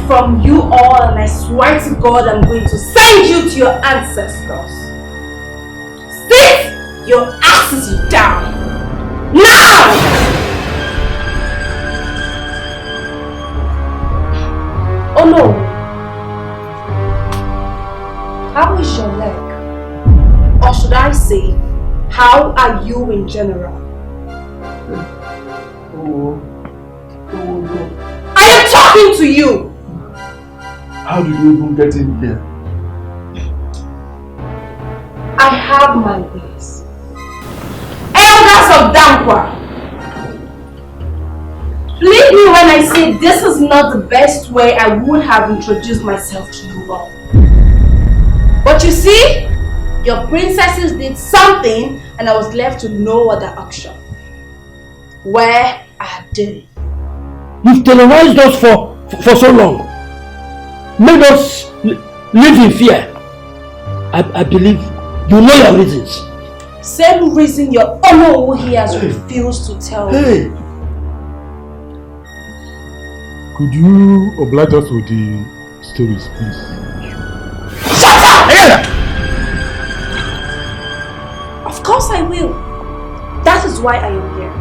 from you all, and I swear to God I'm going to send you to your ancestors. Sit your asses down! Now! Oh no! How is your leg? Or should I say, how are you in general? I am talking to you! How did you even get in here? I have my ways. Elders of Dankwa! Believe me when I say this is not the best way I would have introduced myself to you all. But you see, your princesses did something and I was left to no other option. Where are they? You've terrorized us for so long. Made us live in fear. I believe you know your reasons. Same reason your Ono he has refused to tell me. Could you oblige us with the stories, please? Shut up! Of course I will. That is why I am here.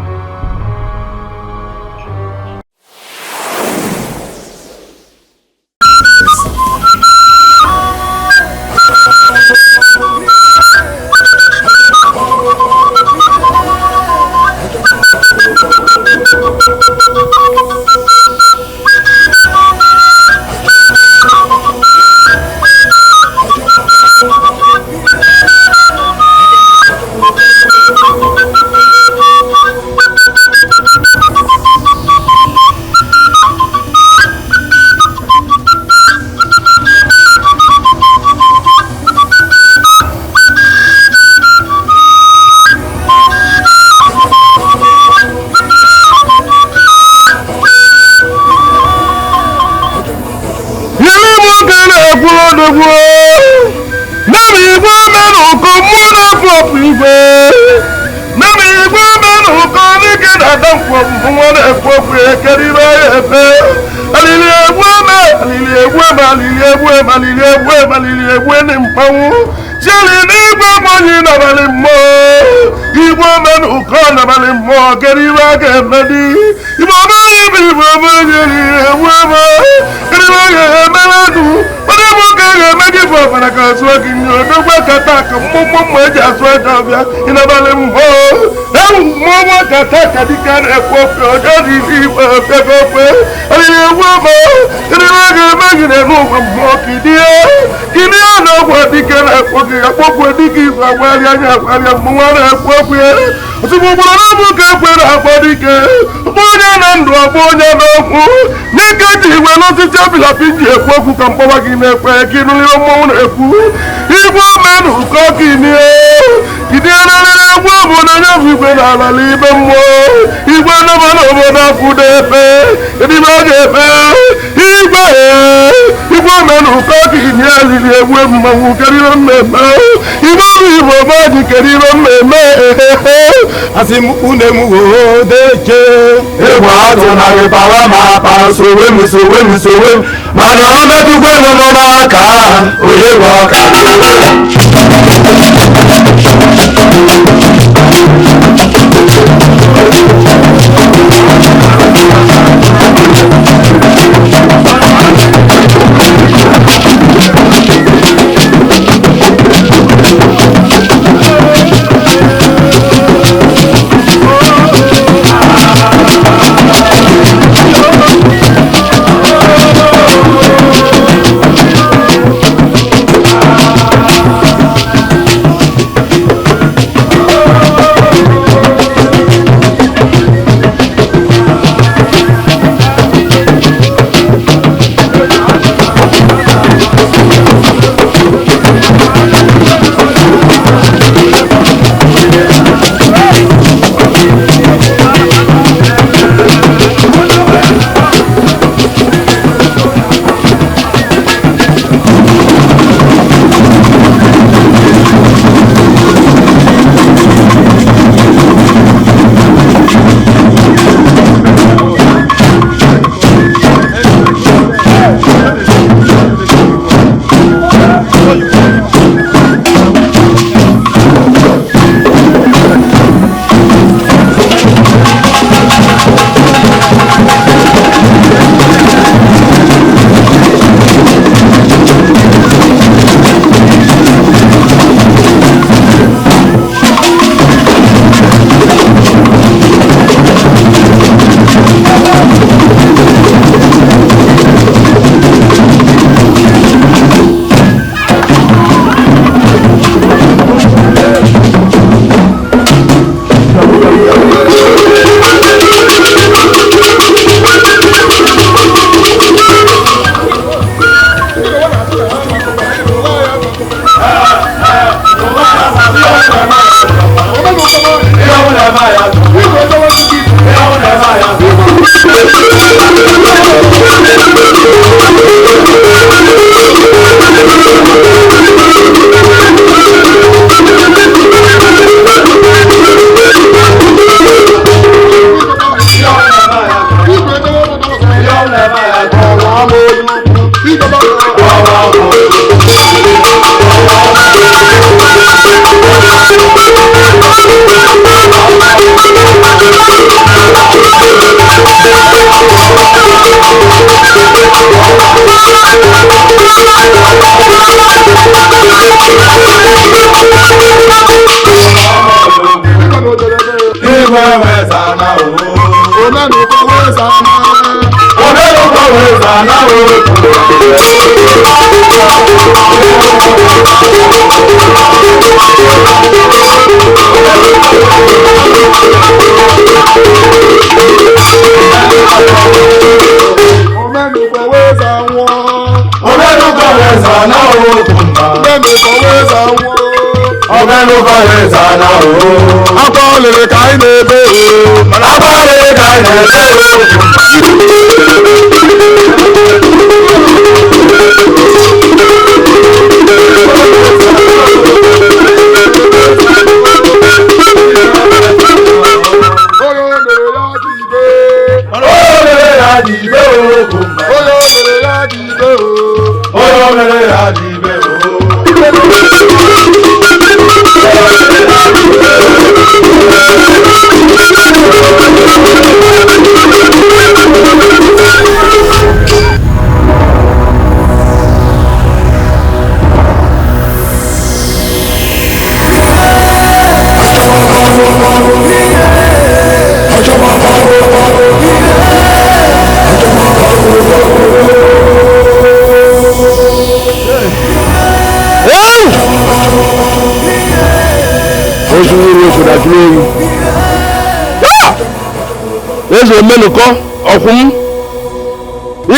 Omenuko ọkwụm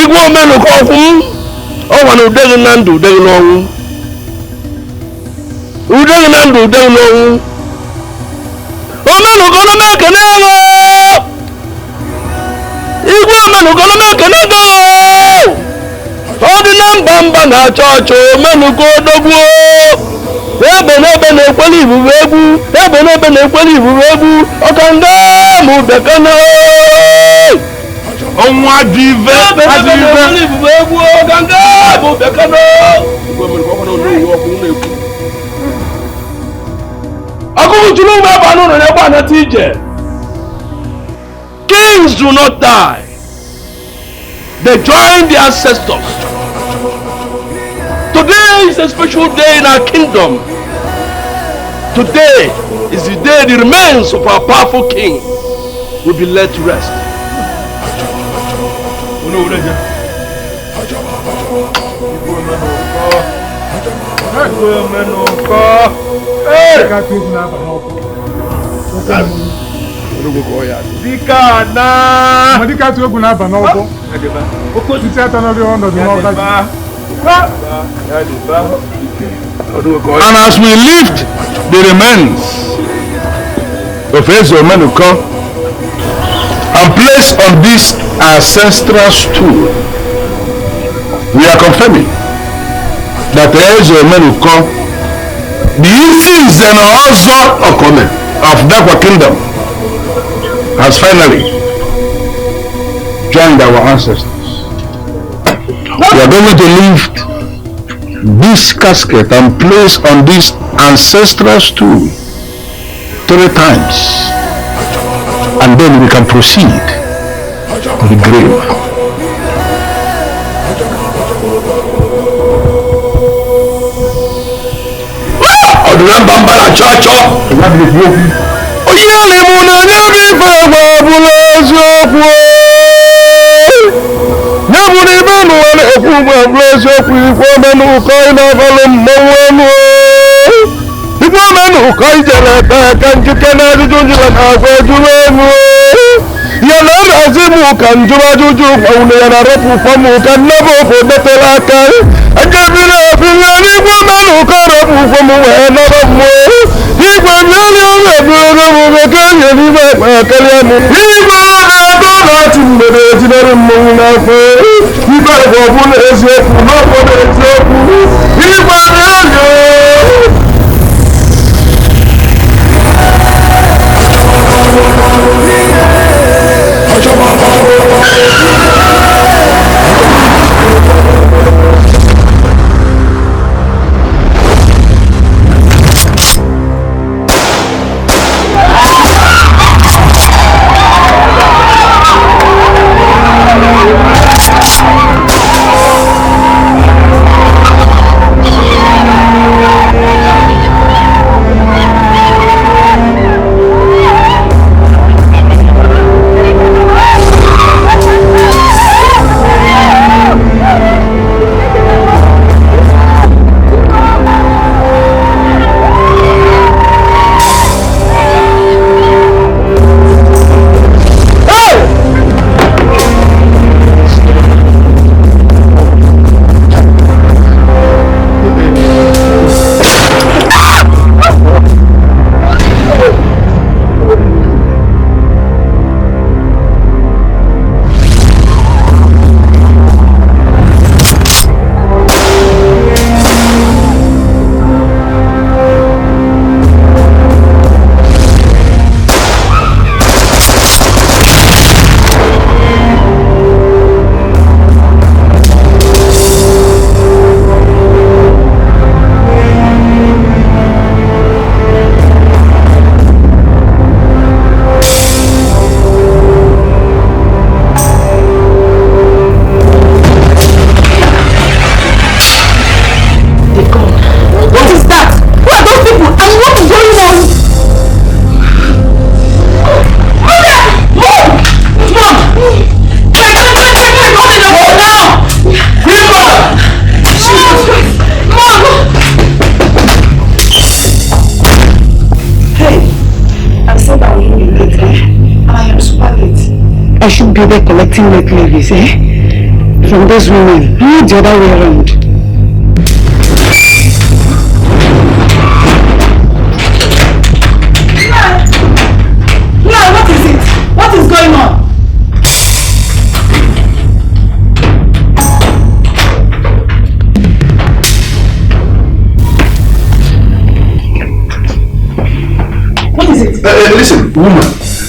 igwe omenuko ọkwụm ọnwa na udeghi na ndụ udeghi n'ọnwụ udeghi na ndụ udeghi n'ọnwụ omenuko na mekene ego igwe omenuko na mekene ego ọ dị na mba na chọọchị omenuko odogwu ebe n'ebe na-ekweli ibubu egwu ebe n'ebe na-ekweli ibubu egwu ọkanga ma ubekana ọnwa dive ibubu egwu ọkanga ma ubekana ọkụkụ juru ụmụ ebe anụ nọ n'egbe anata ije. Kings do not die, they join their ancestors. Today is a special day in our kingdom. Today is the day the remains of our powerful king will be laid to rest. And as we lift the remains of ezonu and place on this ancestral stool, we are confirming that ezonu, the infants and also of Dakwa kingdom, has finally joined our ancestors. We are going to lift this casket and place on this ancestral stool 3 times, and then we can proceed to the grave. be there collecting late levies, eh? From those women, not the other way around. What is it? What is going on? What is it? Listen, woman,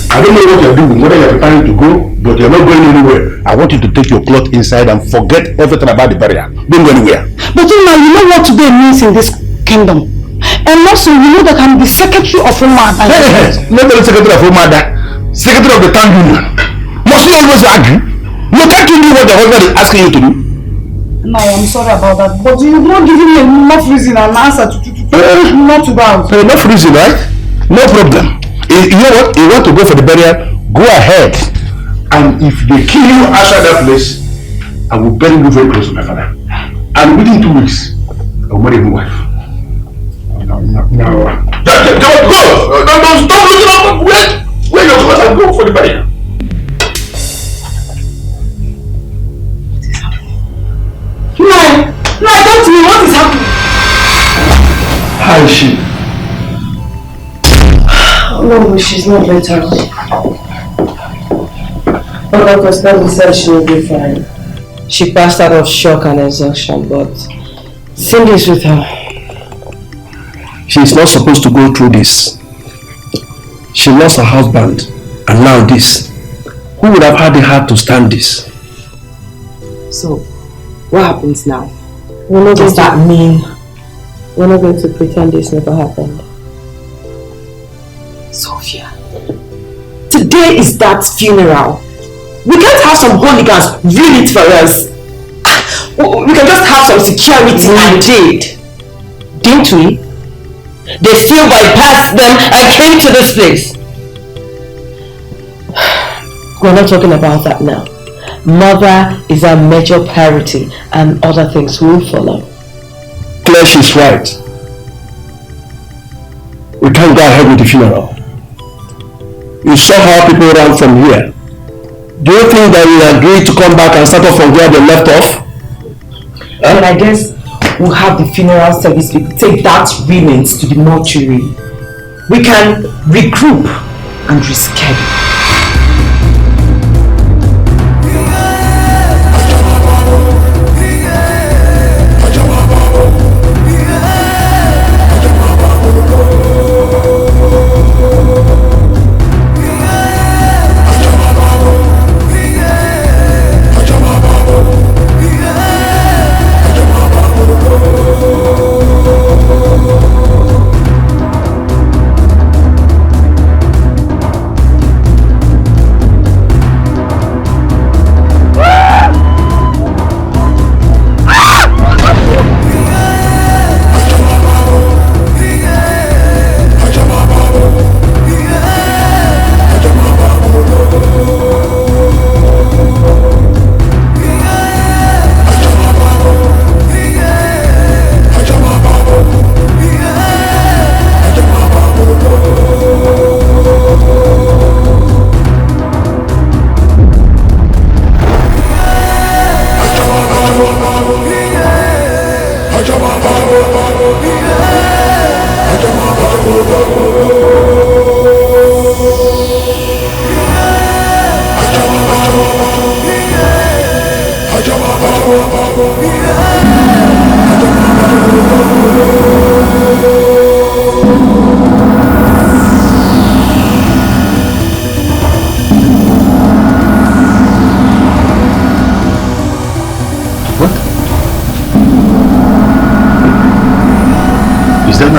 I don't know what you're doing, whether you're preparing to go, but you're not going anywhere. I want you to take your cloth inside and forget everything about the barrier. Don't go anywhere. But you know what today means in this kingdom. And also, you know that I'm the secretary of Umada. Yes, not the secretary of Umada, secretary of the town union. Must you always argue? You can't do what the husband is asking you to do. No, I'm sorry about that. But you've not given me enough reason and answer to not to bow. Enough reason, right? No problem. You know what? You want to go for the burial? Go ahead. And if they kill you outside that place, I will bury you very close to my father. And within 2 weeks, I will marry my wife. No. Don't go! Don't look up! Where you're supposed to go for the burial? No, talk to me. What is happening? How is she? No, she's not better. But Dr. Stanley said she will be fine. She passed out of shock and exhaustion, but Cindy is with her. She's not supposed to go through this. She lost her husband, and now this. Who would have had the heart to stand this? So, what happens now? Does that mean we're not going to pretend this never happened? Sophia, today is that funeral. We can't have some hooligans ruin it for us. We can just have some security. We did. Didn't we? They still bypassed them and came to this place. We're not talking about that now. Mother is our major priority and other things will follow. Claire, she's right. We can't go ahead with the funeral. You saw how people ran from here. Do you think that we agreed to come back and start off from where they left off? And I guess we'll have the funeral service people take that remains to the mortuary. We can regroup and reschedule.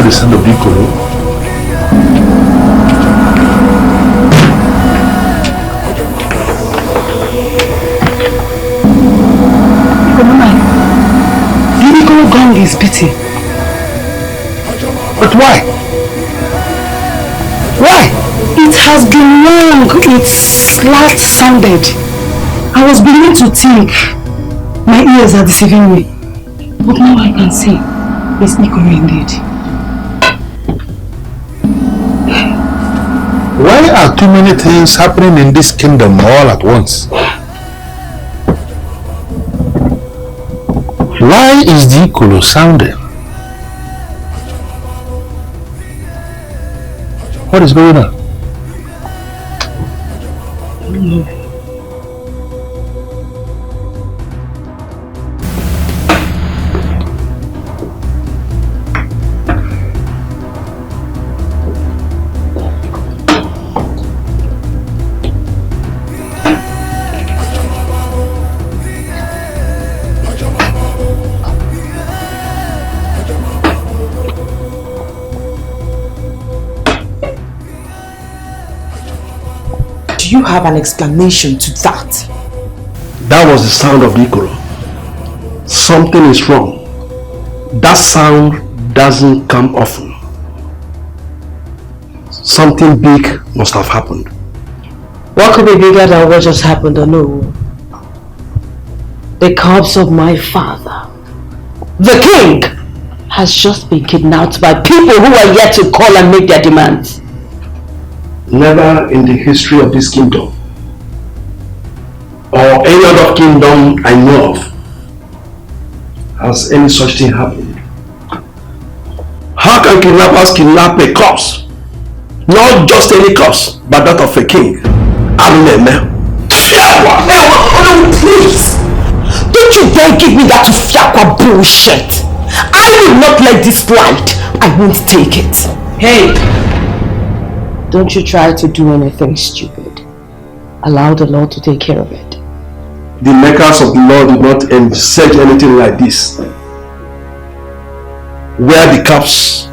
The sound of Bikolo. The Bikolo gong is beating. But why? Why? It has been long. It's last sounded. I was beginning to think my ears are deceiving me. But now I can see it's Bikolo indeed. Why are too many things happening in this kingdom all at once? Why is the Ikolo sounding? What is going on? I don't know. Do you have an explanation to that? That was the sound of the Ikoro. Something is wrong. That sound doesn't come often. Something big must have happened. What could be bigger than what just happened, or no? The corpse of my father, the king, has just been kidnapped by people who are yet to call and make their demands. Never in the history of this kingdom, or any other kingdom I know of, has any such thing happened. How can kidnappers kidnap a corpse? Not just any corpse, but that of a king. Please! Don't you dare give me that fiakwa bullshit! I will not let this slide. I won't take it. Hey! Don't you try to do anything stupid. Allow the Lord to take care of it. The makers of the law did not envisage anything like this, where the corpse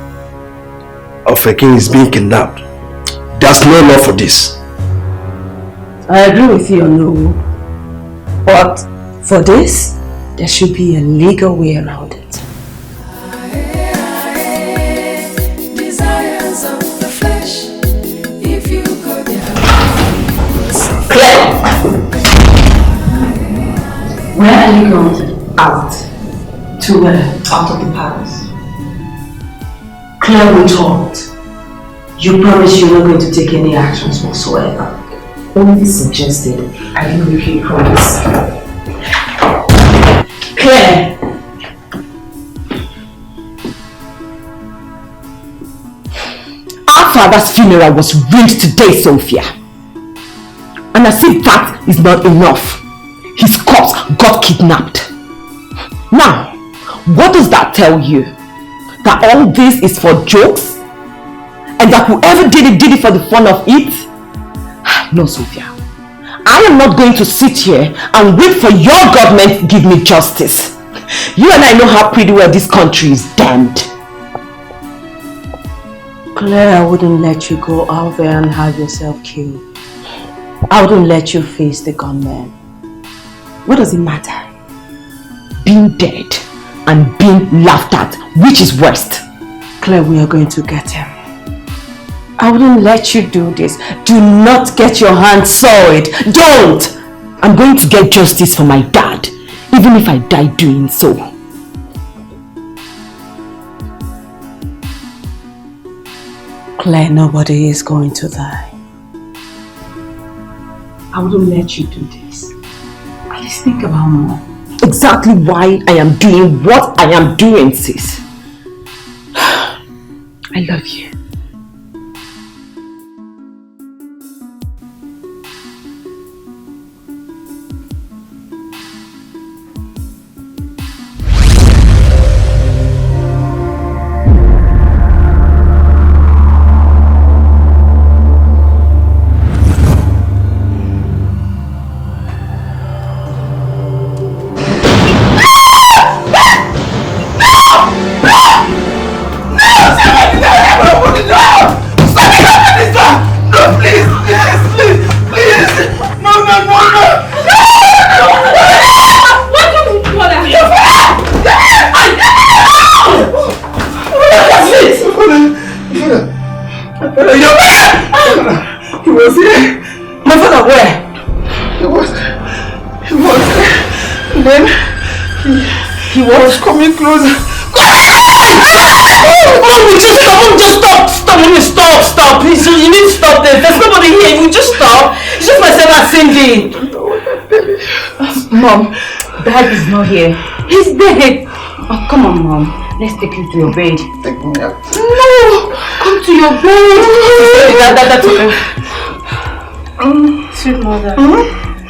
of a king is being kidnapped. There's no law for this. I agree with you, no. But for this, there should be a legal way around it. Where are you going? Out. To where? Out of the palace. Claire, we talked. You promised you were going to take any actions whatsoever. Only suggested. I didn't really promise. Claire! Our father's funeral was ruined today, Sophia. And as if that is not enough, his corpse got kidnapped. Now, what does that tell you? That all this is for jokes? And that whoever did it for the fun of it? No, Sophia. I am not going to sit here and wait for your government to give me justice. You and I know how pretty well this country is damned. Claire, I wouldn't let you go out there and have yourself killed. I wouldn't let you face the gunman. What does it matter? Being dead and being laughed at, which is worst? Claire, we are going to get him. I wouldn't let you do this. Do not get your hands soiled. Don't! I'm going to get justice for my dad, even if I die doing so. Claire, nobody is going to die. I wouldn't let you do this. Please think about more. Exactly why I am doing what I am doing, sis. I love you. He was coming closer. Stop, please, you need to stop this. There's nobody here, you just stop. It's just myself and Cindy. Mom, Dad is not here. He's dead. Oh, come on, Mom. Let's take you to your bed. Take me out. No, come to your bed. That's okay. Sweet mother.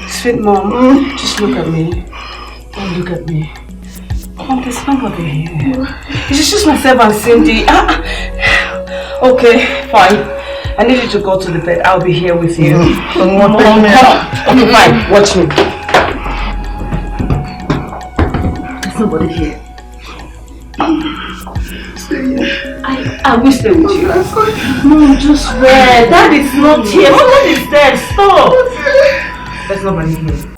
Sweet mom. Just look at me. Don't look at me. Mom, there's nobody here. It's just myself and Cindy. Okay, fine. I need you to go to the bed. I'll be here with you. Come. Okay, fine. Watch me. There's nobody here. I will stay with you. Mom, just rest. Dad is not here. Mom, Dad is dead. Stop. There's nobody here.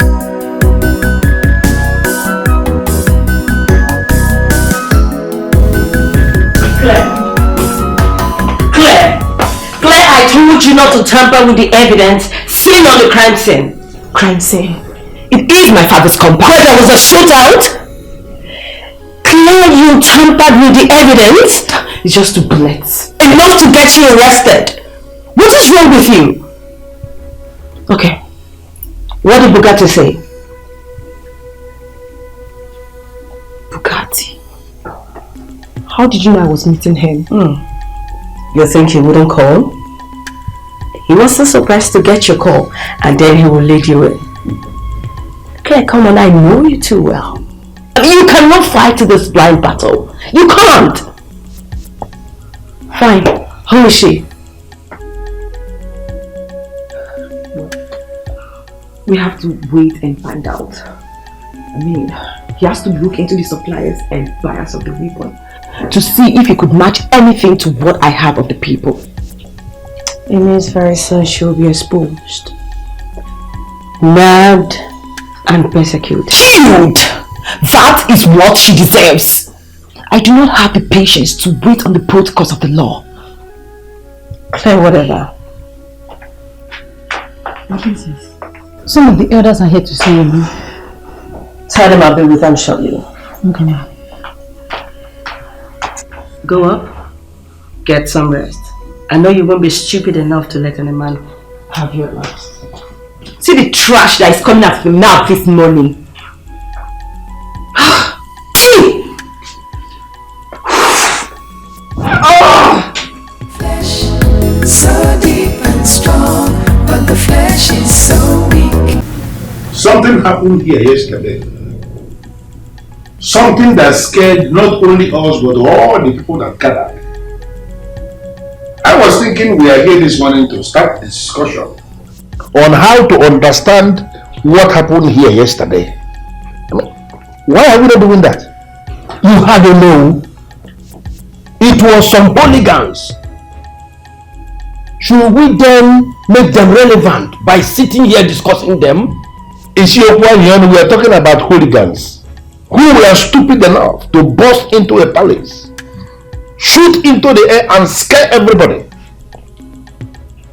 Claire, I told you not to tamper with the evidence seen on the crime scene. Crime scene? It is my father's compound. Where there was a shootout? Claire, you tampered with the evidence? It's just two bullets. Enough to get you arrested. What is wrong with you? Okay. What did Bugatti say? Bugatti? How did you know I was meeting him? You think he wouldn't call? He was so surprised to get your call, and then he will lead you in. Claire, come on, I know you too well. You cannot fight this blind battle. You can't. Fine. Who is she? We have to wait and find out. I mean, he has to look into the suppliers and buyers of the weapon to see if he could match anything to what I have of the people. It means very soon she will be exposed, nabbed, and persecuted. Killed! That is what she deserves. I do not have the patience to wait on the protocols of the law. Claire, whatever. What is this? Some of the elders are here to see you. Tell them I'll be with them shortly. Okay. Go up, get some rest. I know you won't be stupid enough to let any man have your lives. See the trash that is coming out of your mouth this morning. Flesh so deep and strong, but the flesh is so weak. Something happened here yesterday. Something that scared not only us but all the people that gathered. I was thinking we are here this morning to start the discussion on how to understand what happened here yesterday. I mean, why are we not doing that? You had to know it was some hooligans. Should we then make them relevant by sitting here discussing them? We are talking about hooligans who were stupid enough to burst into a palace, shoot into the air and scare everybody.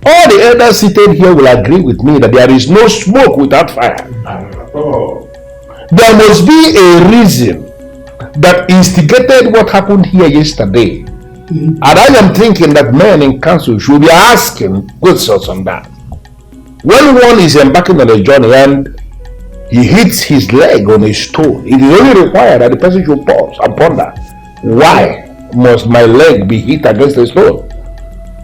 All the elders seated here will agree with me that there is no smoke without fire. There must be a reason that instigated what happened here yesterday. And I am thinking that men in council should be asking questions on that. When one is embarking on a journey and he hits his leg on a stone, it is only required that the person should pause and ponder, why must my leg be hit against a stone?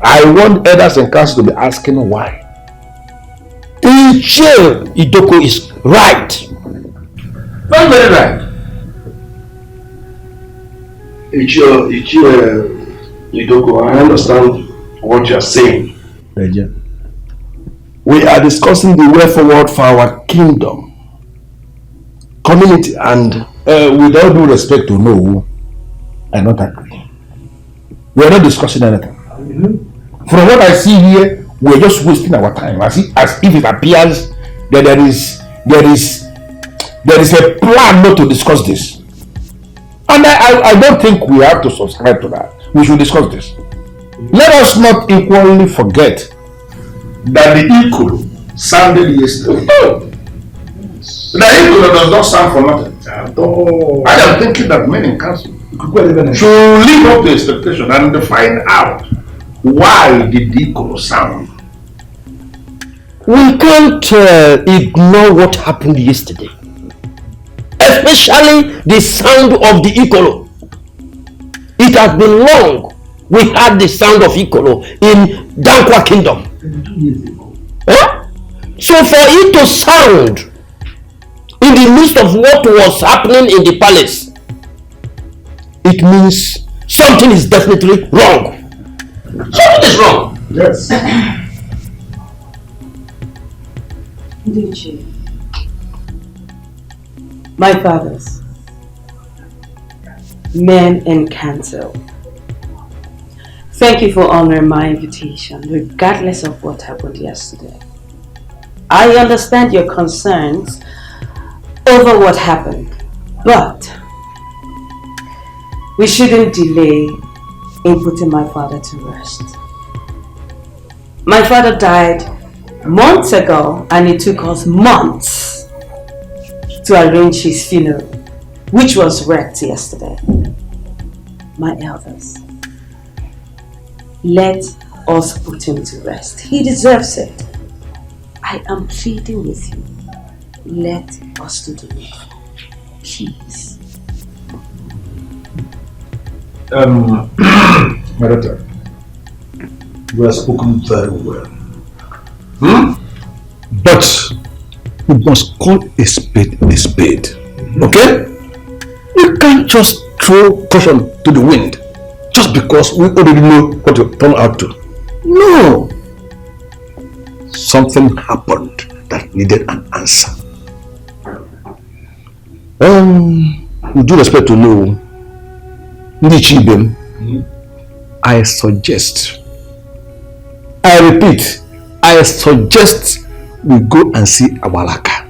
I want elders in council to be asking why. Micheal Idoko is right. Very, very right. Micheal Idoko, I understand what you are saying. We are discussing the way forward for our kingdom, community, and with all due respect to no, I not agree. We are not discussing anything. From what I see here, we are just wasting our time. As if it appears that there is a plan not to discuss this. And I don't think we have to subscribe to that. We should discuss this. Let us not equally forget that the equal sounded yesterday. The equal does not sound for nothing. I am thinking that men in council should live up to expectation and find out why did the echo sound. We can't ignore what happened yesterday, especially the sound of the Ikoro. It has been long we had the sound of Ikoro in Dankwa Kingdom. 2 years ago. Huh? So for it to sound in the midst of what was happening in the palace, it means something is definitely wrong. Something is wrong. Yes. My fathers, men in council, thank you for honoring my invitation, regardless of what happened yesterday. I understand your concerns over what happened, but we shouldn't delay in putting my father to rest. My father died months ago, and it took us months to arrange his funeral, which was wrecked yesterday. My elders, let us put him to rest. He deserves it. I am pleading with you. Let us do it. Please. My daughter, you have spoken very well. But we must call a spade a spade. Okay? We can't just throw caution to the wind just because we already know what it turned out to. No! Something happened that needed an answer. With due respect to know, Nichibem, I suggest, I repeat, I suggest we go and see Awalaka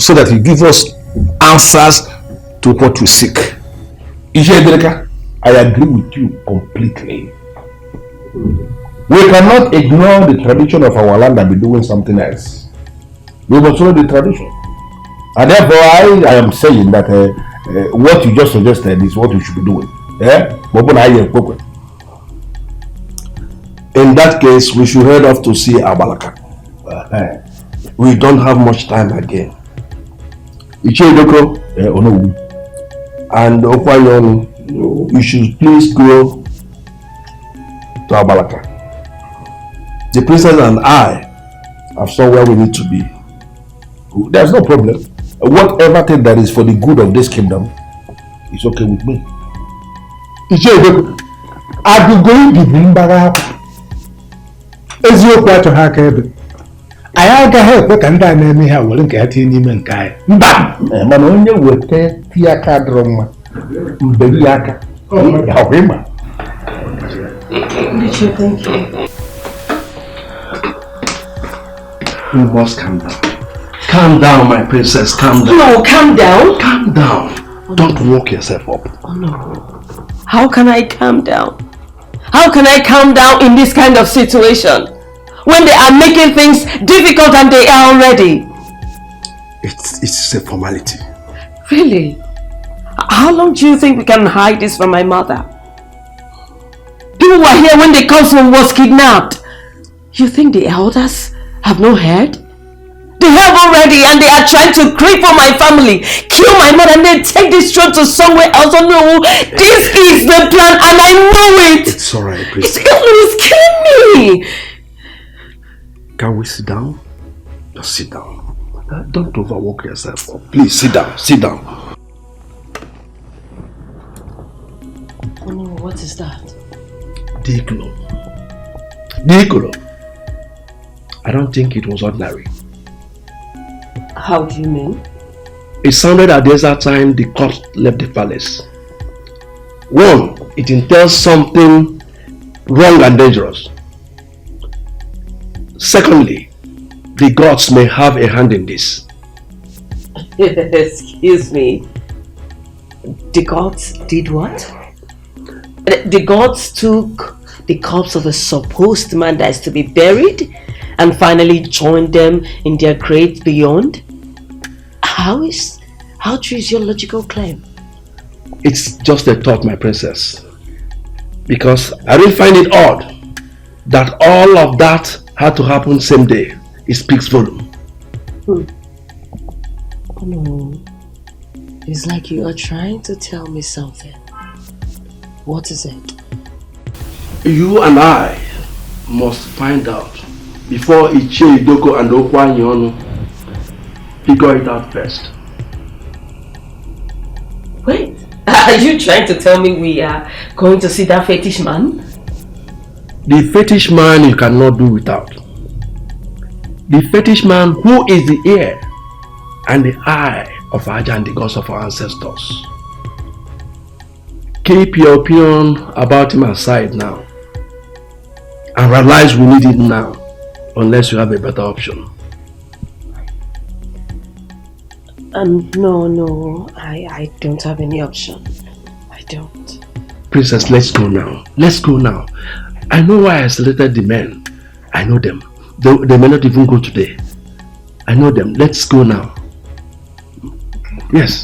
so that he gives us answers to what we seek. Ijedeleka, I agree with you completely. We cannot ignore the tradition of our land and be doing something else. We must follow the tradition. And therefore, I am saying that what you just suggested is what we should be doing. In that case, we should head off to see Abalaka. We don't have much time again. Ichedoko and Okwayon, you should please go to Abalaka. The princess and I have somewhere we need to be. There's no problem. Whatever thing that is for the good of this kingdom is okay with me. Ichedoko, are you going to bring back eziokwu achọghị aka ebe anyị agaghị ekwe ka ndị a na-eme ihe were nke ya tinye n'ime nke anyị mba mana onye weta tie aka dịrọ mma mberi aka ọkwa ịma. Thank you. You must calm down. Calm down, my princess, calm down. No, calm down. Calm down. Don't work yourself up. Oh no. How can I calm down? How can I calm down in this kind of situation when they are making things difficult and they are already? It's a formality. Really? How long do you think we can hide this from my mother? People were here when the cousin was kidnapped. You think the elders have no head? They have already, and they are trying to cripple my family, kill my mother, and then take this throne to somewhere else. Oh no, this is the plan, and I know it. It's alright, please. It's killing me. Can we sit down? Just sit down. Don't overwork yourself. Please sit down. Sit down. Oh no, what is that? Dikolo. Dikolo. I don't think it was ordinary. How do you mean? It sounded at the exact time the corpse left the palace. One, it entails something wrong and dangerous. Secondly, the gods may have a hand in this. Excuse me. The gods did what? The gods took the corpse of a supposed man that is to be buried and finally joined them in their great beyond? How true is your logical claim? It's just a thought, my princess. Because I really find it odd that all of that had to happen same day. It speaks volume. It's like you are trying to tell me something. What is it? You and I must find out before Ichie Idoko and Okwanyonu figure it out first. Wait, are you trying to tell me we are going to see that fetish man? The fetish man you cannot do without. The fetish man who is the ear and the eye of Aja and the gods of our ancestors. Keep your opinion about him aside now. And realize we need it now, unless you have a better option. No, I don't have any option. I don't. Princess, let's go now. Let's go now. I know why I selected the men. I know them. They may not even go today. I know them. Let's go now. Yes.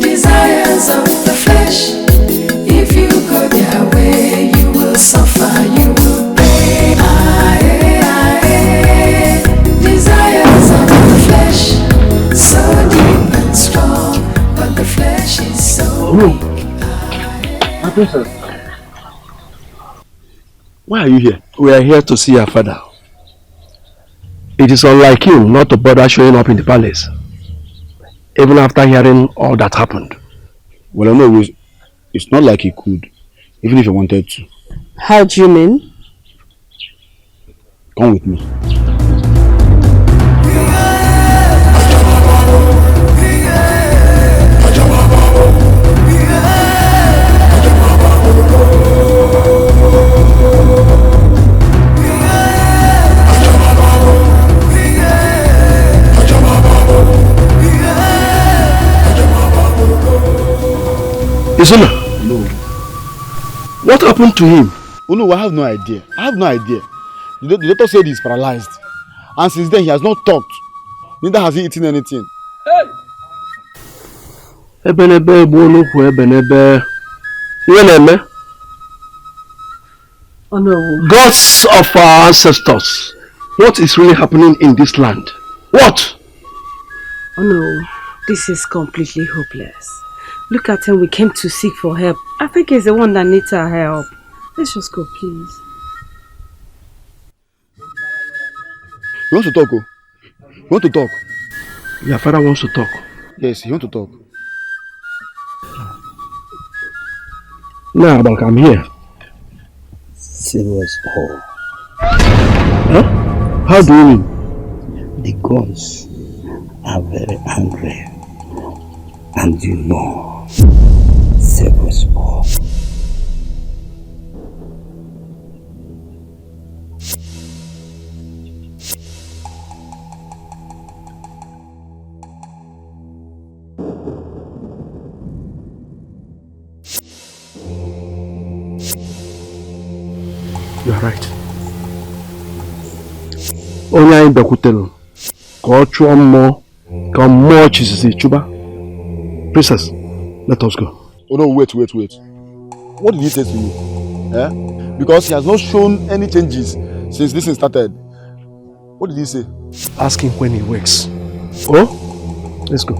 Desires of the flesh. If you go their way, you will suffer, you will pay. Desires of the flesh, so deep and strong, but the flesh is so weak. My princess, why are you here? We are here to see your father. It is unlike him not to bother showing up in the palace, even after hearing all that happened. Well, I know it's not like he could, even if he wanted to. How do you mean? Come with me. Ezonu, No. what happened to him? Oh no, I have no idea. The doctor said he's paralyzed. And since then he has not talked. Neither has he eaten anything. Ebenebe Bonukwu Ebenebe. Oh no. Gods of our ancestors, what is really happening in this land? What? Oh no, this is completely hopeless. Look at him, we came to seek for help. I think he's the one that needs our help. Let's just go, please. You want to talk, oh? You want to talk? Your father wants to talk. Yes, he wants to talk. Now, but I'm here. Serious war. Huh? How do you mean? The gods are very angry. And you know, serious war. You are right. Only I Bakutelo. Culture more. Come more Jesus Chuba. Princess, let us go. Oh no, wait. What did he say to you? Eh? Because he has not shown any changes since this thing started. What did he say? Ask him when he wakes. Oh? Let's go.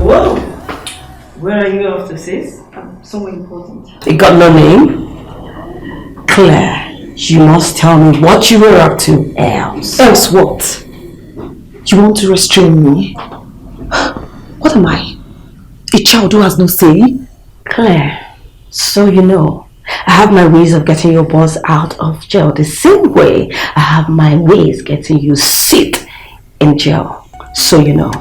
Whoa! Where are you off to, sis? Somewhere important. It got no name? Claire, you must tell me what you were up to else. Else what? You want to restrain me? What am I? A child who has no say? Claire, so you know, I have my ways of getting your boss out of jail the same way I have my ways getting you sit in jail. So you know.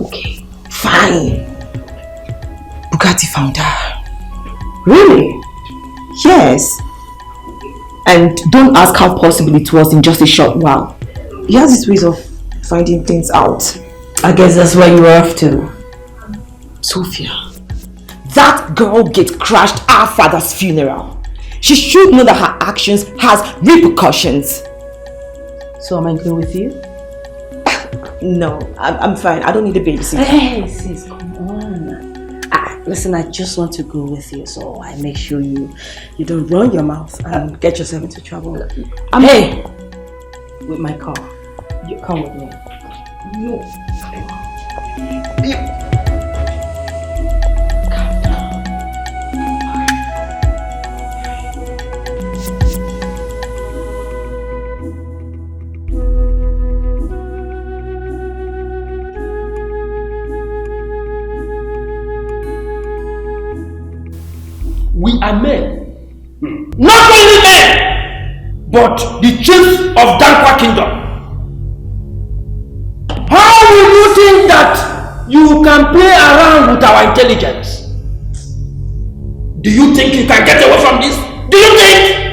Okay, fine. Bugatti found her. Really? Yes. And don't ask how possible it was in just a short while. He has his ways of finding things out. I guess that's where you were off to. Sophia, that girl gate crashed our father's funeral. She should know that her actions has repercussions. So am I going with you? No, I'm fine. I don't need a babysitter. Hey, sis, come on. Listen, I just want to go with you, so I make sure you don't run your mouth and get yourself into trouble. Hey, with my car. You come with me. No. We are men. Not only men, but the chiefs of Dankwa Kingdom. How will you think that you can play around with our intelligence? Do you think you can get away from this? Do you think?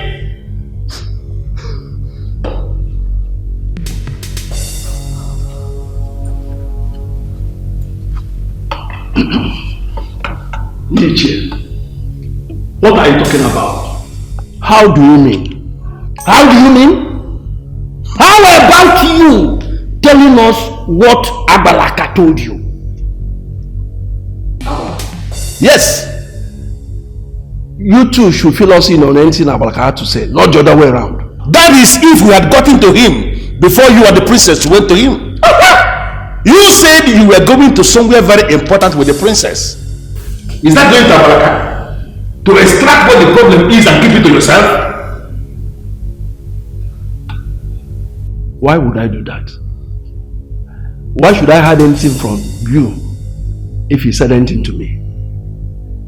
Micheal, what are you talking about? How do you mean? How do you mean? How about you telling us what Abalaka told you? Yes. You two should fill us in on anything Abalaka had to say, not the other way around. That is if we had gotten to him before you and the princess went to him. You said you were going to somewhere very important with the princess. Is that going to Abalaka? To extract what the problem is and keep it to yourself? Why would I do that? Why should I hide anything from you if he said anything to me?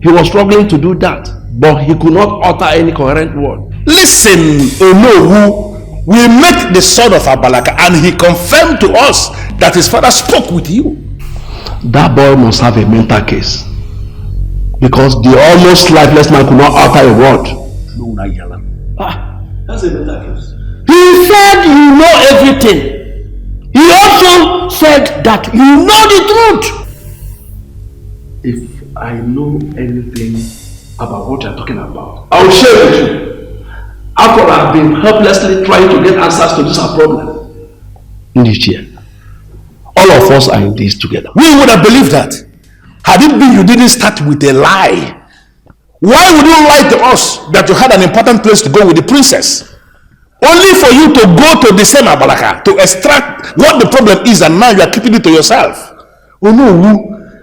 He was struggling to do that, but he could not utter any coherent word. Listen, Onowu, we met the son of Abalaka and he confirmed to us that his father spoke with you. That boy must have a mental case. Because the almost lifeless man could not utter a word. That's a better case. He said you know everything. He also said that you know the truth. If I know anything about what you're talking about, I'll share with you. After I've been helplessly trying to get answers to this problem. Micheal, all of us are in this together. We would have believed that. Had it been you didn't start with a lie, why would you lie to us that you had an important place to go with the princess? Only for you to go to the same Abalaka to extract what the problem is and now you are keeping it to yourself. Oh no,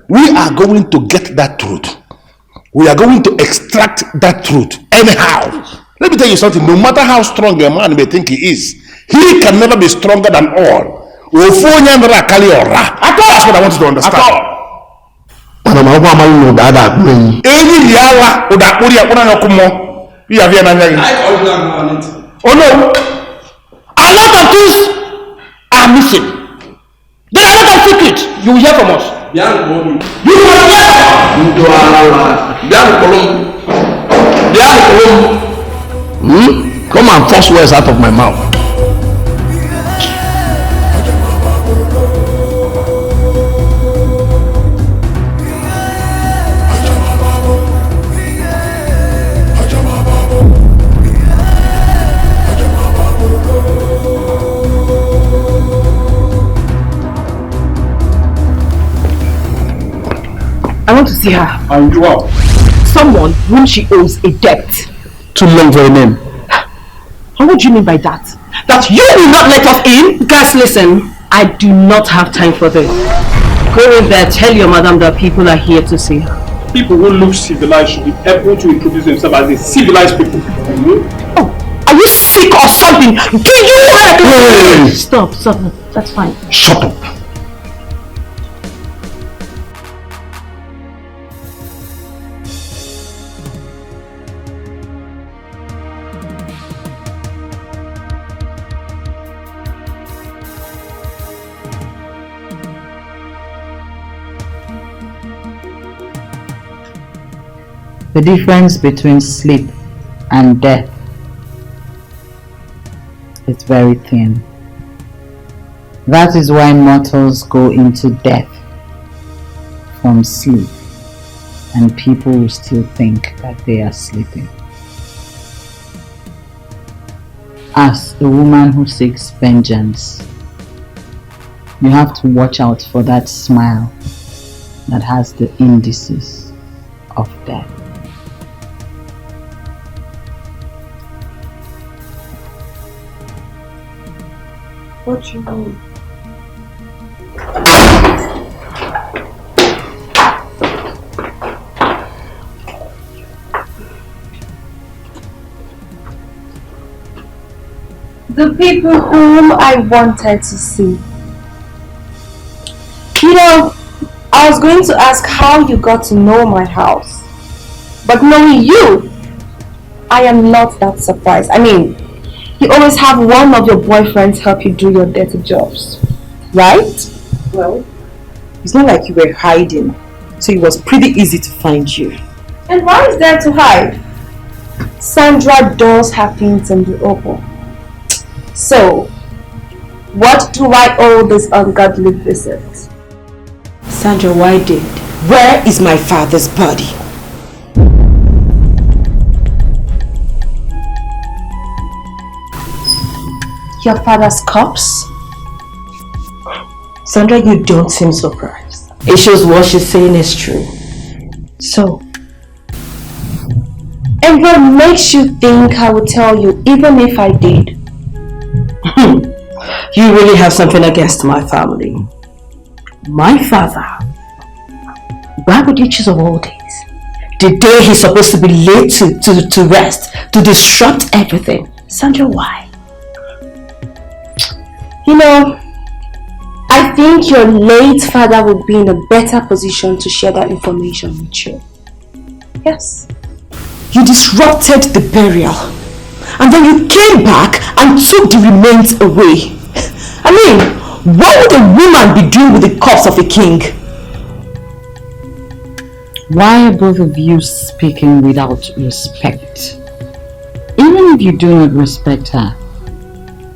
we are going to get that truth. We are going to extract that truth anyhow. Let me tell you something, no matter how strong a man may think he is, he can never be stronger than all. That's what I want you to understand. Mana mawa amalu no dada akuri. Eyi yala odakuri akuna no kumo. You have here na. Oh no. A lot of things are missing. There are a lot of secrets you will hear from us. You will hear. Come and force words out of my mouth. I want to see her. And you are? Someone whom she owes a debt. Too long for a name. And what do you mean by that? That you will not let us in? Guys, listen. I do not have time for this. Go in there, tell your madam that people are here to see her. People who look civilized should be able to introduce themselves as the civilized people. Oh, are you sick or something? Do you have... Hey. Stop. That's fine. Shut up. The difference between sleep and death is very thin. That is why mortals go into death from sleep, and people will still think that they are sleeping. As a woman who seeks vengeance, you have to watch out for that smile that has the indices of death. What do you mean? The people whom I wanted to see. You know, I was going to ask how you got to know my house. But knowing you, I am not that surprised. I mean, you always have one of your boyfriends help you do your dirty jobs, right? Well, it's not like you were hiding, so it was pretty easy to find you. And why is there to hide? Sandra does have things in the open. So, what do I owe this ungodly visit? Sandra, why did? Where is my father's body? Your father's corpse? Sandra, you don't seem surprised. It shows what she's saying is true. So, and what makes you think I would tell you even if I did? You really have something against my family. My father, why would you choose of all days? The day he's supposed to be laid to rest, to disrupt everything. Sandra, why? You know, I think your late father would be in a better position to share that information with you. Yes. You disrupted the burial, and then you came back and took the remains away. I mean, what would a woman be doing with the corpse of a king? Why are both of you speaking without respect? Even if you do not respect her,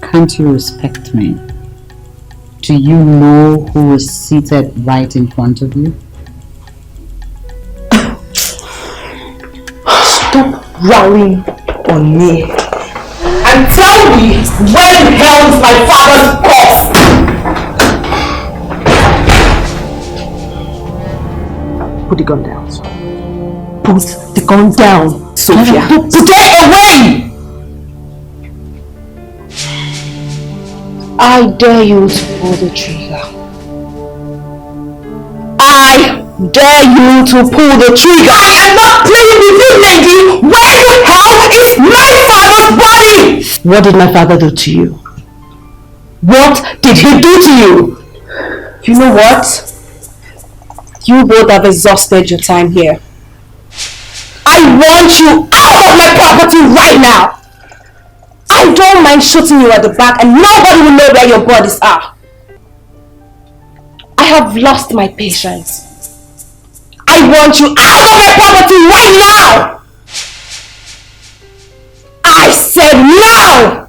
can't you respect me? Do you know who is seated right in front of you? Stop rallying on me and tell me where the hell is my father's corpse? Put the gun down. Put the gun down, Sophia. Put it away! I dare you to pull the trigger. I dare you to pull the trigger. I am not playing with you, lady! Where the hell is my father's body? What did my father do to you? What did he do to you? You know what? You both have exhausted your time here. I want you out of my property right now! I don't mind shooting you at the back and nobody will know where your bodies are. I have lost my patience. I want you out of my property right now! I said now!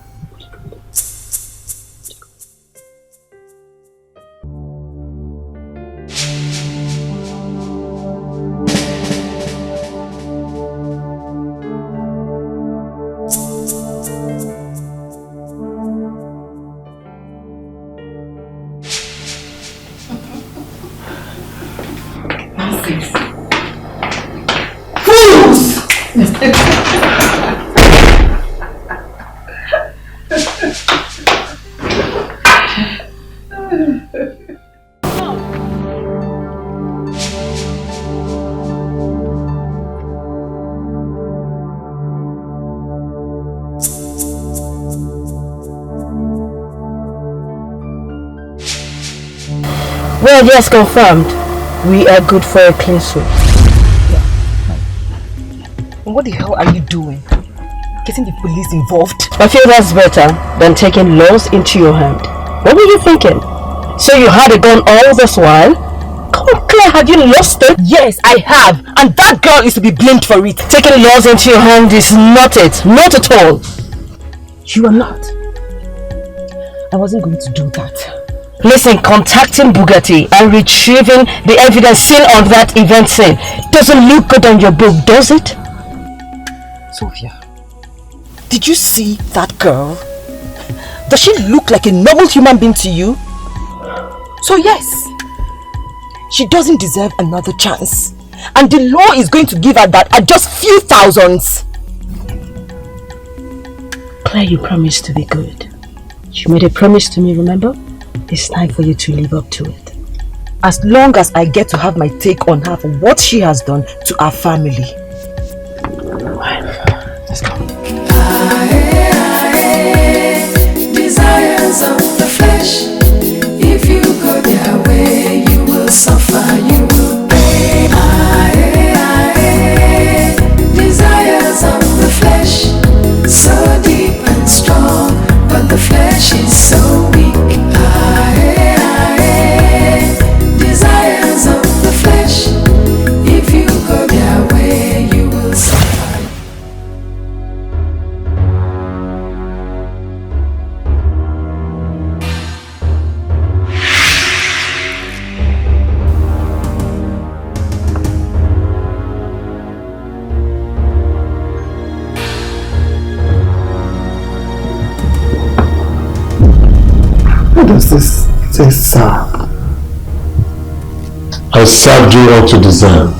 Well, yes, confirmed. We are good for a clean sweep. What the hell are you doing? Getting the police involved? I feel that's better than taking laws into your hand. What were you thinking? So you had a gun all this while? Come on, Claire, have you lost it? Yes, I have. And that girl is to be blamed for it. Taking laws into your hand is not it. Not at all. You are not. I wasn't going to do that. Listen, contacting Bugatti and retrieving the evidence seen on that event scene doesn't look good on your book, does it? Sophia, did you see that girl? Does she look like a normal human being to you? So yes, she doesn't deserve another chance. And the law is going to give her that at just few thousands. Claire, you promised to be good. You made a promise to me, remember? It's time for you to live up to it. As long as I get to have my take on her for what she has done to our family. Let's go. Desires of the flesh. If you go their way, you will suffer, you will pay. Desires of the flesh, so deep and strong, but the flesh is so weak. Desires of the flesh, if you go their way, you will suffer. What does this say, sir? I served you all to deserve.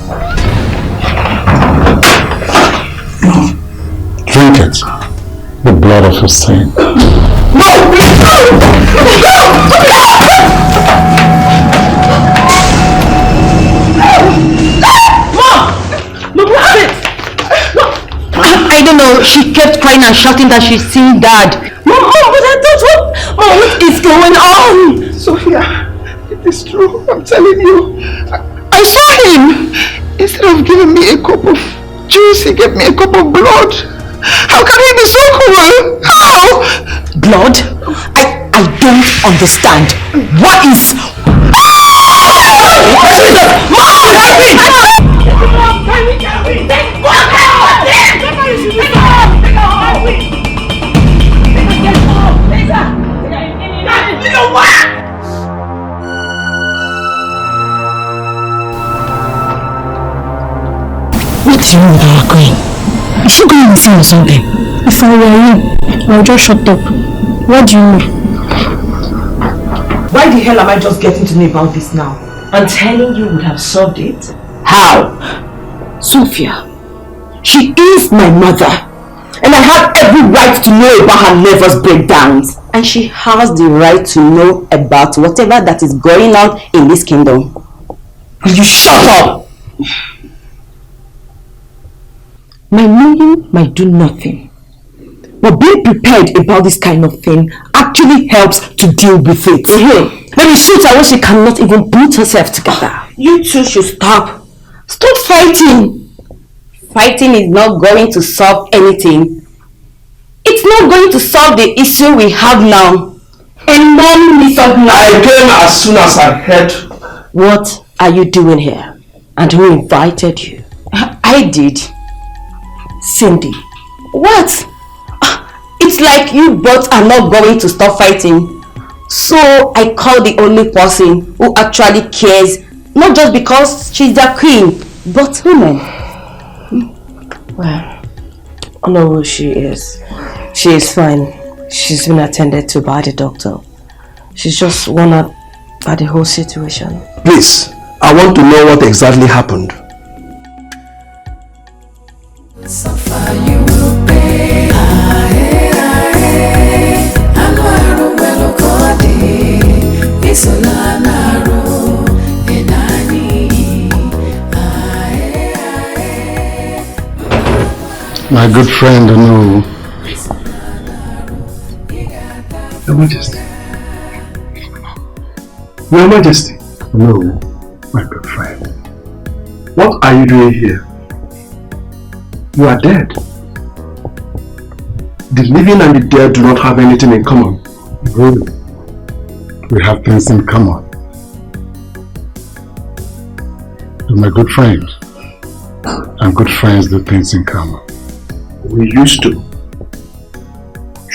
Drink it. The blood of your saint. I don't know, she kept crying and shouting that she's seeing Dad. Mom, but I thought what is going on? Sophia, it is true. I'm telling you. I saw him. Instead of giving me a cup of juice, he gave me a cup of blood. How can he be so cruel? How? Blood? I don't understand. What is... What do you mean with our queen? Is she going missing or something? If I were you, I would just shut up. What do you know? Why the hell am I just getting to know about this now? I'm telling you would have solved it. How? Sophia, she is my mother. And I have every right to know about her nervous breakdowns. And she has the right to know about whatever that is going on in this kingdom. Will you shut up? My knowing might do nothing. But being prepared about this kind of thing actually helps to deal with it. Maybe shoot her when she cannot even put herself together. You two should stop. Stop fighting. Fighting is not going to solve anything. It's not going to solve the issue we have now. And Mom needs something. I came as soon as I heard. What are you doing here? And who invited you? I did. Cindy. What? It's like you both are not going to stop fighting. So I call the only person who actually cares, not just because she's the queen, but women. Well, I know who she is. She is fine. She's been attended to by the doctor. She's just worn out by the whole situation. Please, I want to know what exactly happened. Suffer, you will pay. My good friend, no. Your Majesty. Your Majesty. No, my good friend. What are you doing here? You are dead. The living and the dead do not have anything in common. Really? We have things in common. You're my good friend. And good friends do things in common. We used to.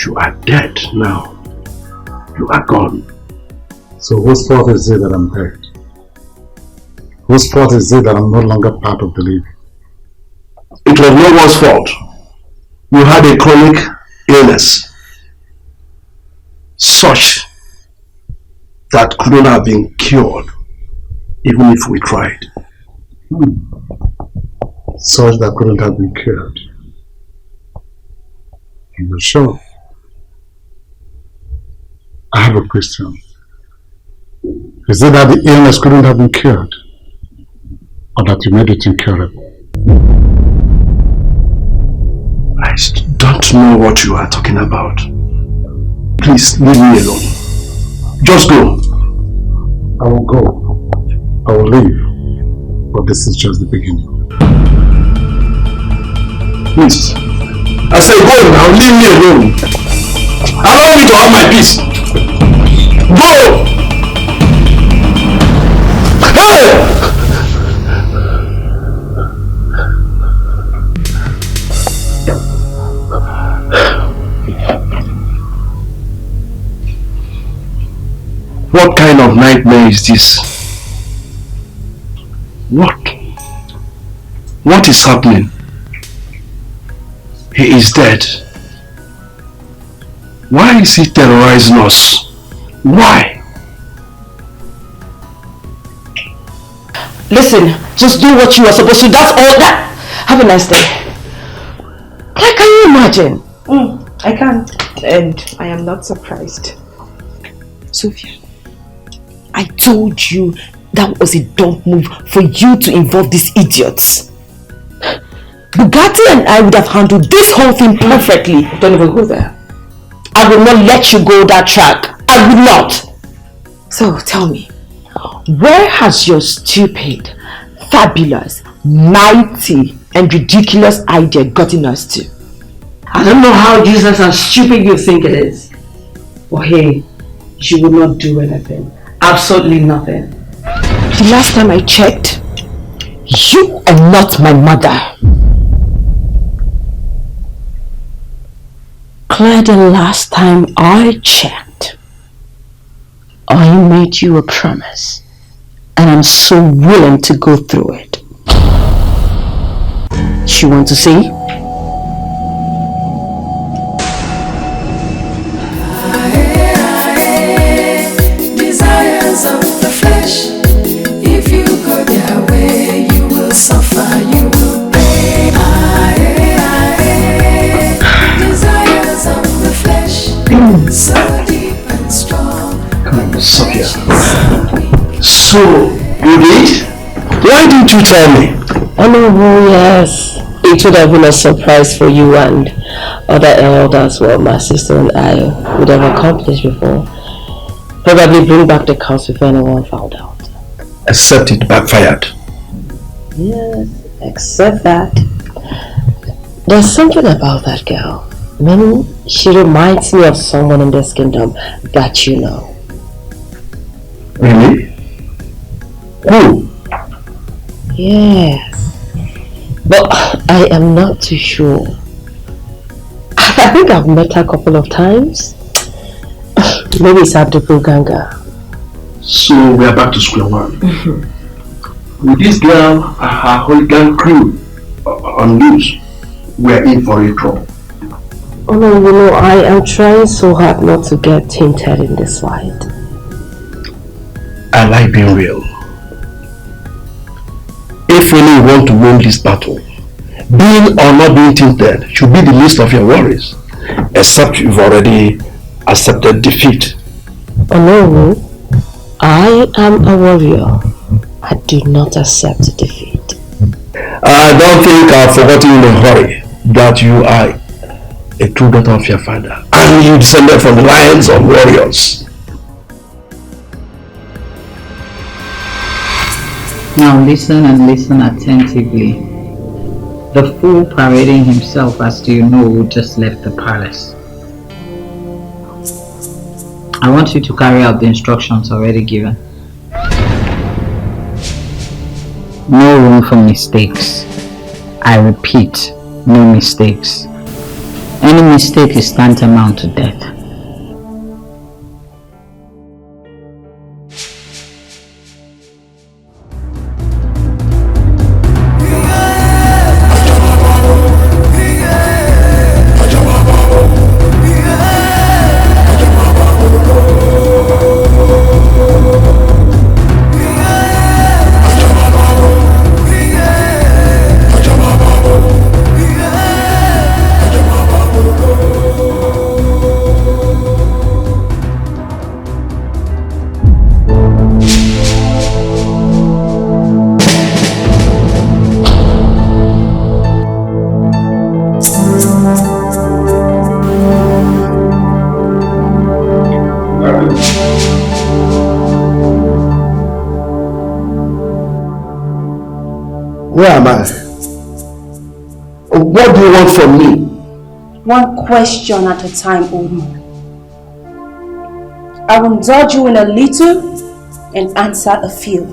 You are dead now. You are gone. So whose fault is it that I'm dead? Whose fault is it that I'm no longer part of the living? It was no one's fault. You had a chronic illness, such that couldn't have been cured, even if we tried. Such that couldn't have been cured. You're sure? I have a question. Is it that the illness couldn't have been cured? Or that you made it incurable? I don't know what you are talking about. Please, leave me alone. Just go. I will go. I will leave. But this is just the beginning. Please. I said go now, leave me alone. Allow me to have my peace. Go! Hey! What kind of nightmare is this? What is happening? He is dead. Why is he terrorizing us? Why? Listen, just do what you are supposed to. That's all that. Have a nice day. Can you imagine? I can't. And I am not surprised. Sophia, I told you that was a dumb move for you to involve these idiots. Bugatti and I would have handled this whole thing perfectly. Don't even go there. I will not let you go that track. I will not. So tell me, where has your stupid, fabulous, mighty and ridiculous idea gotten us to? I don't know how useless and stupid you think it is. But hey, you will not do anything. Absolutely nothing. The last time I checked, you are not my mother. Claire, the last time I checked, I made you a promise. And I'm so willing to go through it. You want to see? Desires of the flesh. If you go their way, you will suffer, you will pay. Desires of the flesh, so deep and strong. Come on, Sophia. So, you did? Why didn't you tell me? Oh no, yes. It would have been a surprise for you and other elders what my sister and I would have accomplished before. Probably bring back the cause if anyone found out. Except it backfired. Yes, except that. There's something about that girl. Maybe she reminds me of someone in this kingdom that you know. Really? Who? Yes. But I am not too sure. I think I've met her a couple of times. Maybe it's Abdul Ganga. So we are back to square one. With this girl and her hooligan crew on loose, we are in for a trouble. Oh no, you know, I am trying so hard not to get tainted in this fight. I like being real. If really you want to win this battle, being or not being tainted should be the least of your worries. Except you've already accepted defeat. Oh no, I am a warrior. I do not accept defeat. I don't think I've forgotten in a hurry that you are a true daughter of your father and you descended from the lions of warriors. Now listen and listen attentively. The fool parading himself as you know just left the palace. I want you to carry out the instructions already given. No room for mistakes. I repeat, no mistakes. Any mistake is tantamount to death. Where am I? What do you want from me? One question at a time, old man. I will indulge you in a little and answer a few.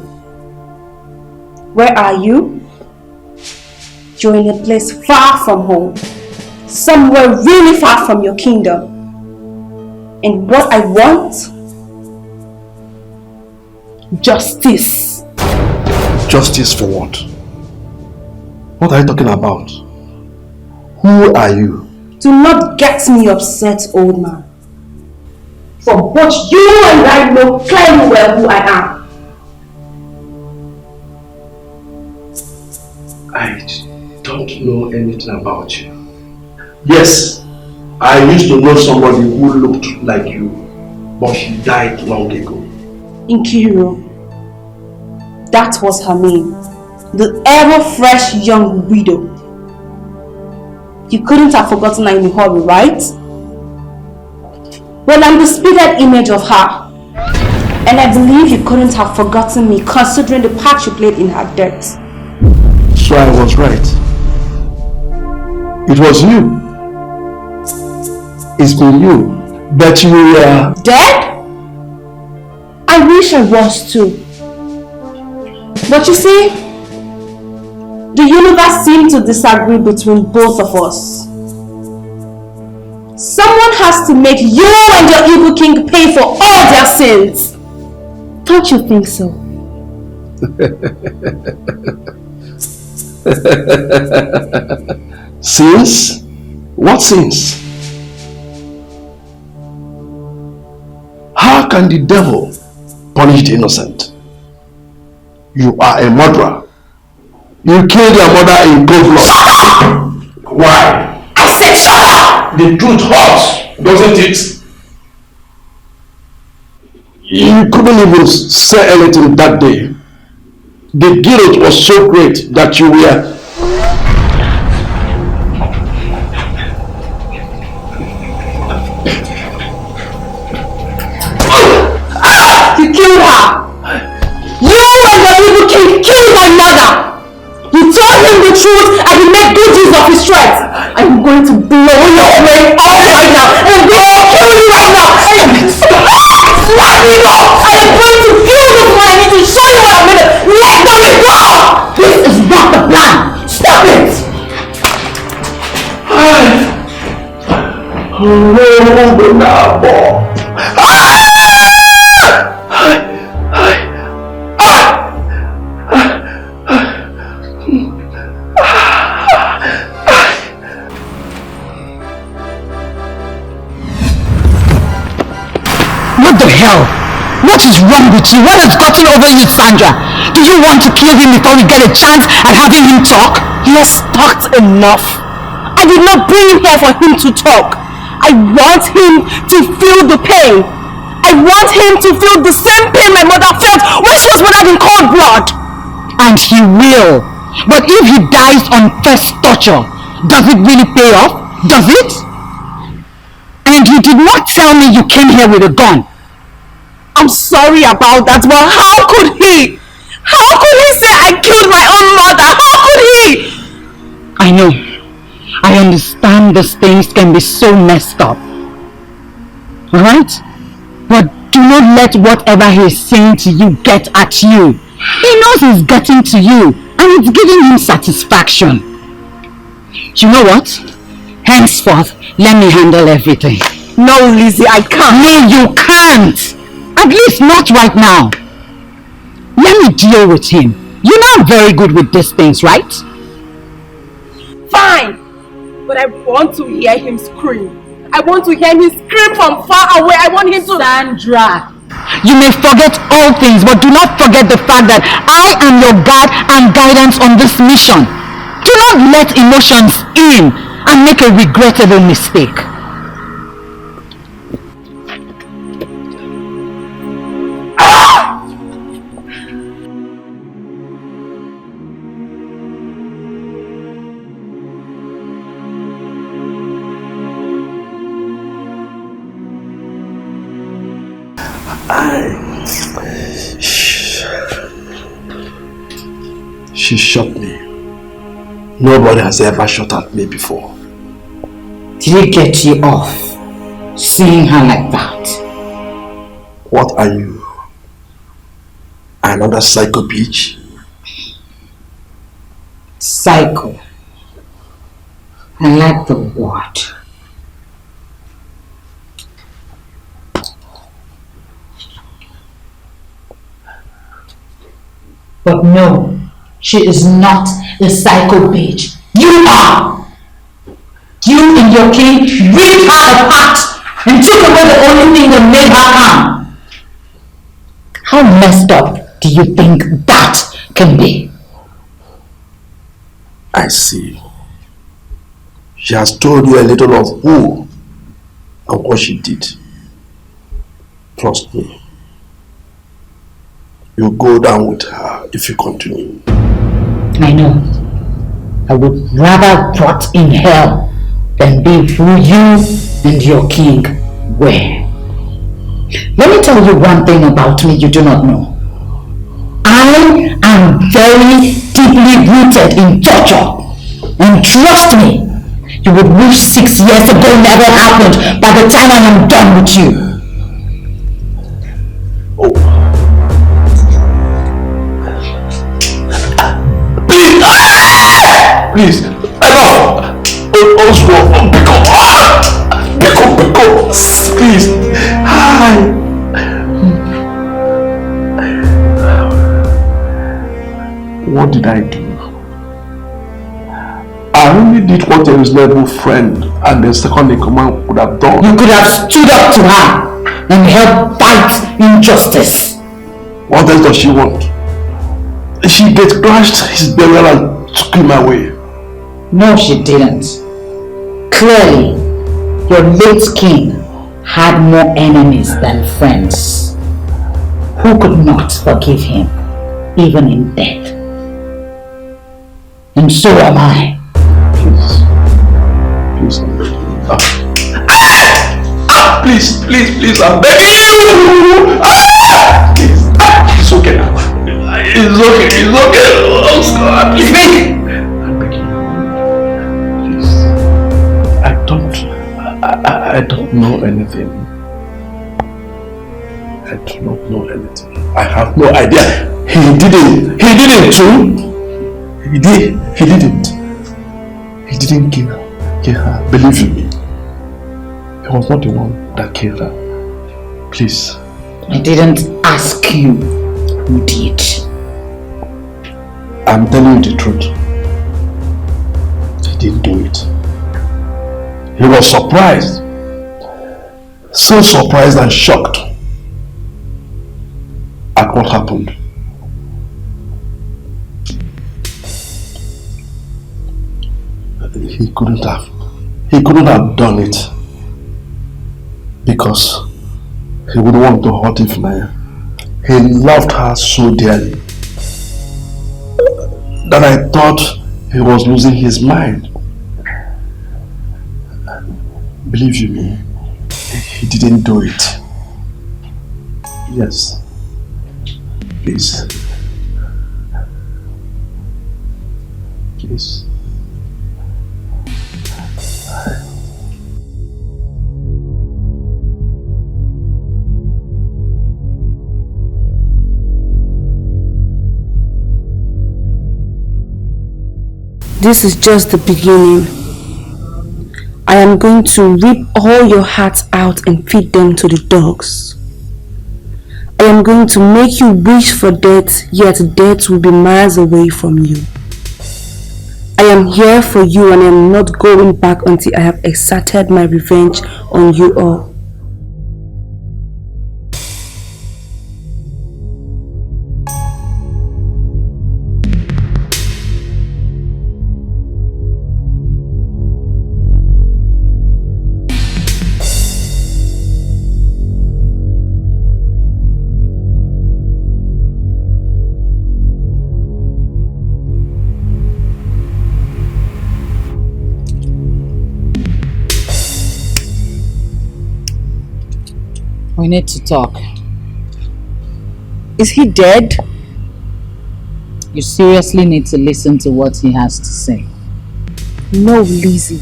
Where are you? You're in a place far from home. Somewhere really far from your kingdom. And what I want? Justice. Justice for what? What are you talking about? Who are you? Do not get me upset, old man. For both you and I know clearly well who I am. I don't know anything about you. Yes, I used to know somebody who looked like you, but she died long ago. Nkiru. That was her name. The ever-fresh young widow. You couldn't have forgotten her in a hurry, right? Well, I'm the spitted image of her. And I believe you couldn't have forgotten me considering the part you played in her death. So I was right. It was you. It's been you. But you were... Dead? I wish I was too. But you see, the universe seemed to disagree between both of us. Someone has to make you and your evil king pay for all their sins. Don't you think so? Sins? What sins? How can the devil punish the innocent? You are a murderer. You killed your mother in cold blood. Why? I said shut up! The truth hurts, doesn't it? You couldn't even say anything that day. The guilt was so great that you were... You killed her! You and your evil king killed my mother! You told him the truth and you made good use of his threats! I'm going to blow your brain off right now! And I'm going to kill you right now! Let me go! I am going to kill this man! I need to show you what I'm going to... Let go! This is not the plan! Stop it! What the hell? What is wrong with you? What has gotten over you, Sandra? Do you want to kill him before we get a chance at having him talk? He has talked enough. I did not bring him here for him to talk. I want him to feel the pain. I want him to feel the same pain my mother felt when she was murdered in cold blood. And he will. But if he dies on first torture, does it really pay off? Does it? And you did not tell me you came here with a gun. I'm sorry about that, but how could he? How could he say I killed my own mother? How could he? I know. I understand these things can be so messed up. Alright? But do not let whatever he's saying to you get at you. He knows he's getting to you and it's giving him satisfaction. You know what? Henceforth, let me handle everything. No, Lizzie, I can't. No, you can't. At least not right now. Let me deal with him. You know I'm very good with these things, right? Fine. But I want to hear him scream. I want to hear him scream from far away. I want him to... Sandra, you may forget all things, but do not forget the fact that I am your guide and guidance on this mission. Do not let emotions in and make a regrettable mistake. She shot me. Nobody has ever shot at me before. Did it get you off seeing her like that? What are you? Another psycho bitch? Psycho. I like the word. But no, she is not a psycho bitch. You are! You and your king ripped her apart and took away the only thing that made her calm. How messed up do you think that can be? I see. She has told you a little of who and what she did. Trust me. You'll go down with her if you continue. I know. I would rather rot in hell than be who you and your king were. Let me tell you one thing about me you do not know. I am very deeply rooted in torture. And trust me, you would wish 6 years ago never happened by the time I am done with you. Oh. Please, enough! Ozokwor, Biko, please. Hi. What did I do? I only did what a reasonable friend and the second in command would have done. You could have stood up to her and helped fight injustice. What else does she want? She get crashed his burial and took him away. No, she didn't. Clearly, your late king had more enemies than friends who could not forgive him, even in death. And so am I. Please, I'm begging you. Please, I'm begging you! Please, it's okay now. It's okay. Oh, God, please. I'm begging you. Please. I don't know anything. I do not know anything. I have no idea. He didn't too. He didn't. He didn't kill her. Believe me. He was not the one that killed her. Please. I didn't ask you who did. I'm telling you the truth. He didn't do it. He was surprised. So surprised and shocked at what happened. He couldn't have done it because he would want to hurt Ifnaya. He loved her so dearly that I thought he was losing his mind. Believe you me, he didn't do it. Yes. Please. Please. This is just the beginning. I am going to rip all your hearts out and feed them to the dogs. I am going to make you wish for death, yet death will be miles away from you. I am here for you and I am not going back until I have exerted my revenge on you all. We need to talk. Is he dead? You seriously need to listen to what he has to say. No, Lizzie.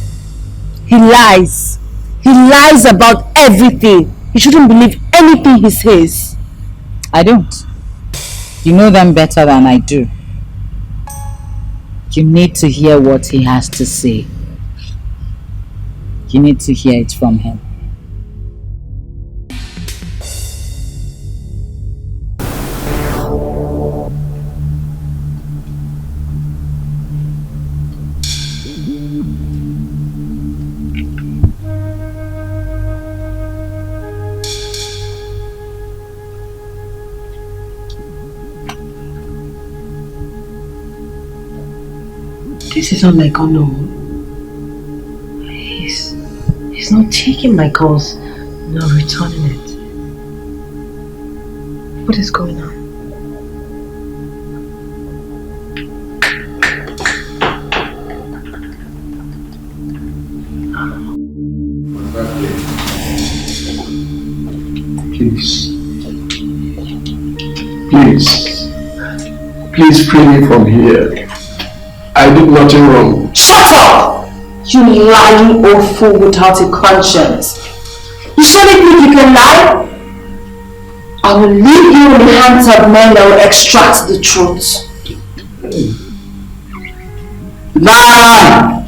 He lies. He lies about everything. You shouldn't believe anything he says. I don't. You know them better than I do. You need to hear what he has to say. You need to hear it from him. This is not like Ono. He's not taking my calls, nor returning it. What is going on? Please free me from here. I did nothing wrong. Shut up! You lying old fool without a conscience. You surely think you can lie? I will leave you in the hands of men that will extract the truth. Lie!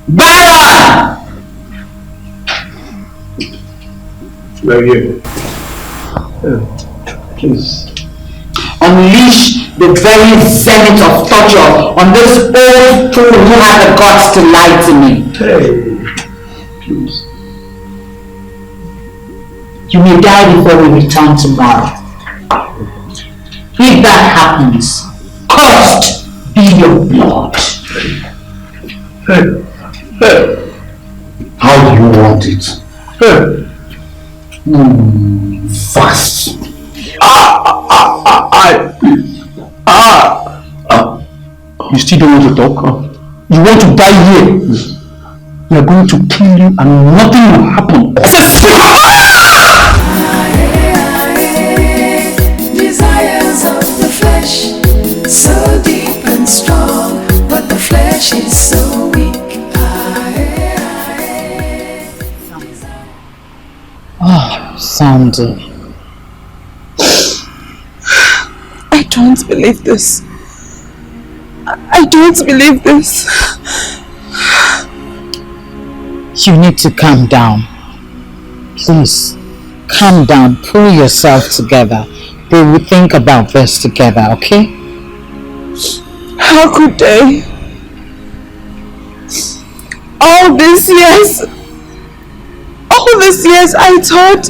Lie! Right here. Please. Unleash the very zenith of torture on this old fool who had the guts to lie to me. Hey, please. You may die before we return tomorrow. If that happens, cursed be your blood. Hey. How do you want it? Hey. Fast. You still don't want to talk? You want to die here? We are going to kill you and nothing will happen. Desires of the flesh, so deep and strong, but the flesh is so weak. Oh, Sandy. I don't believe this. I don't believe this. You need to calm down. Please, calm down. Pull yourself together. We will think about this together, okay? How could they? All these years I thought,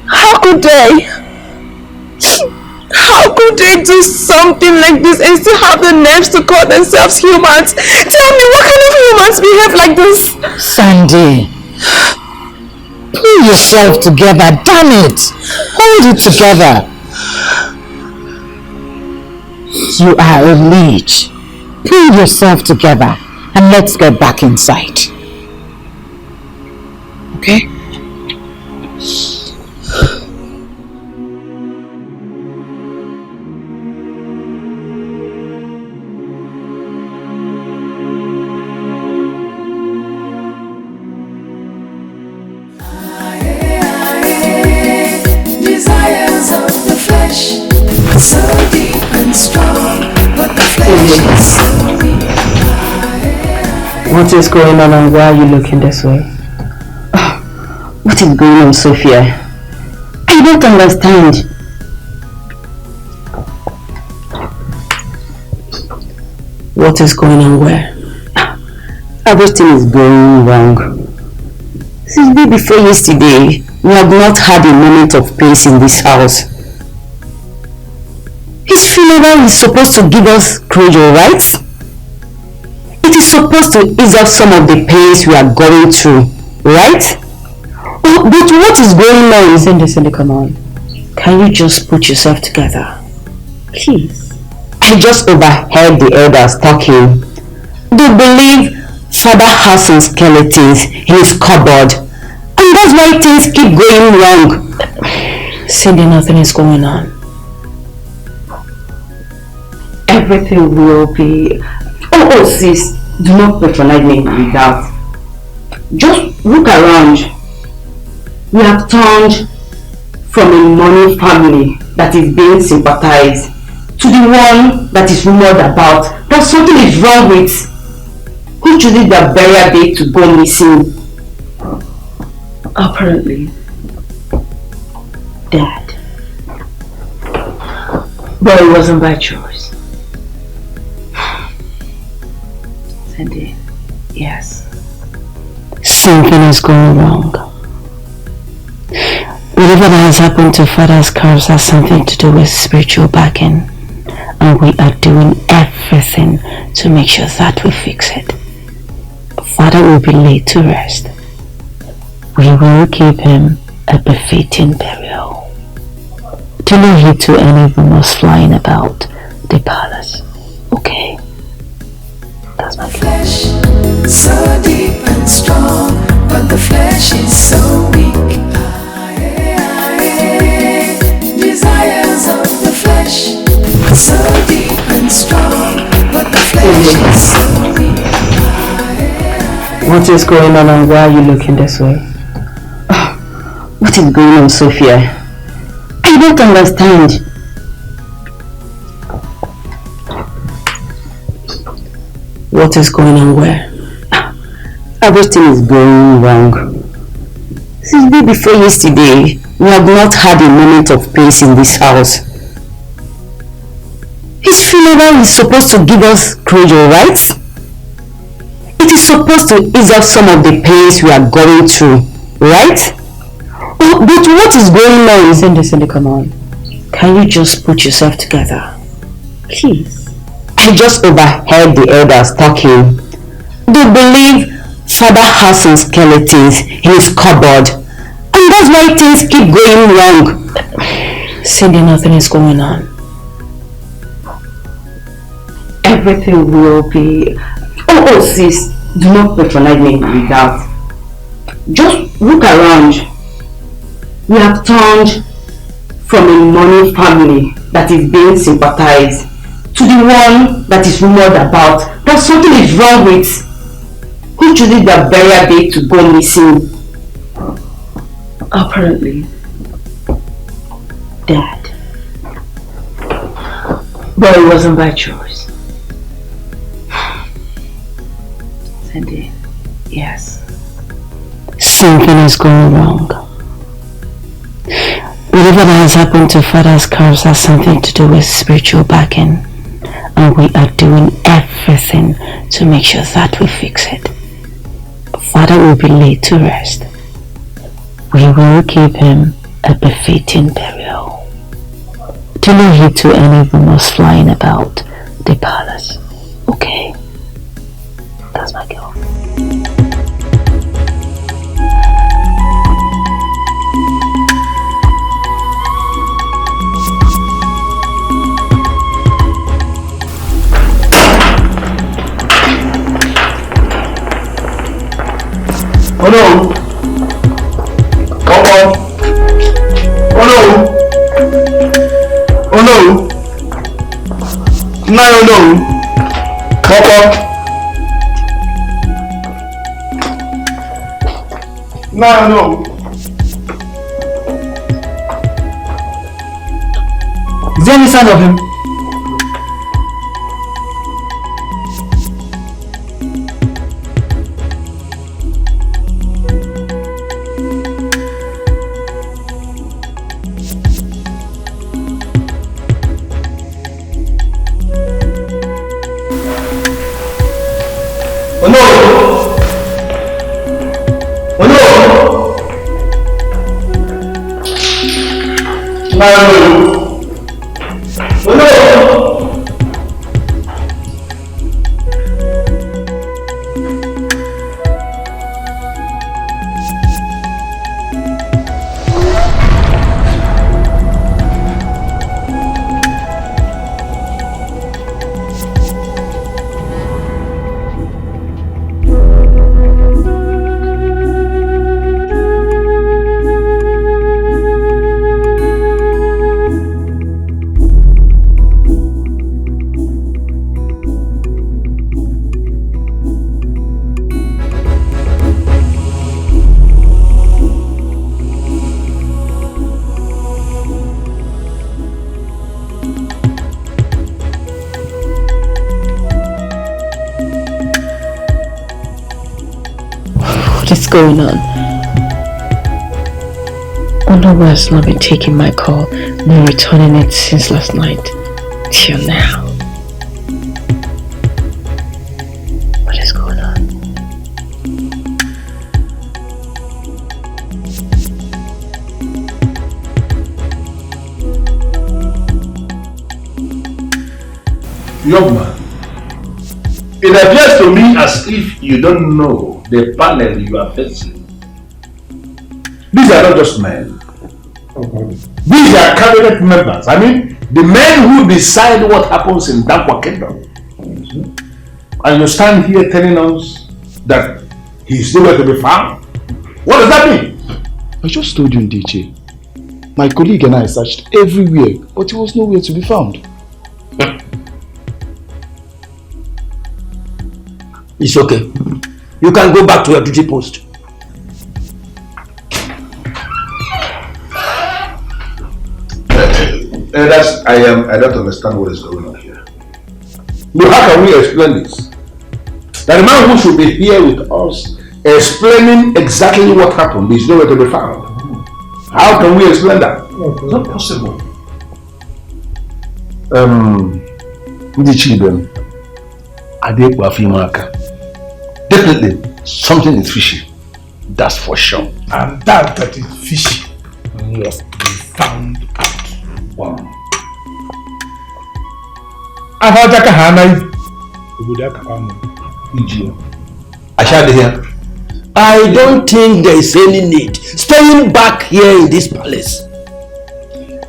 how could they? How could they do something like this and still have the nerves to call themselves humans? Tell me, what kind of humans behave like this? Sandy, pull yourself together, damn it! Hold it together. You are a leech. Pull yourself together and let's get back inside. Okay? Desires of the flesh, so deep and strong, but the flesh is so weak. What is going on and why are you looking this way? What is going on, Sophia? I don't understand. What is going on where? Everything is going wrong. Since day before yesterday, we have not had a moment of peace in this house. His funeral is supposed to give us closure, right? It is supposed to ease up some of the pains we are going through, right? But what is going on? Cindy, come on. Can you just put yourself together? Please. I just overheard the elders talking. They believe Father has some skeletons in his cupboard. And that's why things keep going wrong. Cindy, nothing is going on. Everything will be... Oh, sis, do not patronize me with that. Just look around. We have turned from a money family that is being sympathized to the one that is rumored about that something is wrong with, who chooses their burial day to go missing. Apparently, Dad. But it wasn't by choice. Sandy, yes. Something is going wrong. Whatever that has happened to Father's curse has something to do with spiritual backing, and we are doing everything to make sure that we fix it. Father will be laid to rest. We will give him a befitting burial. Do not heed to any rumors flying about the palace, okay? That's my flesh, so deep and strong, but the flesh is so weak. Desires of the flesh, so deep and strong, but the flesh is so weak. What is going on and why are you looking this way? What is going on, Sophia? I don't understand. What is going on where? Everything is going wrong. Since day before yesterday, we have not had a moment of peace in this house. His funeral is supposed to give us closure, right? It is supposed to ease off some of the pains we are going through, right? But what is going on? Cindy, come on. Can you just put yourself together? Please. I just overheard the elders talking. They believe Father has some skeletons in his cupboard, and that's why things keep going wrong. Cindy, nothing is going on. Everything will be... Oh, sis, do not patronize me with that. Just look around. We have turned from a money family that is being sympathized to the one that is rumored about that something is wrong with, who chooses their burial day to go missing. Apparently, Dad. But it wasn't by choice. Sandy, yes. Something is going wrong. Whatever that has happened to Father's curse has something to do with spiritual backing, and we are doing everything to make sure that we fix it. Father will be laid to rest. We will give him a befitting burial. Do not heed to any rumors flying about the palace, okay? That's my girl. Oh no! Come on! Oh no! Oh no! No, no! Come on! No, no! Is there any sign of him? is going on? Onowa has not been taking my call, nor returning it since last night, till now. What is going on? Young man, it appears to me as if you don't know the panel you are facing. These are not just men. These are cabinet members. I mean, the men who decide what happens in Dankwa Kingdom. And you stand here telling us that he's nowhere to be found. What does that mean? I just told you, DJ. My colleague and I searched everywhere, but he was nowhere to be found. It's okay. You can go back to your duty post. I don't understand what is going on here. Look, how can we explain this? That the man who should be here with us explaining exactly what happened is nowhere to be found. How can we explain that? It's not possible. The children, definitely something is fishy. That's for sure. And that is fishy must be found out. Wow. I don't think there is any need staying back here in this palace.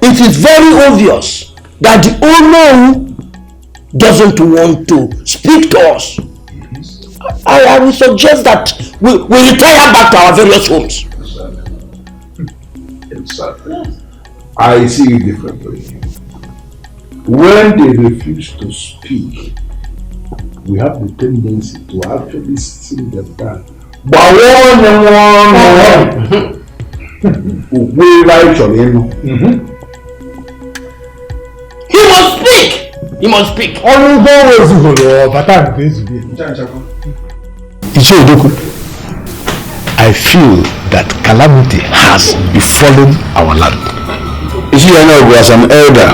It is very obvious that the owner doesn't want to speak to us. I will suggest that we retire back to our various homes. Exactly. I see it differently. When they refuse to speak, we have the tendency to actually sit them down. But he must speak! He must speak! I feel that calamity has befallen our land. You see, I know as an elder,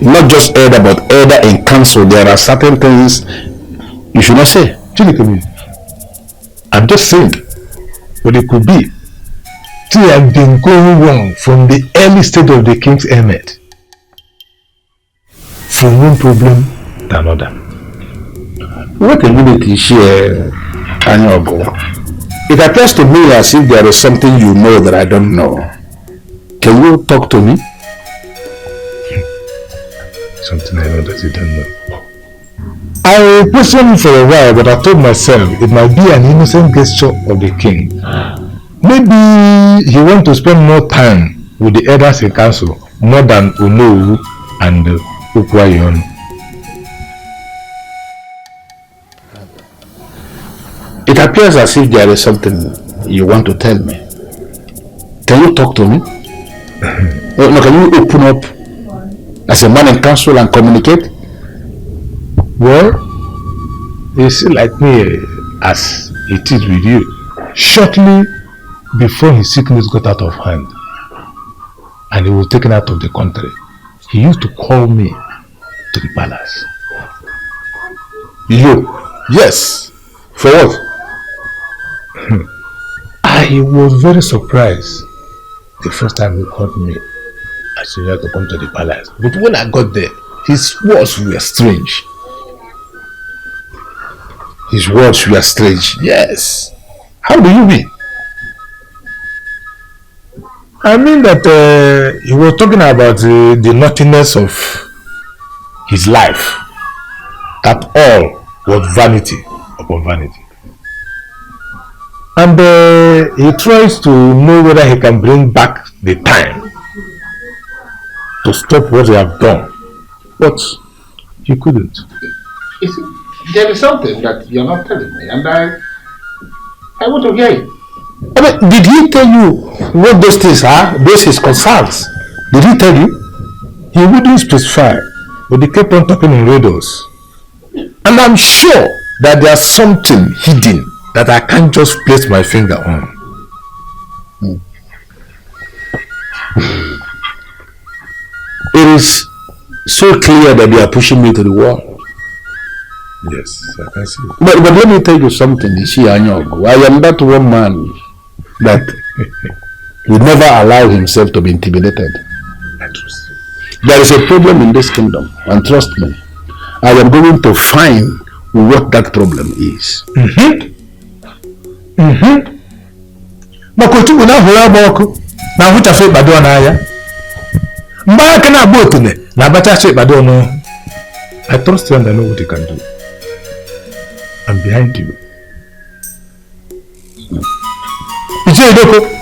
not just elder but elder in council, there are certain things you should not say. I'm just saying, but it could be. Things have been going wrong from the early stage of the king's emmet. From one problem to another. What community share it appears to me as if there is something you know that I don't know. Can you talk to me? Something I know that you don't know. I questioned for a while, but I told myself it might be an innocent gesture of the king. Maybe he wants to spend more time with the elders in council more than Onowu and Ukwayon. It appears as if there is something you want to tell me. Can you talk to me? No, can you open up as a man in council and communicate? Well, you see, like me as it is with you, shortly before his sickness got out of hand and he was taken out of the country, he used to call me to the palace. You? Yes. For what? I was very surprised the first time he called me as he had to come to the palace. But when I got there, his words were strange. His words were strange. Yes. How do you mean? I mean that he was talking about the nothingness of his life. That all was vanity upon vanity. And he tries to know whether he can bring back the time to stop what they have done. But he couldn't. There is something that you're not telling me, and I want to hear it. I mean, did he tell you what those things are? Those his concerns? Did he tell you? He wouldn't specify, but he kept on talking in riddles. And I'm sure that there's something hidden that I can't just place my finger on. It is so clear that they are pushing me to the wall. Yes, I can see. But let me tell you something, I am that one man that would never allow himself to be intimidated. There is a problem in this kingdom, and trust me, I am going to find what that problem is. Makotu na hura boko na huta fe bado na ya. Mbaka na botune na bata fe bado no. I trust you and I know what you can do. I'm behind you. Ije doko.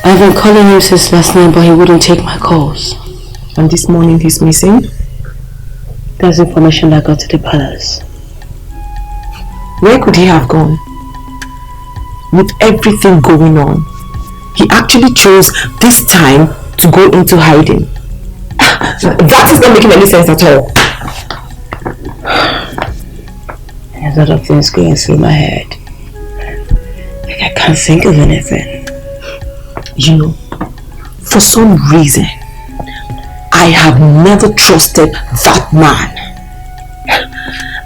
I've been calling him since last night, but he wouldn't take my calls. And this morning he's missing? There's information that got to the palace. Where could he have gone? With everything going on, he actually chose this time to go into hiding. That is not making any sense at all. There's a lot of things going through my head. Like I can't think of anything. You know, for some reason, I have never trusted that man.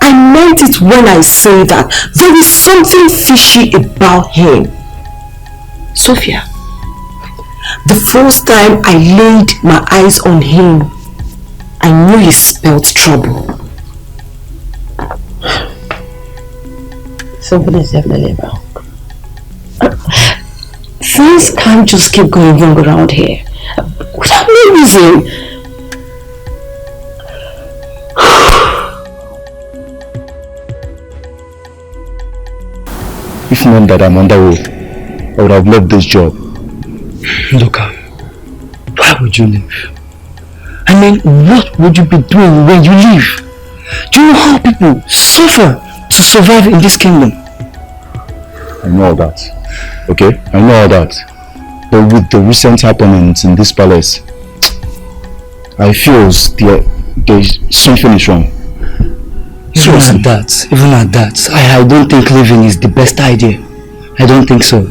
I meant it when I say that there is something fishy about him. Sophia, the first time I laid my eyes on him, I knew he spelled trouble. Something is definitely wrong. Things can't just keep going wrong around here without no reason. If not that I'm underway, I would have left this job. Look, why would you leave? I mean, what would you be doing when you leave? Do you know how people suffer to survive in this kingdom? I know all that. Okay, I know all that. But with the recent happenings in this palace, I feel there's something is wrong. Even at that, I don't think leaving is the best idea. I don't think so.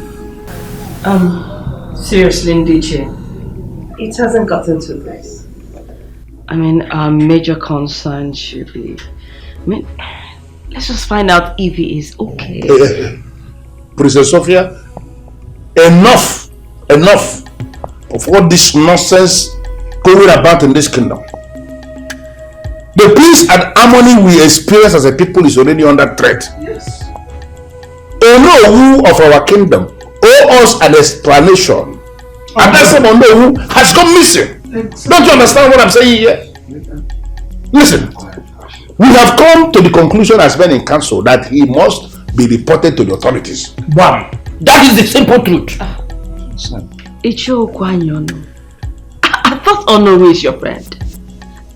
Seriously, Ndiche, it hasn't gotten to this. I mean, our major concern should be, let's just find out if he is okay. Princess Sophia, enough of all this nonsense going about in this kingdom. The peace and harmony we experience as a people is already under threat. Yes. Who of our kingdom owe us an explanation. And that's someone who has gone missing. Don't you understand what I'm saying here? Listen, we have come to the conclusion as men in council that he must be reported to the authorities. Wow. That is the simple truth. I thought Ono is your friend.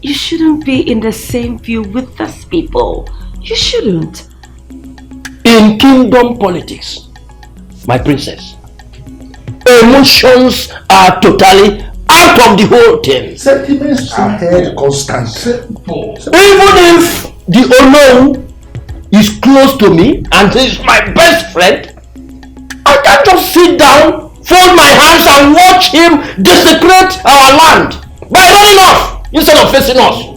You shouldn't be in the same view with these people. You shouldn't. In kingdom politics, my princess, emotions are totally out of the whole thing. Sentiments are constant. Even if the unknown is close to me and is my best friend, I can't just sit down, fold my hands and watch him desecrate our land by running off instead of facing us.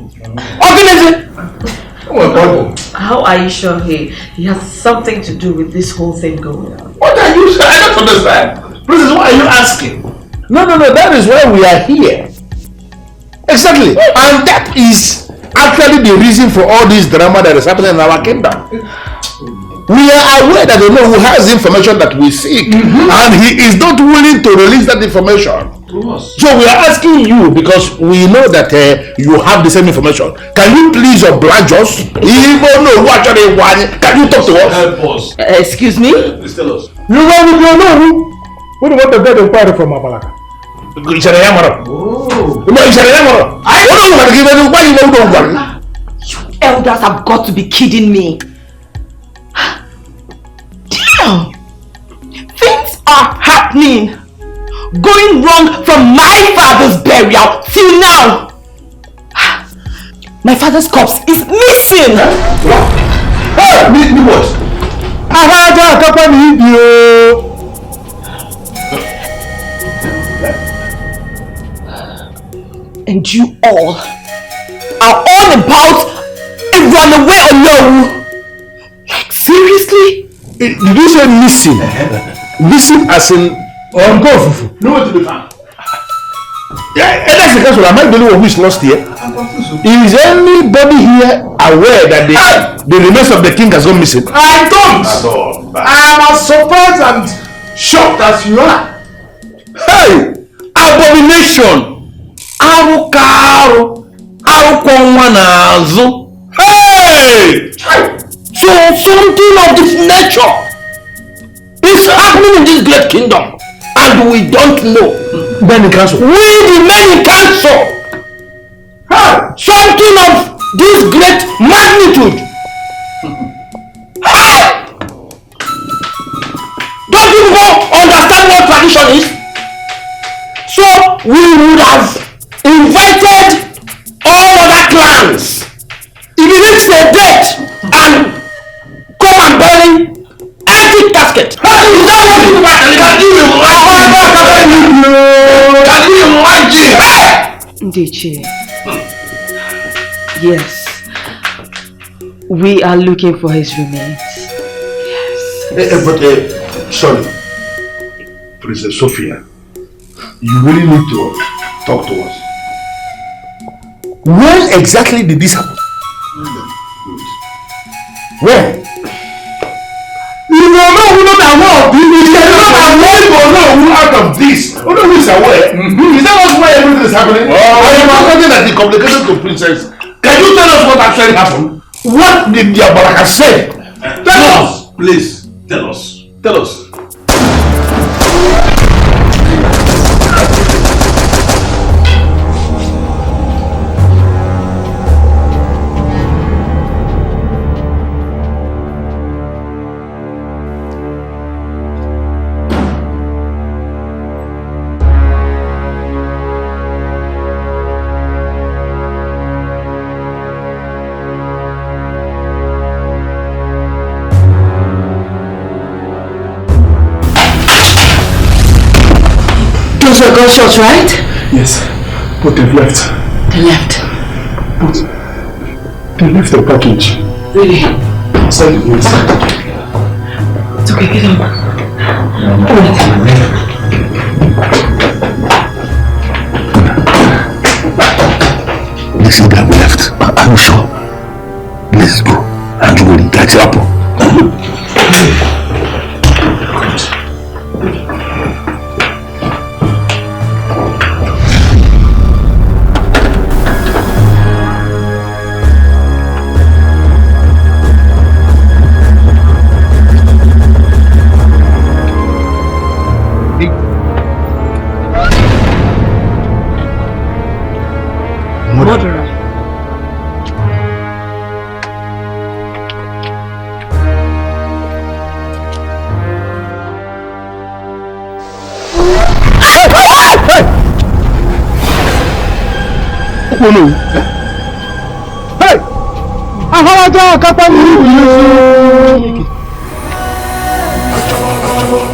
How are you sure he has something to do with this whole thing going on? What are you saying? I don't understand. Princess, what are you asking? No, that is why we are here. Exactly. And that is actually the reason for all this drama that is happening in our kingdom. We are aware that the Lord who has information that we seek, and he is not willing to release that information. So we are asking you, because we know that you have the same information. Can you please oblige us? Even though what actually want, can you talk to us? Help us. Excuse me? Please tell us. You want know? What do you want to get inquiry from Abalaka? elders have got to be kidding me. Damn! Things are happening. Going wrong from my father's burial till now. My father's corpse is missing. Hey, me what? And you all are all about a runaway alone. Like seriously? Did you say missing? Missing as in uncle? No way to be found. Yeah, that's the case. Am I the only one who is lost here? Is anybody here aware that the remains of the king has gone missing? I don't. I am as surprised and shocked as you are. Hey! Abomination! Arukaro! Arukwanwanazu! Hey! So something of this nature is happening in this great kingdom and we don't know. Men in council. We the men in council! Hey! Something of this great magnitude! Hey! Don't you understand what tradition is? So we would have invited all other clans immediately to a date and come and bury empty casket. Is that what you Can you imagine? Ndiche. Yes. We are looking for his remains. Yes. But sorry, Princess Sophia, you really need to talk to us. When exactly did this happen? When? You don't know who not aware. You don't know who out of this. Who know who is aware? Is that not why everything is happening? I am asking that the complication to Princess. Can you tell us what actually happened? What did the Abaraka say? Tell us, please. Tell us. Tell us. Those are gunshots, right? Yes, but they've left. They left. But they left the package. Really? Outside the gate. It's okay, get up. This is that we left. Are you sure? Let's go. And you will catch up. Murderer. Oh no! Hey! Aharaja kapani!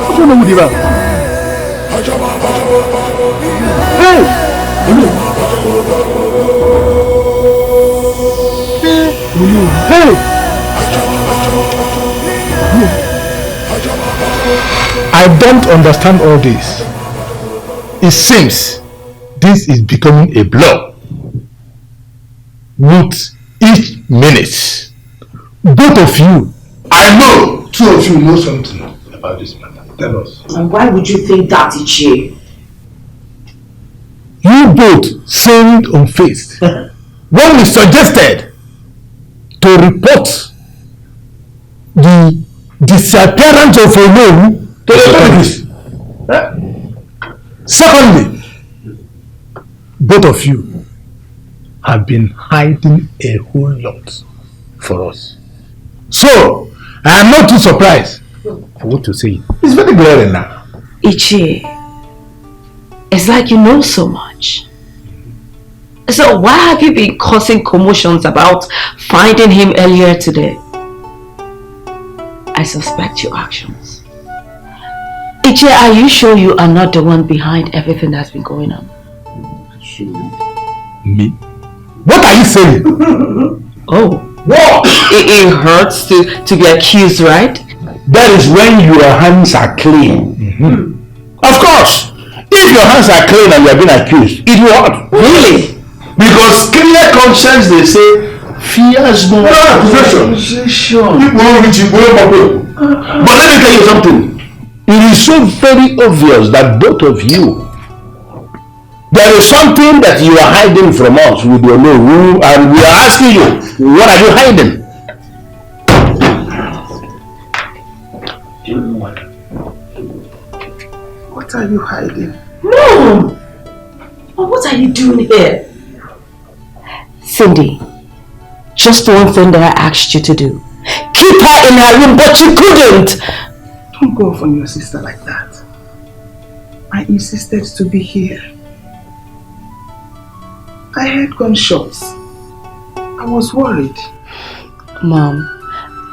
What no mudiba? Hey! Hey! I don't understand all this. It seems this is becoming a blur. With each minute, both of you, I know two of you know something about this matter. Tell us. And why would you think that, Ichie? you both seemed unfazed when we suggested to report the disappearance of Onu to the authorities. Secondly, both of you have been hiding a whole lot for us. So, I am not too surprised for what you say. It's very glaring now. Ichi, it's like you know so much. So why have you been causing commotions about finding him earlier today? I suspect your actions. Ichi, are you sure you are not the one behind everything that's been going on? Me? What are you saying? Oh. What? It hurts to be accused, right? That is when your hands are clean. Of course, if your hands are clean and you are being accused, it will hurt. Really? Because clear conscience, they say, fears no accusation. But let me tell you something. It is so very obvious that both of you, there is something that you are hiding from us with your name, and we are asking you, what are you hiding? What are you hiding? No! What are you doing here? Cindy, just one thing that I asked you to do. Keep her in her room, but you couldn't! Don't go on your sister like that. I insisted to be here. I heard gunshots. I was worried. Mom,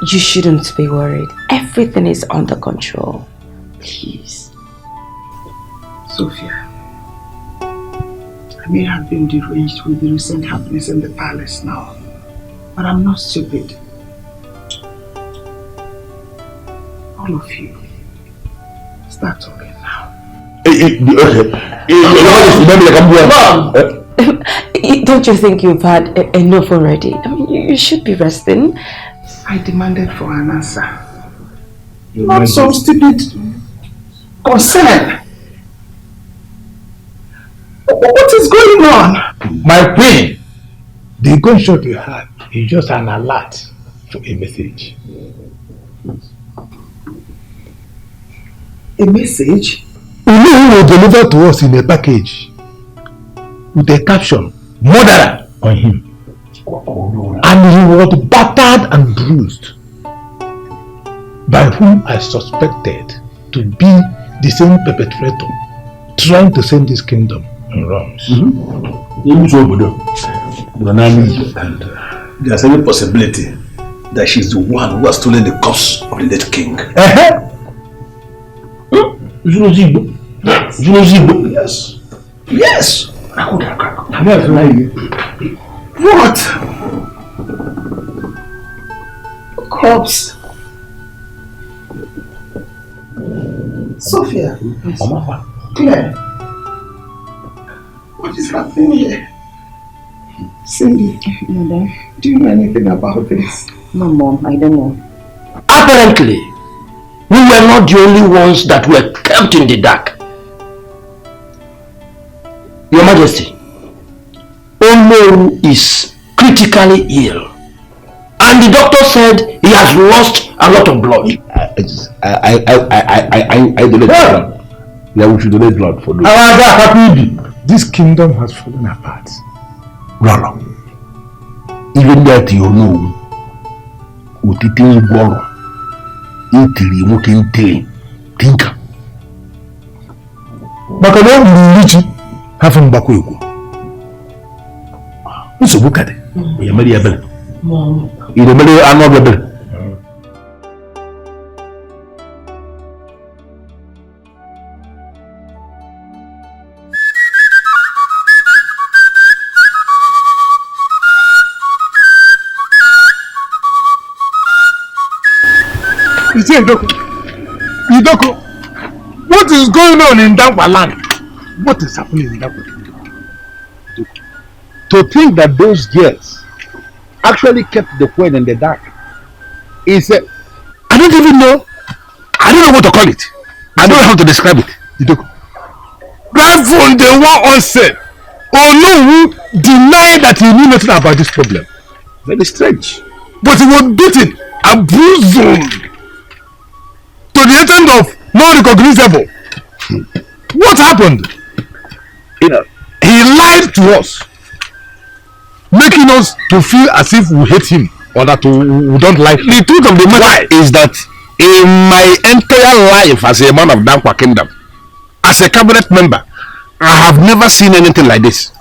you shouldn't be worried. Everything is under control. Please. Sophia, I may have been deranged with the recent happenings in the palace now, but I'm not stupid. All of you, start talking now. Mom! Don't you think you've had enough already? I mean, you should be resting. I demanded for an answer. Not some stupid concern. What is going on? My queen, the gunshot you had is just an alert for a message. A message? Ulu will deliver to us in a package with a caption, "Murderer" on him. And he was battered and bruised by whom I suspected to be the same perpetrator trying to send this kingdom in wrongs. And there's any possibility that she's the one who has stolen the corpse of the late king. Yes. Yes. What? Corpse? Sophia? Claire? What is happening here? Cindy, Madam, do you know anything about this? No, Mom, I don't know. Apparently, we were not the only ones that were kept in the dark. Your Majesty, Omoru is critically ill, and the doctor said he has lost a lot of blood. I donate blood. Yeah, we should donate blood for those. This kingdom has fallen apart. Rara, even that you know, utiti gworo, intiri muke inte, tinka. Bakado mlichi hafa mbako yuko. Nsubu kade. Yamari yabel. Mom. Yamari anobel. Idoko, what is going on in Dankwa land? What is happening in Dankwa? To think that those girls actually kept the queen in the dark is I don't even know. I don't know what to call it. I don't know how to describe it. Idoko, right from the one onset, Olowu denied that he knew nothing about this problem. Very strange. But he was beaten and bruised to the extent of non-recognizable. What happened? You know, he lied to us, making us to feel as if we hate him. or that we don't like him? The truth of the matter is that in my entire life as a man of Dankwa Kingdom, as a cabinet member, I have never seen anything like this.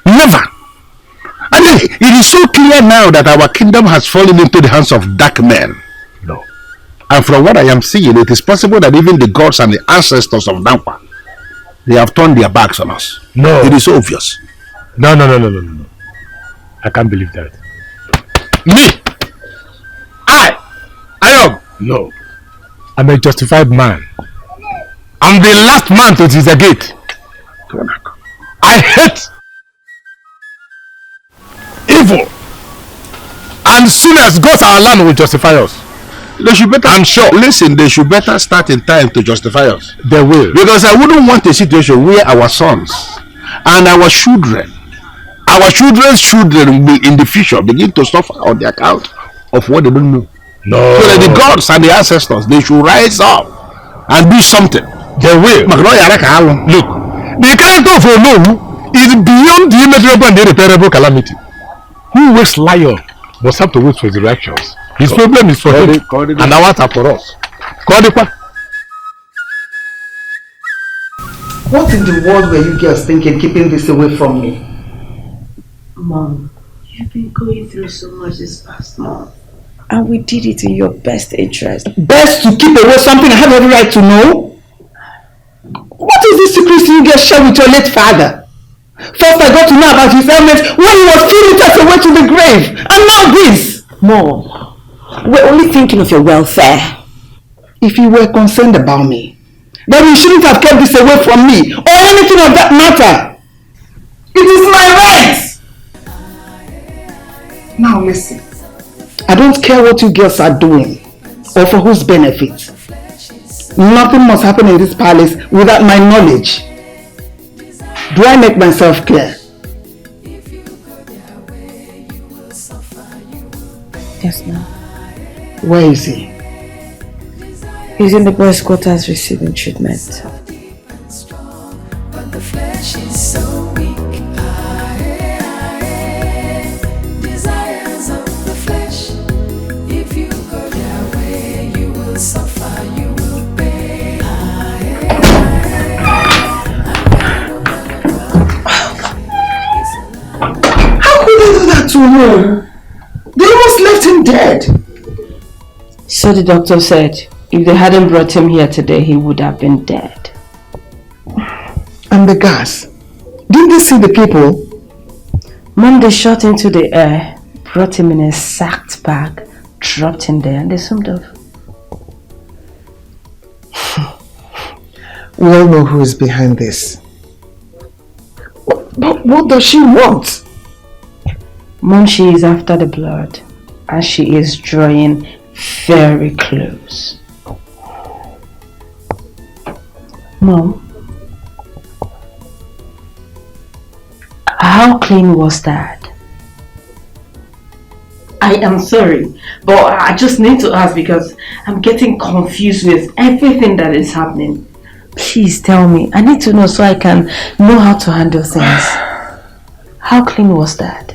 Never. And it is so clear now that our kingdom has fallen into the hands of dark men. No. And from what I am seeing, it is possible that even the gods and the ancestors of Dankwa, they have turned their backs on us. No. It is obvious. No. I can't believe that. Me? I am. No. I'm a justified man. I'm the last man to disengage. I hate evil. And soon as God's our land will justify us. They should better, I'm sure. Listen, they should better start in time to justify us. They will. Because I wouldn't want a situation where our sons and our children's children will in the future begin to suffer on the account of what they don't know. No. So that the gods and the ancestors, they should rise up and do something. They will. Look, the character of Olu is beyond the immeasurable and irreparable calamity. Who wakes lion must have to wait for his reactions. His problem is for him, and ours are for us. What in the world were you girls thinking keeping this away from me? Mom, you've been going through so much this past month. And we did it in your best interest. Best to keep away something I have every right to know? What is this secret you girls share with your late father? First I got to know about his ailment when he was 2 meters away to the grave. And now this! Mom, we're only thinking of your welfare. If you were concerned about me, then you shouldn't have kept this away from me or anything of that matter. It is my right! Now listen. I don't care what you girls are doing or for whose benefit. Nothing must happen in this palace without my knowledge. Do I make myself clear? Yes, ma'am. Where is he? He's in the boys' quarters receiving treatment. But the flesh is so weak. Desires of the flesh. If you go their way, you will suffer, you will pay. How could they do that to him? They almost left him dead. So the doctor said, if they hadn't brought him here today, he would have been dead. And the gas? Didn't they see the people? Mom, they shot into the air, brought him in a sacked bag, dropped him there, and they zoomed off. We all know who is behind this. But what does she want? Mom, she is after the blood, and she is drawing very close. Mom, how clean was that? I am sorry, but I just need to ask because I'm getting confused with everything that is happening. Please tell me. I need to know so I can know how to handle things. How clean was that?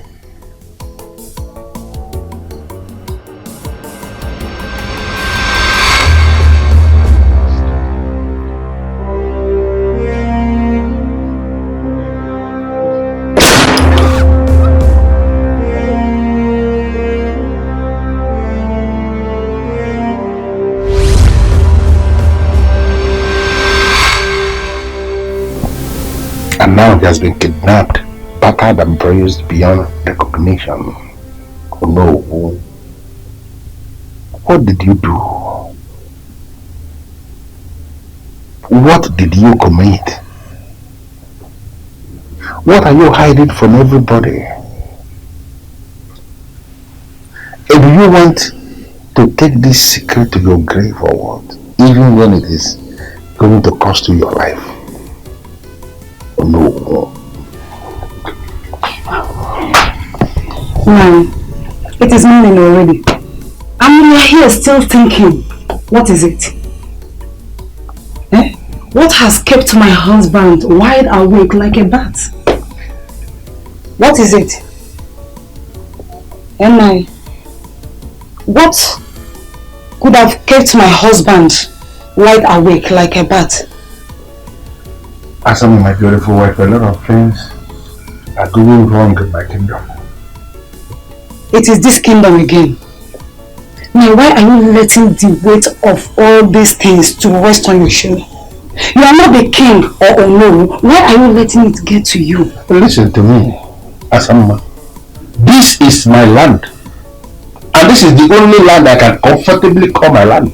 And now he has been kidnapped, battered and bruised beyond recognition. Oh no. What did you do? What did you commit? What are you hiding from everybody? And do you want to take this secret to your grave or what? Even when it is going to cost you your life? Oh no. Man, it is morning already. And we are here still thinking, what is it? What has kept my husband wide awake like a bat? What is it? What could have kept my husband wide awake like a bat? As I'm my beautiful wife, a lot of things are going wrong in my kingdom. It is this kingdom again. Now, why are you letting the weight of all these things to rest on your shoulder? You are not the king or no. Why are you letting it get to you? Listen to me, Asama. This is my land. And this is the only land I can comfortably call my land.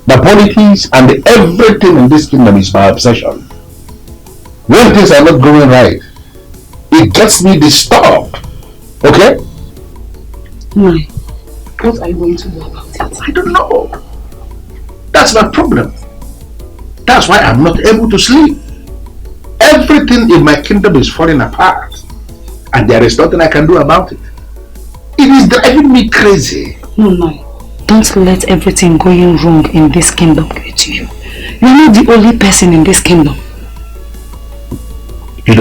The politics and everything in this kingdom is my obsession. When things are not going right, it gets me disturbed. Okay? No. What are you going to do about it? I don't know. That's my problem. That's why I'm not able to sleep. Everything in my kingdom is falling apart. And there is nothing I can do about it. It is driving me crazy. No. Don't let everything going wrong in this kingdom get to you. You are not the only person in this kingdom. You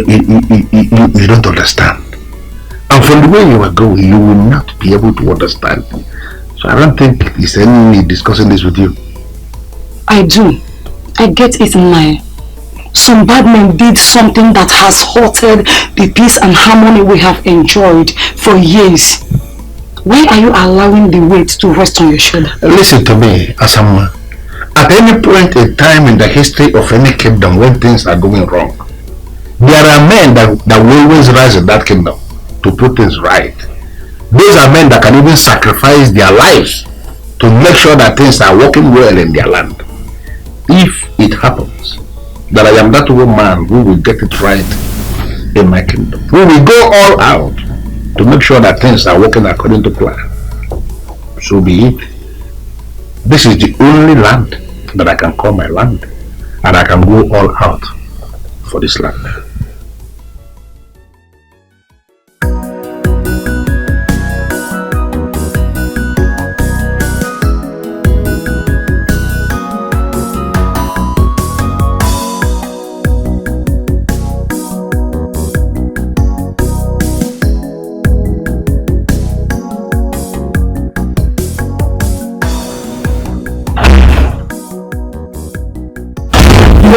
don't understand. And from the way you are going, you will not be able to understand. So I don't think it's any need discussing this with you. I do. I get it in my... Some bad men did something that has halted the peace and harmony we have enjoyed for years. Why are you allowing the weight to rest on your shoulder? Listen to me, Asama. At any point in time in the history of any kingdom when things are going wrong, there are men that will always rise in that kingdom to put things right. Those are men that can even sacrifice their lives to make sure that things are working well in their land. If it happens that I am that woman who will get it right in my kingdom, who will go all out to make sure that things are working according to plan, so be it. This is the only land that I can call my land, and I can go all out for this land.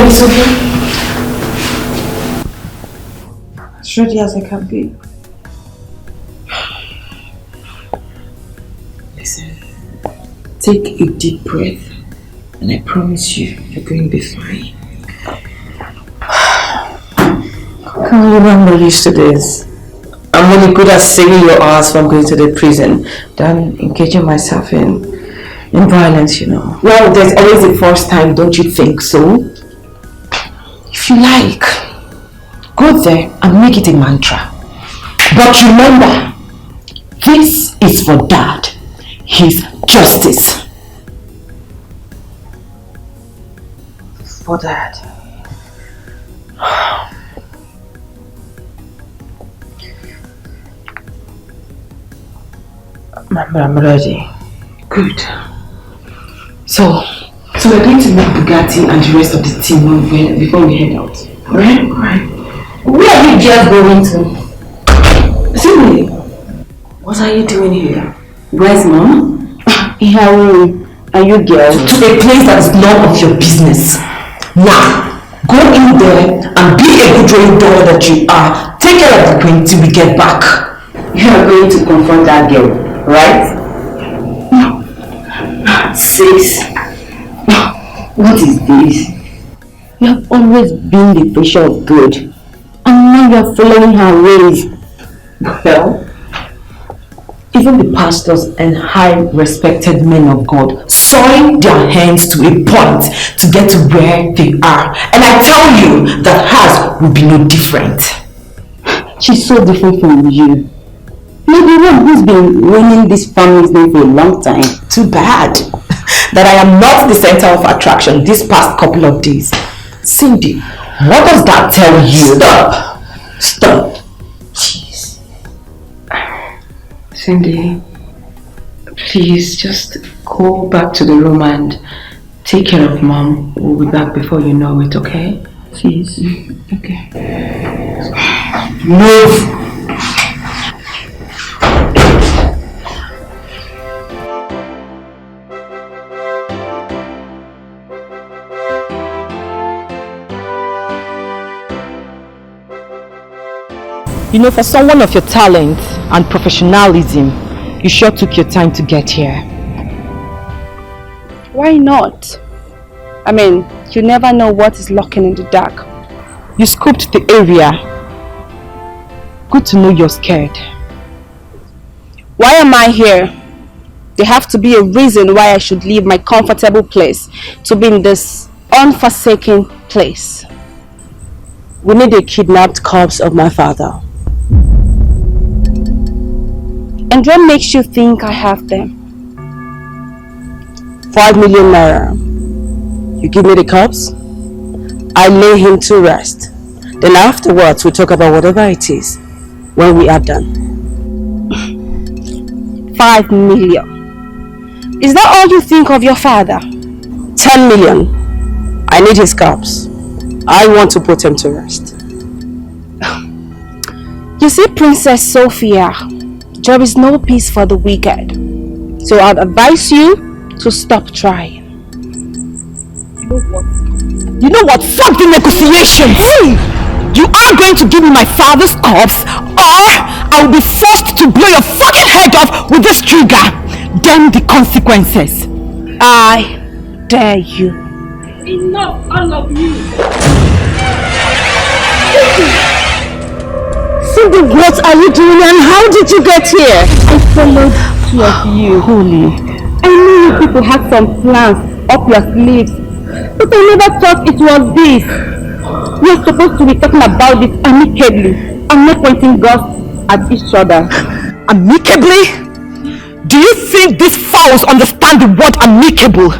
It's okay. As ready as I can be. Listen, take a deep breath and I promise you're going to be fine. Can you not more used to this? I'm only good at saving your ass from going to the prison than engaging myself in violence, you know. Well, there's always a first time, don't you think so? If you like, go there and make it a mantra. But remember, this is for Dad. His justice. For Dad. I'm ready. Good. So we're going to meet Bugatti and the rest of the team before we head out. Alright? Alright. Where are you just going to? See, what are you doing here? Where's Mom? In her room. Are you girl? To a place that is none of your business. Now, go in there and be a good role daughter that you are. Take care of the queen till we get back. You are going to confront that girl, right? No. Sis. What is this? You have always been the preacher of good, and now you are following her ways. Well, even the pastors and high respected men of God soil their hands to a point to get to where they are. And I tell you that hers will be no different. She's so different from you. You're the one who's been running this family's name for a long time. Too bad that I am not the center of attraction this past couple of days. Cindy, what does that tell you? Stop. Jeez. Cindy, please just go back to the room and take care of Mom. We'll be back before you know it, okay? Please. Okay. Move. You know, for someone of your talent and professionalism, you sure took your time to get here. Why not? I mean, you never know what is lurking in the dark. You scooped the area. Good to know you're scared. Why am I here? There have to be a reason why I should leave my comfortable place to be in this unforsaken place. We need the kidnapped corpse of my father. And what makes you think I have them? 5 million naira. You give me the corpse, I lay him to rest. Then afterwards we talk about whatever it is when we are done. 5 million. Is that all you think of your father? 10 million. I need his corpse. I want to put him to rest. You see, Princess Sophia, there is no peace for the wicked. So I'd advise you to stop trying. You know what? Fuck the negotiation! Hey! You are going to give me my father's corpse, or I will be forced to blow your fucking head off with this trigger. Then the consequences. I dare you. Enough, all of you! Cindy, what are you doing and how did you get here? I followed two of you. Holy. I knew you people had some plans up your sleeves, but I never thought it was this. We are supposed to be talking about this amicably and not pointing guns at each other. Amicably? Do you think these fowls understand the word amicable?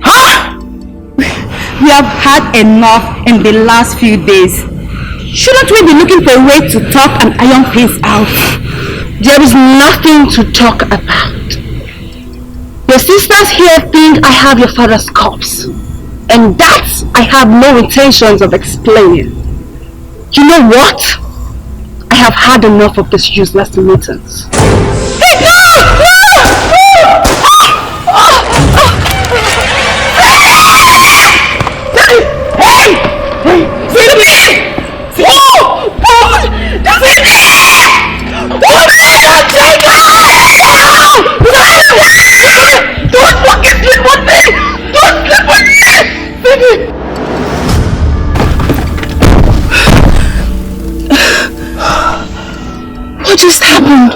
Huh? We have had enough in the last few days. Shouldn't we be looking for a way to talk and iron things out? There is nothing to talk about. Your sisters here think I have your father's corpse, and that I have no intentions of explaining. You know what? I have had enough of this useless meetings. Don't fucking sleep with me! Don't sleep with me! What just happened?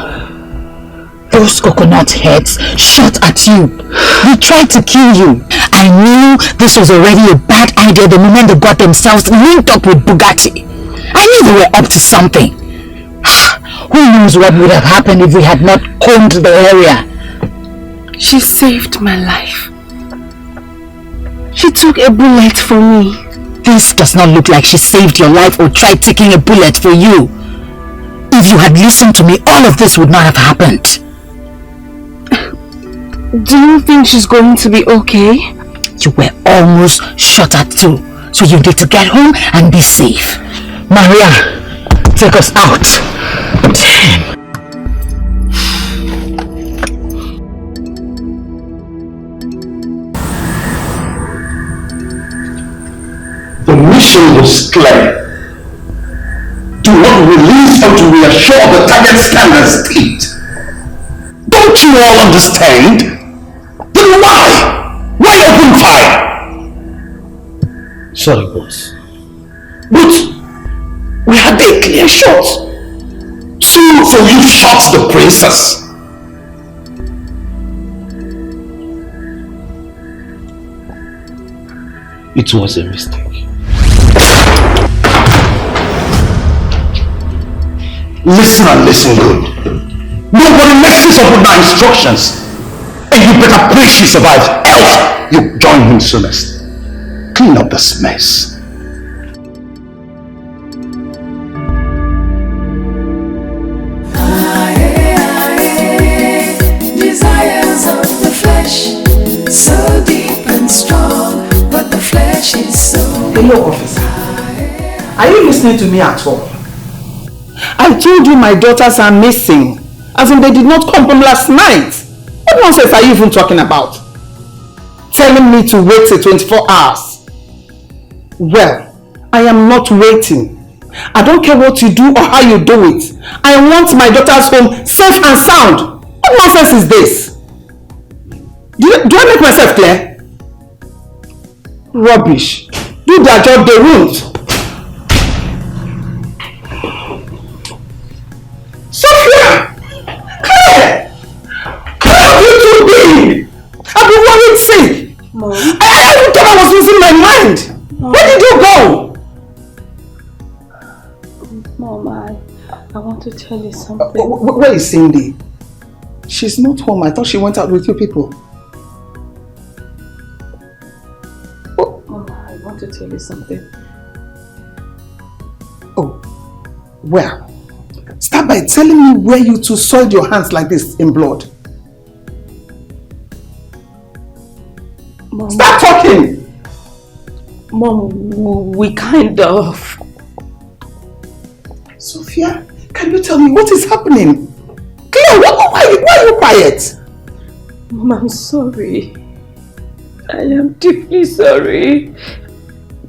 Those coconut heads shot at you. They tried to kill you. I knew this was already a bad idea the moment they got themselves linked up with Bugatti. I knew they were up to something. Who knows what would have happened if we had not combed the area. She saved my life. She took a bullet for me. This does not look like she saved your life or tried taking a bullet for you. If you had listened to me, all of this would not have happened. Do you think she's going to be okay? You were almost shot at too. So you need to get home and be safe. Maria, take us out. Damn. The mission was clear. Do not release until we are sure the target scanner is state. Don't you all understand? Then why? Why open fire? Sorry, boss. But we had a clear shot. So you shot the princess. It was a mistake. Listen and listen good. Nobody messes up with my instructions. And you better pray she survives, else you join him soonest. Clean up this mess. Desires of the flesh, so deep and strong, but the flesh is so... Hello, officer. Are you listening to me at all? I told you my daughters are missing, as in they did not come from last night. What nonsense are you even talking about? Telling me to wait till 24 hours. Well, I am not waiting. I don't care what you do or how you do it. I want my daughter's home safe and sound. What nonsense is this? Do I make myself clear? Rubbish. Do their job, they won't. Sophia! Claire! Where have you two been? I've been worried sick. Mom. I even thought I was losing my mind. Mom. Where did you go? Mom, I want to tell you something. Where is Cindy? She's not home. I thought she went out with you people. Mom, I want to tell you something. Oh, well, start by telling me where you two soiled your hands like this in blood. Mom, start talking! Mom, we kind of... Sophia, can you tell me what is happening? Claire, why are you quiet? Mom, I'm sorry. I am deeply sorry.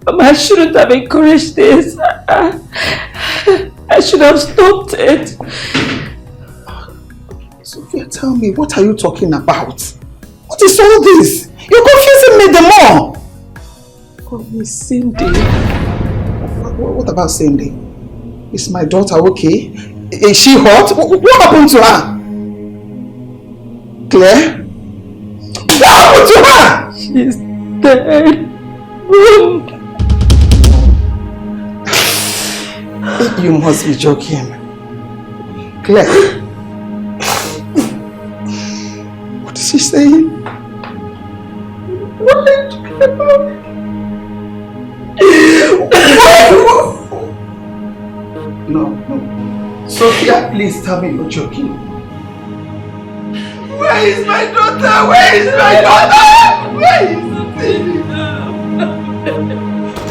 Mom, I shouldn't have encouraged this. I should have stopped it. Sophia, tell me, what are you talking about? What is all this? You're confusing me the more. Oh, Miss Cindy. What about Cindy? Is my daughter okay? Is she hot? What happened to her? Claire? What happened to her? She's dead. You must be joking. Claire? What is she saying? What are you talking about? No. Sophia, please tell me you're joking. Where is my daughter? Where is my daughter? Where is Cindy?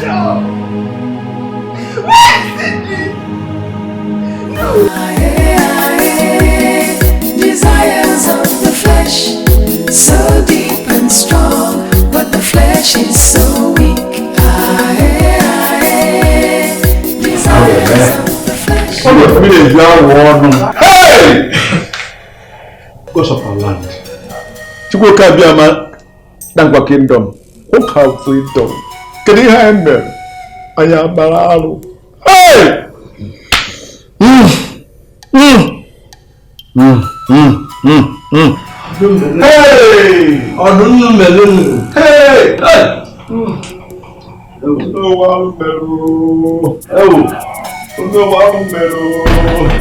No. Where is Cindy? No. Desires of the flesh, so deep and strong, but the flesh is so weak. Desires of the flesh. Hey! Because of our land. Chukwuka Biama, Dangwa Kingdom, Oka Freedom. Can you hear me? I am Baralu. Hey! Hey! Odun melon. Hey! Hey! No one melon. Oh! No one melon.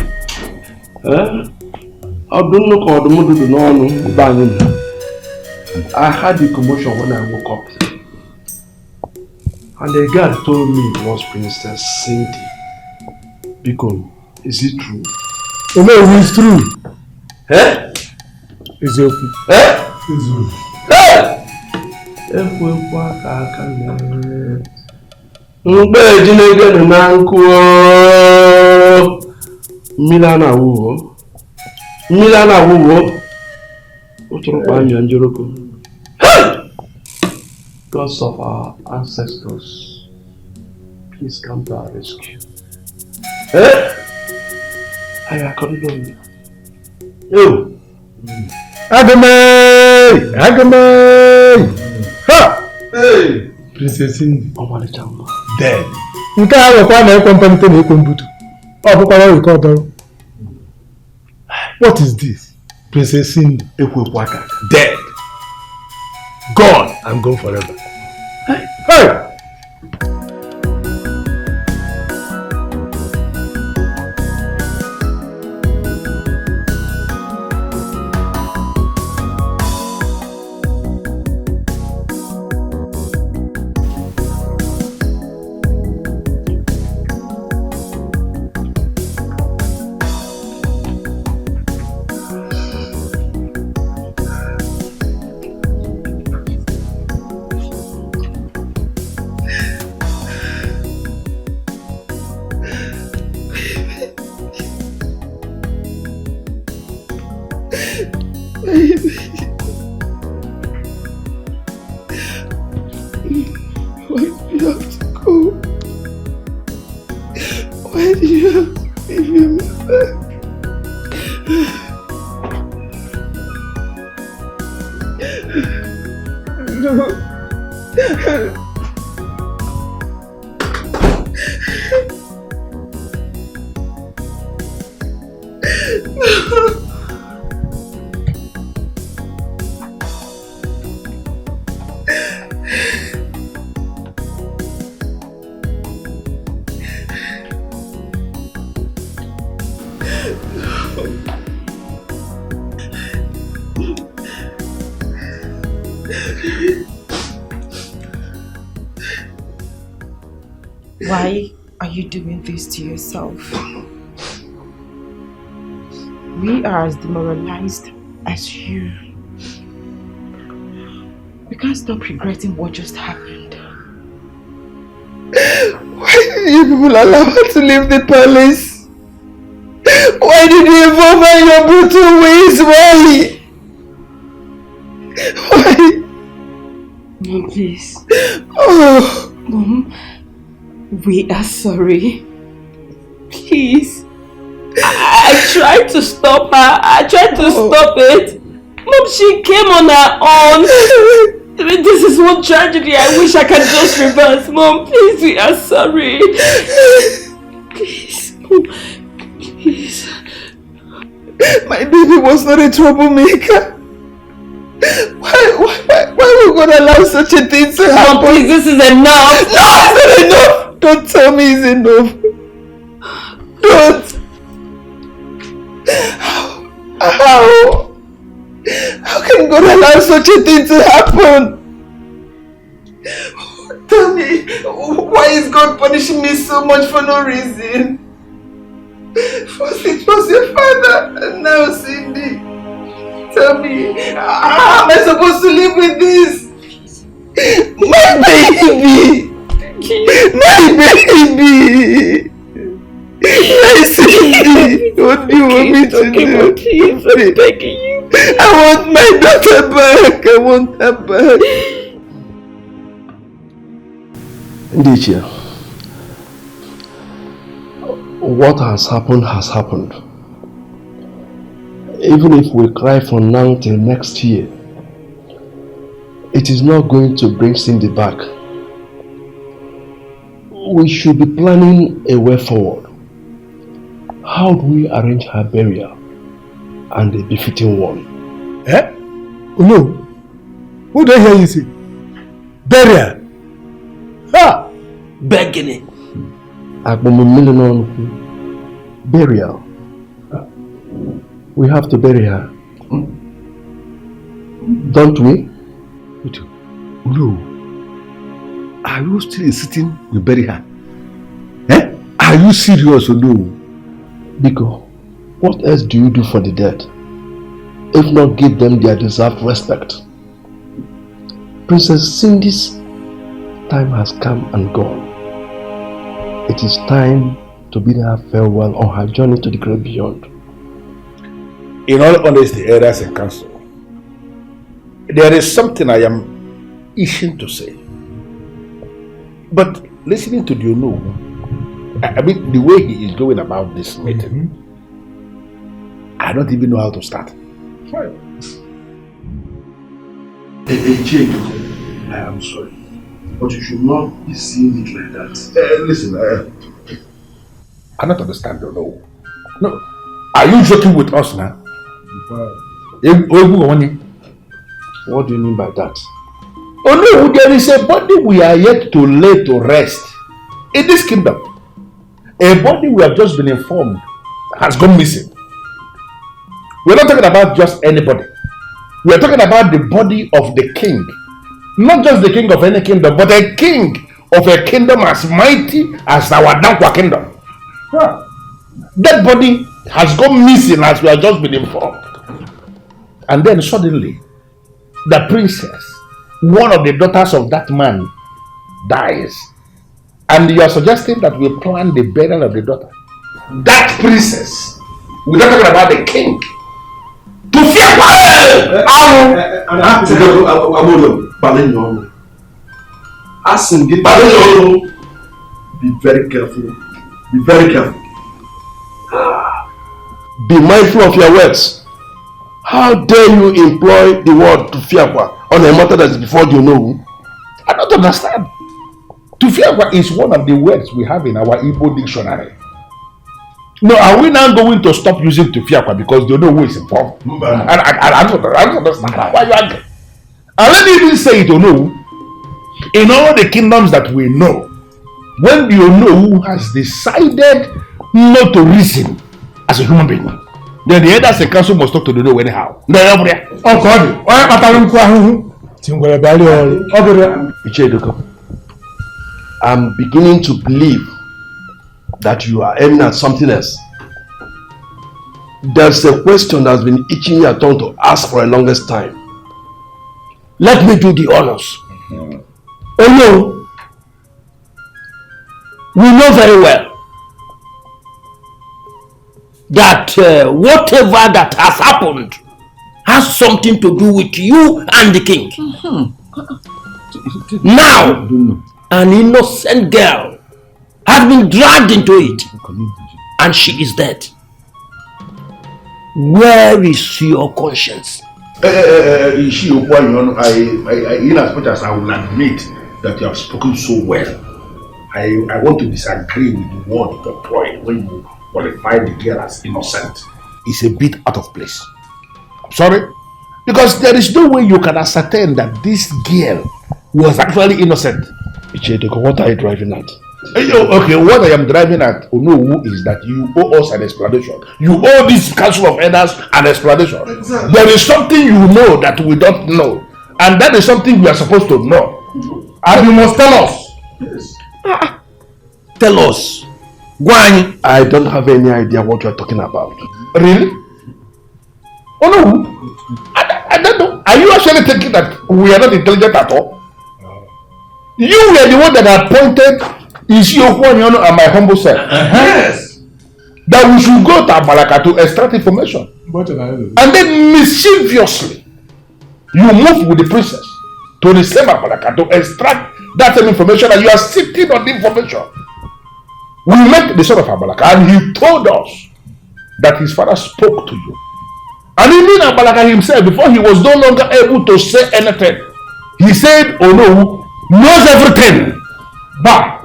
I don't know how the mother do not know. I had the commotion when I woke up. And the guard told me it was Princess Cindy. Because, is it true? Oh no, it's true. Eh? It's okay. Eh? It's true. Eh? Milana Wuwo. Gods of our ancestors, please come to our rescue. Eh? I condone you. Agame! Ha! Hey! Princess Cindy. Dead. You can't have a family company to computer. What is this? Princess Cindy. Dead. Gone and gone forever. Hey! Why are you doing this to yourself? We are as demoralized as you. We can't stop regretting what just happened. Why did you people allow her to leave the palace? Why did you involve her in your brutal ways? Why? Mom, please. Oh. Mom, we are sorry. Please. I tried to stop her. I tried to stop it. Mom, she came on her own. This is one tragedy I wish I could just reverse. Mom, please, we are sorry. Please, Mom, please. My baby was not a troublemaker. Why would God allow such a thing to happen? Mom, please, this is enough. No, it's not enough. Don't tell me it's enough. Don't. How can God allow such a thing to happen? Tell me, why is God punishing me so much for no reason? First it was your father, and now Cindy. Tell me, how am I supposed to live with this? My baby! My baby! My Cindy! What do you want me to do? Please, I'm begging you. I want my daughter back! I want her back! Ndichia, what has happened. Even if we cry from now till next year, it is not going to bring Cindy back. We should be planning a way forward. How do we arrange her burial and a befitting one? Eh? No. What did I hear you say? Burial. Ha! Begging it. Burial. We have to bury her. Don't we? No. Are you still insisting we bury her? Eh? Are you serious or no? Biko, what else do you do for the dead? If not give them their deserved respect. Princess Cindy's time has come and gone. It is time to bid her farewell on her journey to the great beyond. In all honesty, elders and council, there is something I am itching to say. But listening to the I mean, the way he is going about this meeting, I don't even know how to start. I am sorry, but you should not be seeing it like that. Listen, I don't understand, no. Are you joking with us now? What do you mean by that? Oh no, there is a body we are yet to lay to rest in this kingdom. A body we have just been informed has gone missing. We're not talking about just anybody. We are talking about the body of the king. Not just the king of any kingdom, but a king of a kingdom as mighty as our Dankwa kingdom. That body has gone missing as we have just been informed. And then suddenly, the princess, one of the daughters of that man, dies. And you are suggesting that we plan the burial of the daughter. That princess, we're not talking about the king. To fear be very careful. Be very careful. Be mindful of your words. How dare you employ the word to fiakwa on a matter that is before you know. I don't understand. Tufiakwa is one of the words we have in our Igbo dictionary. No, are we now going to stop using Tufiakwa because they know who is involved? I don't understand. Why you angry? And let me even say it, no. In all the kingdoms that we know, when you know who has decided not to reason as a human being, then the elders and council must talk to the know anyhow. Oh God! I'm beginning to believe that you are aiming at something else. There's a question that's been itching your tongue to ask for the longest time. Let me do the honors. Oh no, we know very well that whatever that has happened has something to do with you and the king. Now, an innocent girl has been dragged into it and she is dead. Where is your conscience? In as much as I will admit that you have spoken so well, I want to disagree with the word you employed when you qualify the girl as innocent. It's a bit out of place. I'm sorry, because there is no way you can ascertain that this girl was actually innocent. What are you driving at? Okay, what I am driving at, Onowu, is that you owe us an explanation. You owe this council of elders an explanation. Exactly. There is something you know that we don't know, and that is something we are supposed to know. And you must tell us. Yes. Tell us. Why? I don't have any idea what you are talking about. Really? Onowu, I don't know. Are you actually thinking that we are not intelligent at all? You were the one that appointed Ozokwor and my humble self. Yes. That we should go to Abalaka to extract information. And then mischievously, you move with the princess to the same Abalaka to extract that same information, and you are sitting on the information. We met the son of Abalaka and he told us that his father spoke to you. And even Abalaka himself, before he was no longer able to say anything, he said, oh no, knows everything. But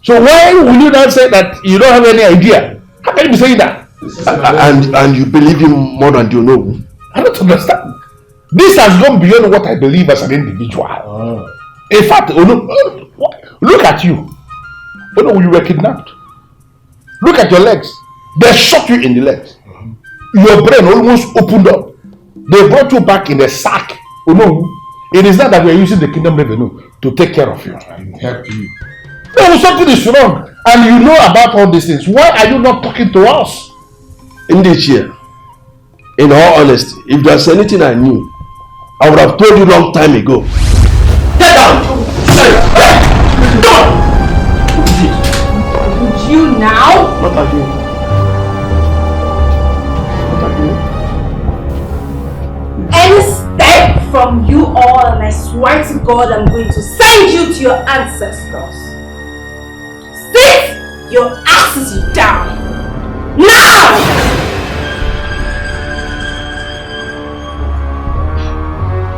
so why will you now say that you don't have any idea? How can you be saying that? And you believe him more than you know? I don't understand. This has gone beyond what I believe as an individual. In fact, look at you. You were kidnapped. Look at your legs. They shot you in the legs. Your brain almost opened up. They brought you back in a sack. It is not that we are using the kingdom revenue to take care of you and help you. No, something is wrong, and you know about all these things. Why are you not talking to us? Indeed, here, in all honesty, if there's anything I knew, I would have told you long time ago. Get down! Would you now? What are you? Any step from you all, and I swear to God, I'm going to send you to your ancestors. Sit your asses down now!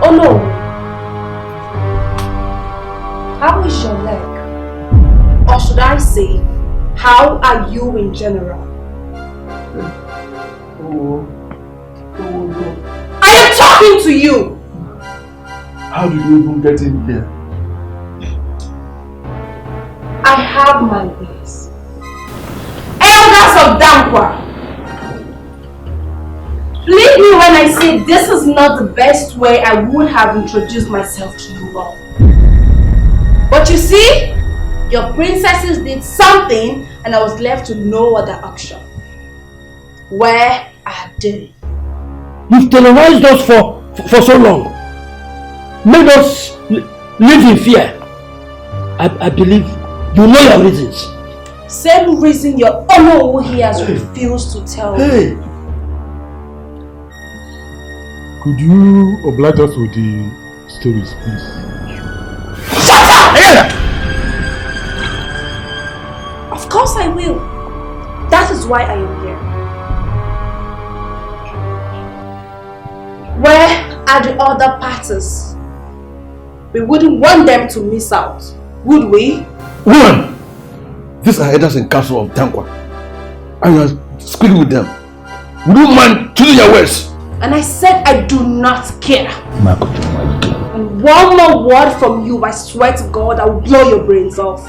Oh no! How is your leg? Or should I say, how are you in general? I am talking to you! How did you even get in here? I have my ways. Elders of Dankwa, believe me when I say this is not the best way I would have introduced myself to you all. But you see, your princesses did something and I was left to no other option. Where are they? You've terrorized us for so long. Made us live in fear. I believe you know your reasons. Same reason your honor he has refused to tell me. Could you oblige us with the stories, please? Shut up! Of course I will. That is why I am here. Where are the other parties? We wouldn't want them to miss out, would we? Woman! These are elders in council of Tankwa. And you are speaking with them. Would you mind choosing your words? And I said I do not care. And one more word from you, I swear to God, I will blow your brains off.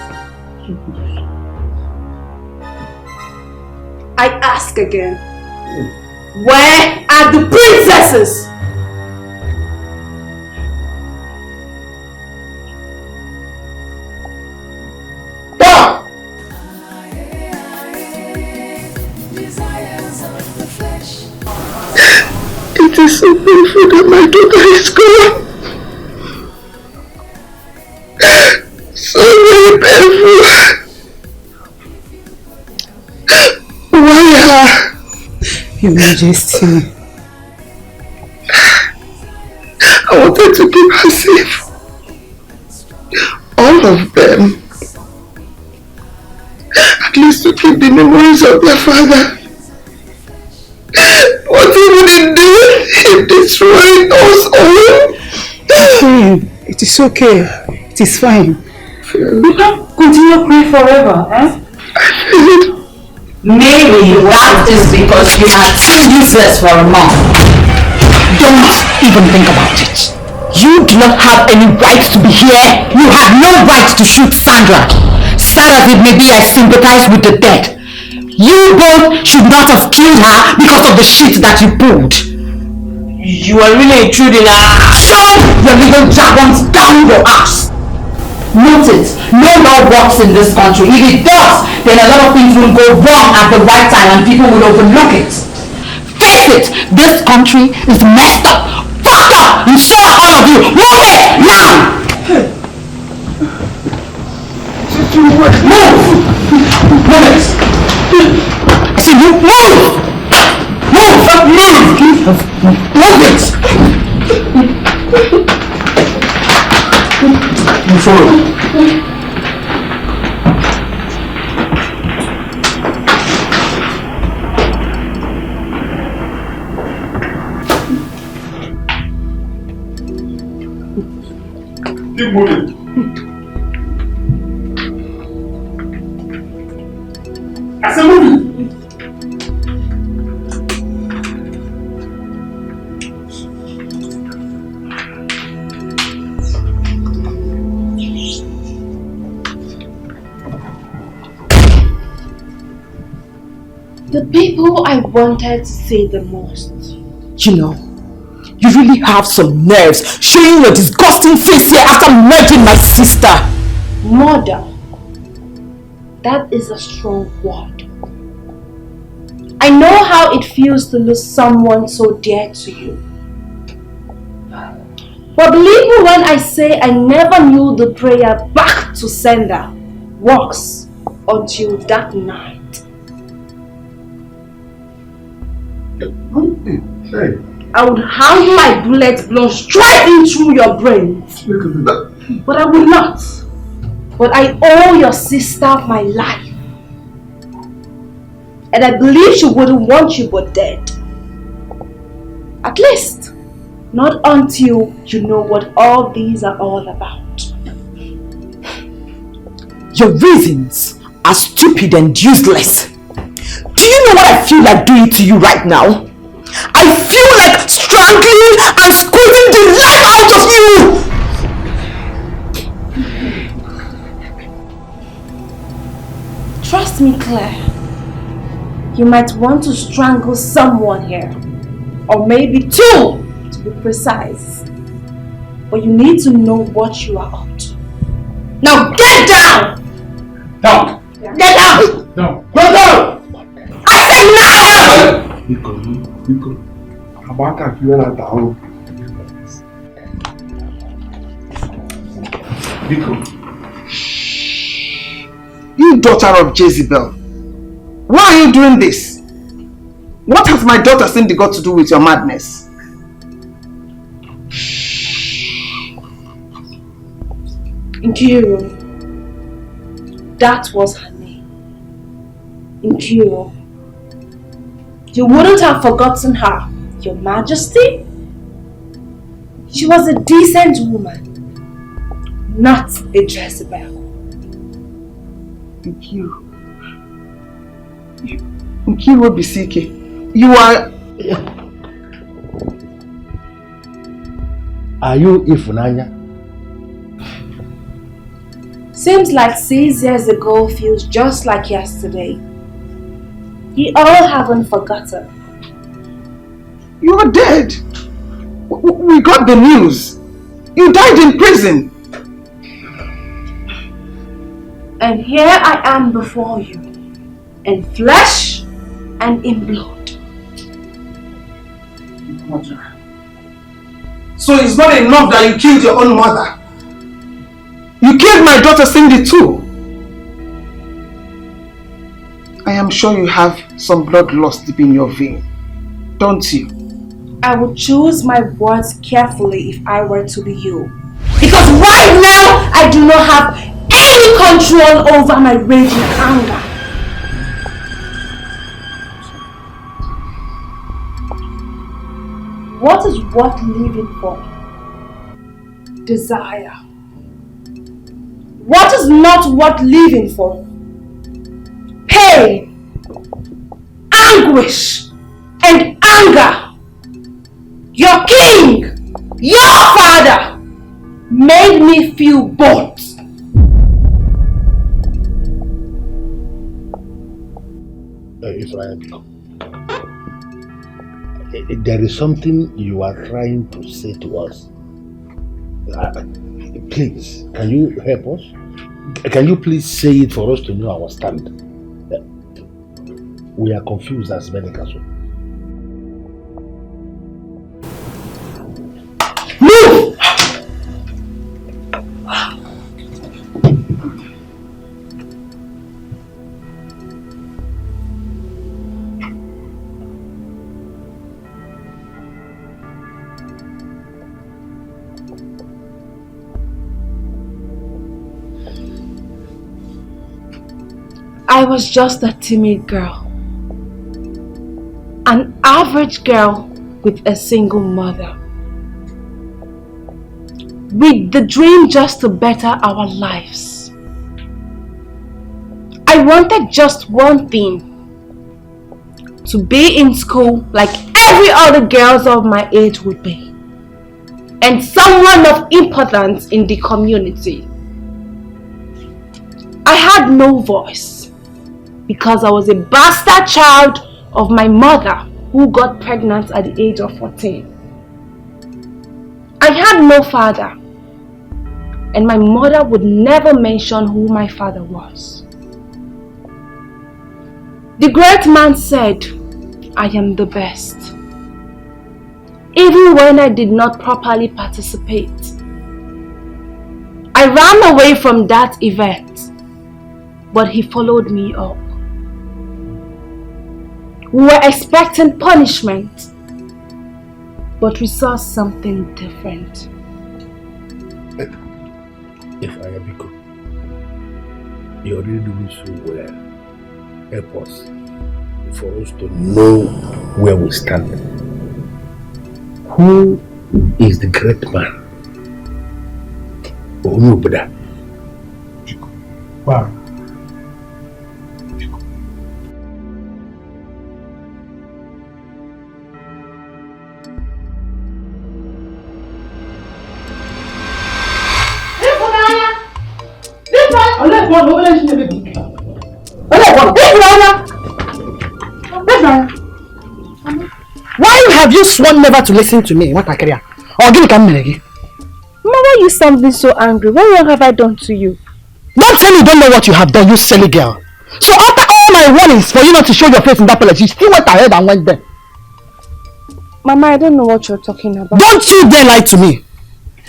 I ask again, where are the princesses? It is so painful that my daughter is gone. So very painful. Why her? Your Majesty. I wanted to keep her safe. All of them. At least to keep the memories of their father. What he wouldn't do if destroying us all. It is okay. It is fine. You can't continue crying forever, eh? Maybe that is because you are too useless for a mom. Don't even think about it. You do not have any right to be here. You have no right to shoot Sandra. Sad as it may be, I sympathize with the dead. You both should not have killed her because of the shit that you pulled. You are really intruding. Shove your little dragons down your ass. Note it, no law works in this country. If it does, then a lot of things will go wrong at the right time and people will overlook it. Face it, this country is messed up, fucked up, and so are all of you. Move it, now! Move! Move it! I said move! Move! Move it! Move forward. Keep moving. I said moving. The people I wanted to see the most. You know, you really have some nerves showing your disgusting face here after murdering my sister. Murder. That is a strong word. I know how it feels to lose someone so dear to you. But believe me when I say I never knew the prayer back to sender works until that night. I would have my bullet blown straight into your brains. But I will not. But I owe your sister my life. And I believe she wouldn't want you but dead. At least, not until you know what all these are all about. Your reasons are stupid and useless. Do you know what I feel like doing to you right now? I feel like strangling and squeezing the life out of you! Trust me, Claire. You might want to strangle someone here. Or maybe two, to be precise. But you need to know what you are up to. Now get down! Down! Get down! Down! Go down! I said now! Biko. Abaka kiwela down. Biko. You daughter of Jezebel. Why are you doing this? What has my daughter Cindy got to do with your madness? Nkiru. That was her name. Nkiru. You wouldn't have forgotten her, Your Majesty? She was a decent woman, not a Jezebel. Nkiru Bisike, you are... Are you Ifunanya? Seems like 6 years ago feels just like yesterday. You all haven't forgotten. You are dead. We got the news. You died in prison. And here I am before you, in flesh and in blood. So it's not enough that you killed your own mother. You killed my daughter Cindy too. I am sure you have some blood loss deep in your vein, don't you? I would choose my words carefully if I were to be you. Because right now, I do not have any control over my raging anger. What is worth living for? Desire. What is not worth living for? Pain, anguish, and anger. Your king, your father, made me feel both. There is something you are trying to say to us. Please, can you help us? Can you please say it for us to know our stand? We are confused as many Castle. Move! I was just a timid girl. An average girl with a single mother. With the dream just to better our lives. I wanted just one thing. To be in school like every other girls of my age would be. And someone of importance in the community. I had no voice. Because I was a bastard child of my mother who got pregnant at the age of 14. I had no father, and my mother would never mention who my father was. The great man said, I am the best, even when I did not properly participate. I ran away from that event, but he followed me up. We were expecting punishment, but we saw something different. If I am good, you're really doing so well. Help us for us to know where we stand. Who is the great man? Onubda. Wow. Why have you sworn never to listen to me? What I carry? Or give me Mama, why you sounding so angry? What wrong have I done to you? Don't tell me you don't know what you have done, you silly girl. So after all my warnings for you not to show your face in that place, you still went ahead and went there. Mama, I don't know what you're talking about. Don't you dare lie to me.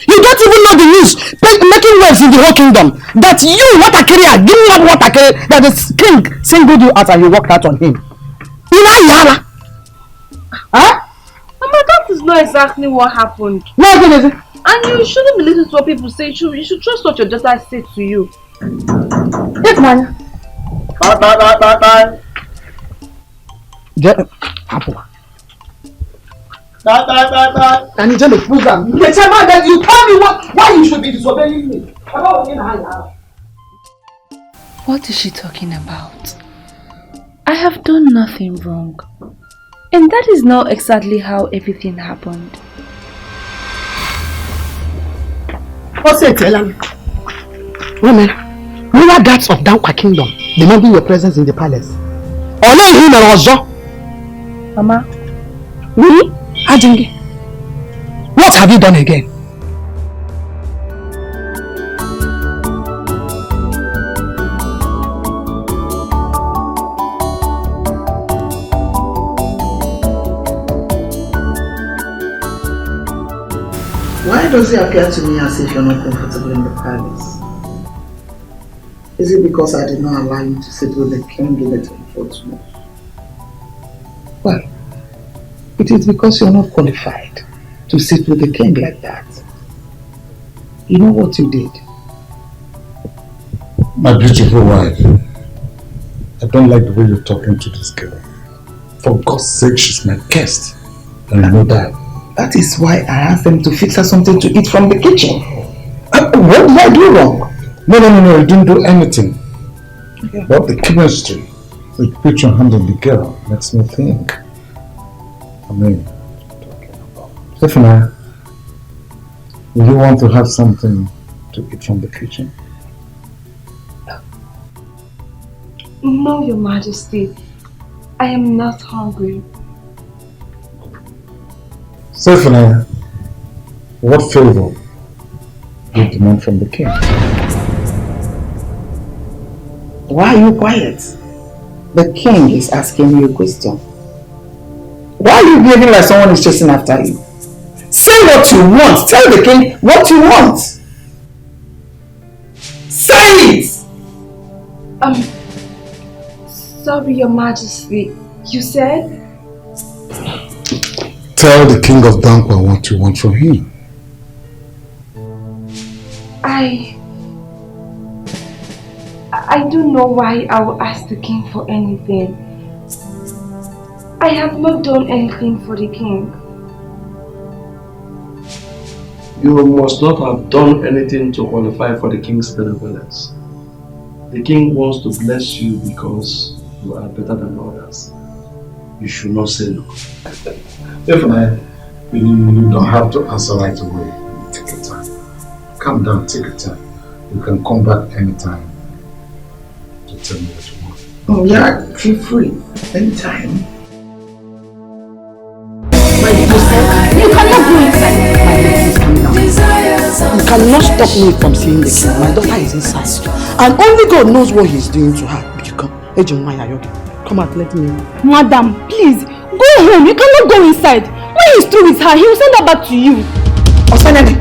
You don't even know the news making waves in the whole kingdom. That you, Watakiri, give me one Watakiri, that the king singled you out and you walked out on him. You know Yara? Huh? Mama, that is not exactly what happened. What is it? And you shouldn't be listening to what people say. You should trust what your daughter said to you. Yes, man. Bye. And you tell the program. You tell me that you tell me why you should be disobeying me. What is she talking about? I have done nothing wrong. And that is not exactly how everything happened. What's it, Ellen? Women, lower guards of Dankwa Kingdom demanding your presence in the palace. Mama? Me? Ajingi? What have you done again? Why does it appear to me as if you're not comfortable in the palace? Is it because I did not allow you to sit with the king in the temple too? Well, it is because you're not qualified to sit with the king like that. You know what you did? My beautiful wife, I don't like the way you're talking to this girl. For God's sake, she's my guest. And I know that. That is why I asked them to fix her something to eat from the kitchen. What did I do wrong? No, you didn't do anything. Okay. But the chemistry with which you handled the girl makes me think. I mean, Stephanie, will you want to have something to eat from the kitchen? No, Your Majesty. I am not hungry. Stephanie, what favor do you demand from the king? Why are you quiet? The king is asking you a question. Why are you behaving like someone is chasing after you? Say what you want. Tell the king what you want. Say it! Sorry, Your Majesty. You said? Tell the king of Dankwa what you want from him. I don't know why I will ask the king for anything. I have not done anything for the king. You must not have done anything to qualify for the king's benevolence. The king wants to bless you because you are better than others. You should not say no. Definitely, you don't have to answer right away. Take your time. Calm down, take your time. You can come back anytime to tell me what you want. Oh yeah, feel free. Anytime. You cannot go inside. My lady, calm down. You cannot stop me from seeing the king. My daughter is inside. And only God knows what he's doing to her. Come out, let me know. Madam, please, go home. You cannot go inside. When he's through with her, he will send her back to you. Osanani.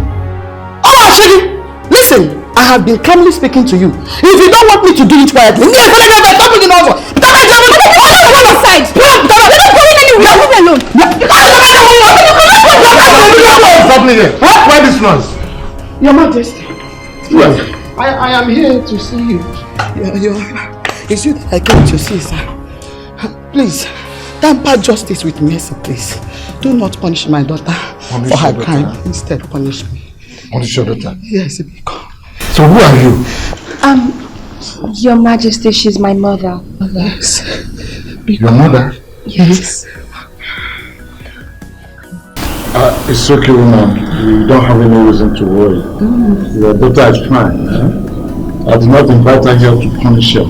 Oh, Ashiri, listen, I have been calmly speaking to you. If you don't want me to do it quietly, leave me alone. Why this noise? Your Majesty. Yes. I am here to see you. It's you that I came to see, sir. Please, tamper justice with mercy, please. Do not punish my daughter for her crime. Instead, punish me. Punish your daughter? Yes, Biko. So who are you? Your Majesty, she's my mother. Yes. Your mother? Yes. It's okay, woman. You don't have any reason to worry. Your daughter is fine. I did not invite her here to punish her.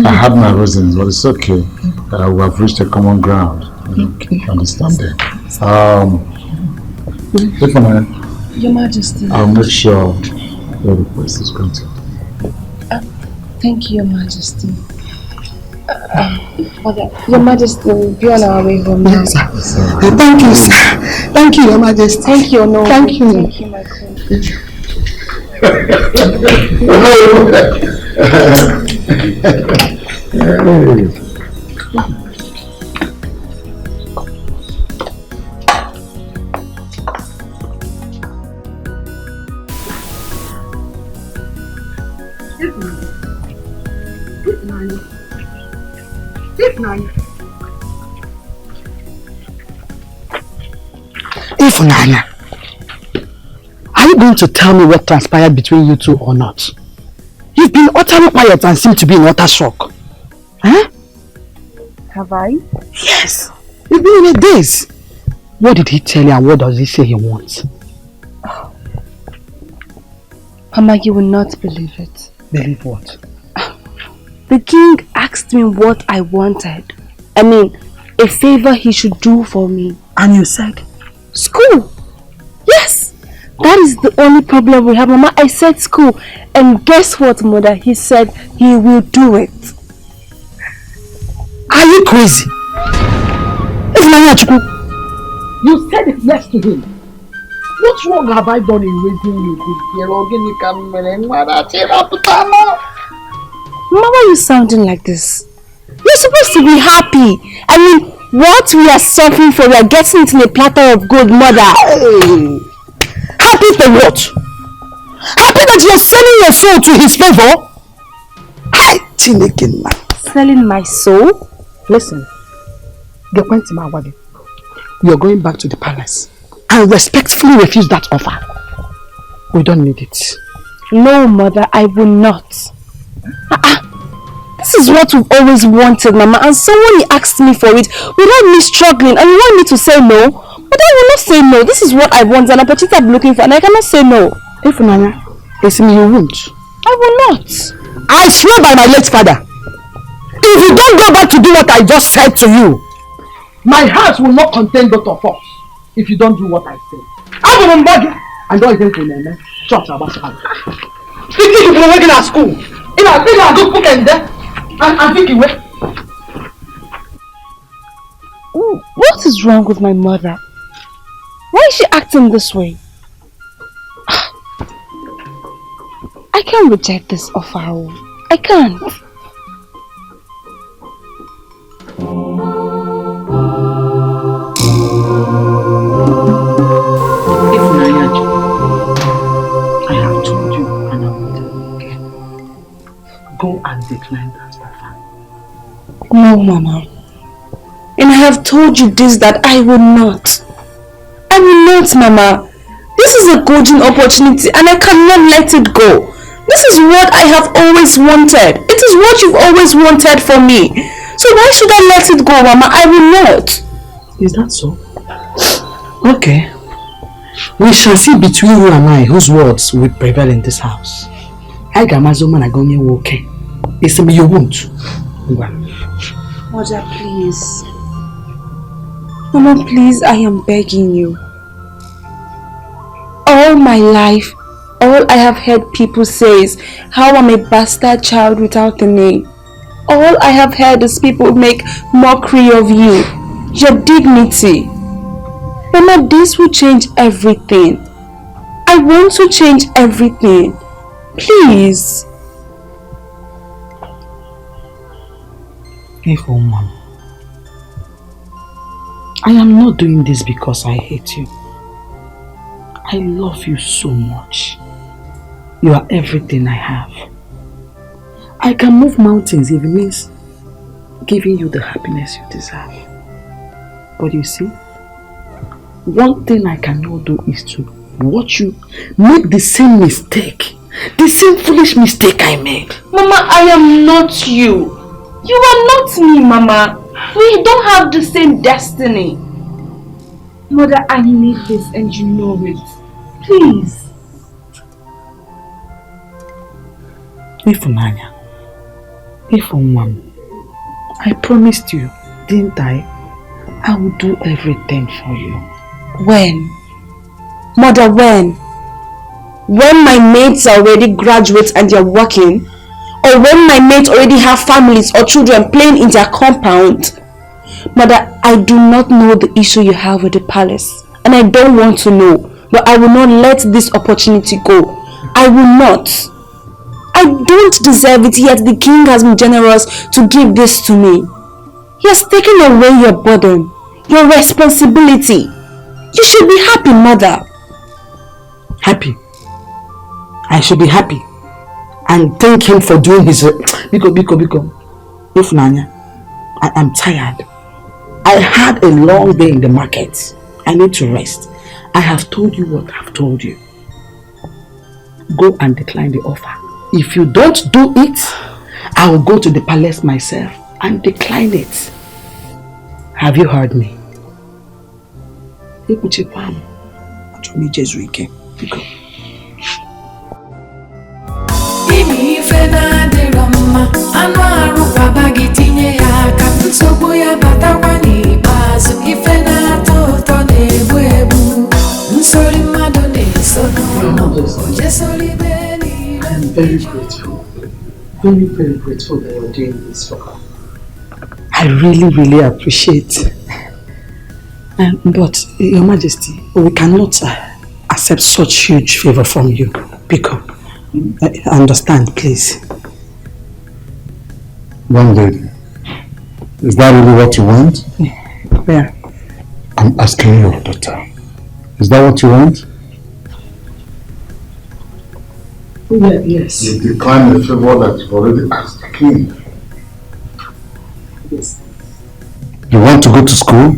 I had my reasons, but it's okay. We have reached a common ground. Understanding. Your Majesty. I'll make sure your request is granted. Thank you, Your Majesty. Your Majesty, we'll be on our way home now. Yes, sir. Thank you, sir. Thank you, Your Majesty. Thank you, no. Thank you. Thank you, my queen. Ifunanya, are you going to tell me what transpired between you two or not? You've been utterly quiet and seem to be in utter shock. Huh? Have I? Yes. You've been in a daze. What did he tell you and what does he say he wants? Mama, you will not believe it. Believe what? The king asked me what I wanted. I mean, a favor he should do for me. And you said? School. Yes. That is the only problem we have, Mama. I said school. And guess what, Mother? He said he will do it. Are you crazy? You said it yes to him. What wrong have I done in raising you? Mama, why are you sounding like this? You're supposed to be happy. I mean, what we are suffering for, we are getting it in a platter of gold, Mother. Hey. Happy for what? Happy that you're selling your soul to his favor? Hi, Chineke man. Selling my soul? Listen, you're going back to the palace and respectfully refuse that offer. We don't need it. No, Mother, I will not. This is what we've always wanted, Mama, and someone asked me for it without me struggling, and you want me to say no? But I will not say no. This is what I want, an opportunity I'm looking for, and I cannot say no. If Nana, you won't. I will not. I swear by my late father, if you don't go back to do what I just said to you, my house will not contain both of us. If you don't do what I say, I will bug you. And don't even to name church about it. Thinking you're working at school. If I think I go cook and then I'm thinking wait. What is wrong with my mother? Why is she acting this way? I can't reject this offer. I can't. I have told you and I will tell you again. Go and decline that offer. No, Mama. And I have told you this that I will not. I will not, Mama. This is a golden opportunity and I cannot let it go. This is what I have always wanted. It is what you've always wanted for me. So why should I let it go, Mama? I will not. Is that so? Okay. We shall see between you and I whose words will prevail in this house. I got my man, I go me okay. It's me you won't. Mother, please. Mama, please, I am begging you. All my life, all I have heard people say is how I'm a bastard child without a name. All I have heard is people make mockery of you, your dignity. Mama, this will change everything. I want to change everything. Please. Hey, Mom. I am not doing this because I hate you. I love you so much. You are everything I have. I can move mountains if it means giving you the happiness you deserve. But you see, one thing I cannot do is to watch you make the same mistake, the same foolish mistake I made. Mama, I am not you. You are not me, Mama. We don't have the same destiny. Mother, I need this and you know it. Please. Ifunanya, Mom, I promised you, didn't I? I will do everything for you. When? Mother, when? When my mates are already graduates and they're working? Or when my mates already have families or children playing in their compound? Mother, I do not know the issue you have with the palace. And I don't want to know. But I will not let this opportunity go. I will not. I don't deserve it, yet the king has been generous to give this to me. He has taken away your burden, your responsibility. You should be happy, Mother. Happy? I should be happy. And thank him for doing his... Biko. Ifunanya, I am tired. I had a long day in the market. I need to rest. I have told you what I've told you. Go and decline the offer. If you don't do it, I will go to the palace myself and decline it. Have you heard me? I'm very grateful. Very, very grateful that you're doing this for her. I really appreciate. But, Your Majesty, we cannot accept such huge favor from you. Because, understand, please. Young lady, is that really what you want? Yeah. I'm asking your daughter. Is that what you want? Yeah, yes. You decline the favor that you've already asked the king. Yes. You want to go to school?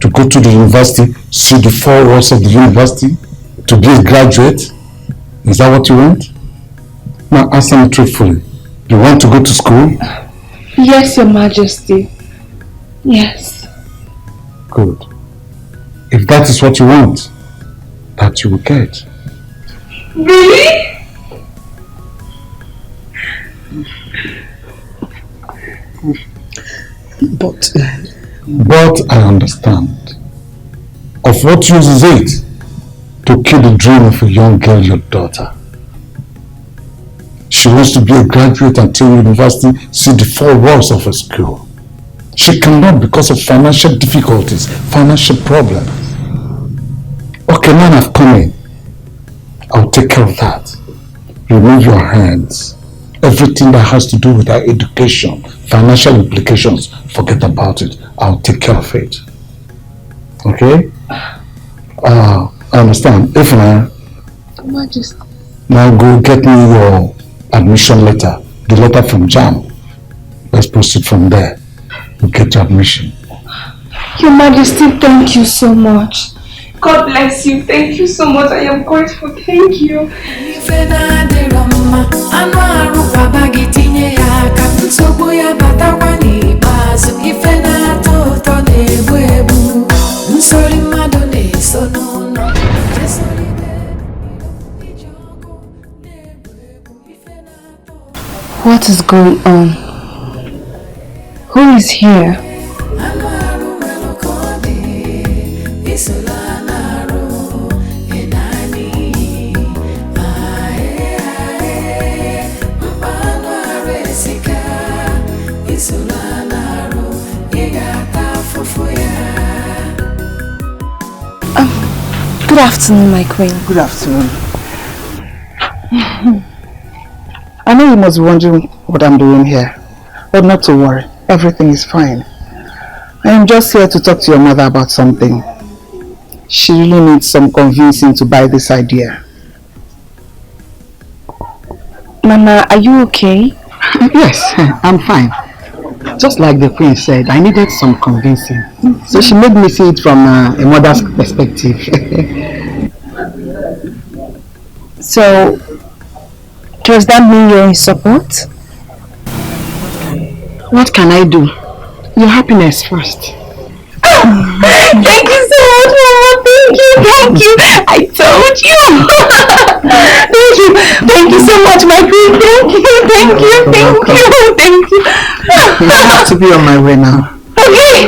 To go to the university, see the four walls of the university? To be a graduate? Is that what you want? Now answer me truthfully. You want to go to school? Yes, Your Majesty. Yes. Good. If that is what you want, that you will get. Really? But I understand. Of what use is it to kill the dream of a young girl, your daughter? She wants to be a graduate until university, see the four walls of a school. She cannot because of financial difficulties, financial problems. Okay, man, I've come in. I'll take care of that. Remove your hands. Everything that has to do with our education, financial implications, forget about it. I'll take care of it. Okay? I understand. If not, Majesty. now go get me your admission letter, the letter from JAM. Let's proceed from there. We'll get your admission. Your Majesty, thank you so much. God bless you. Thank you so much. I am grateful. Thank you. What is going on? Who is here? Good afternoon, my queen. Good afternoon. I know you must be wondering what I'm doing here, but not to worry. Everything is fine. I am just here to talk to your mother about something. She really needs some convincing to buy this idea. Mama, are you okay? Yes, I'm fine. Just like the queen said, I needed some convincing. So she made me see it from a mother's perspective. So, does that mean you're in support? What can I do? Your happiness first. Thank you so much, Mama. Thank you. I told you. Thank you so much, my queen. Thank you. I have to be on my way now. Okay.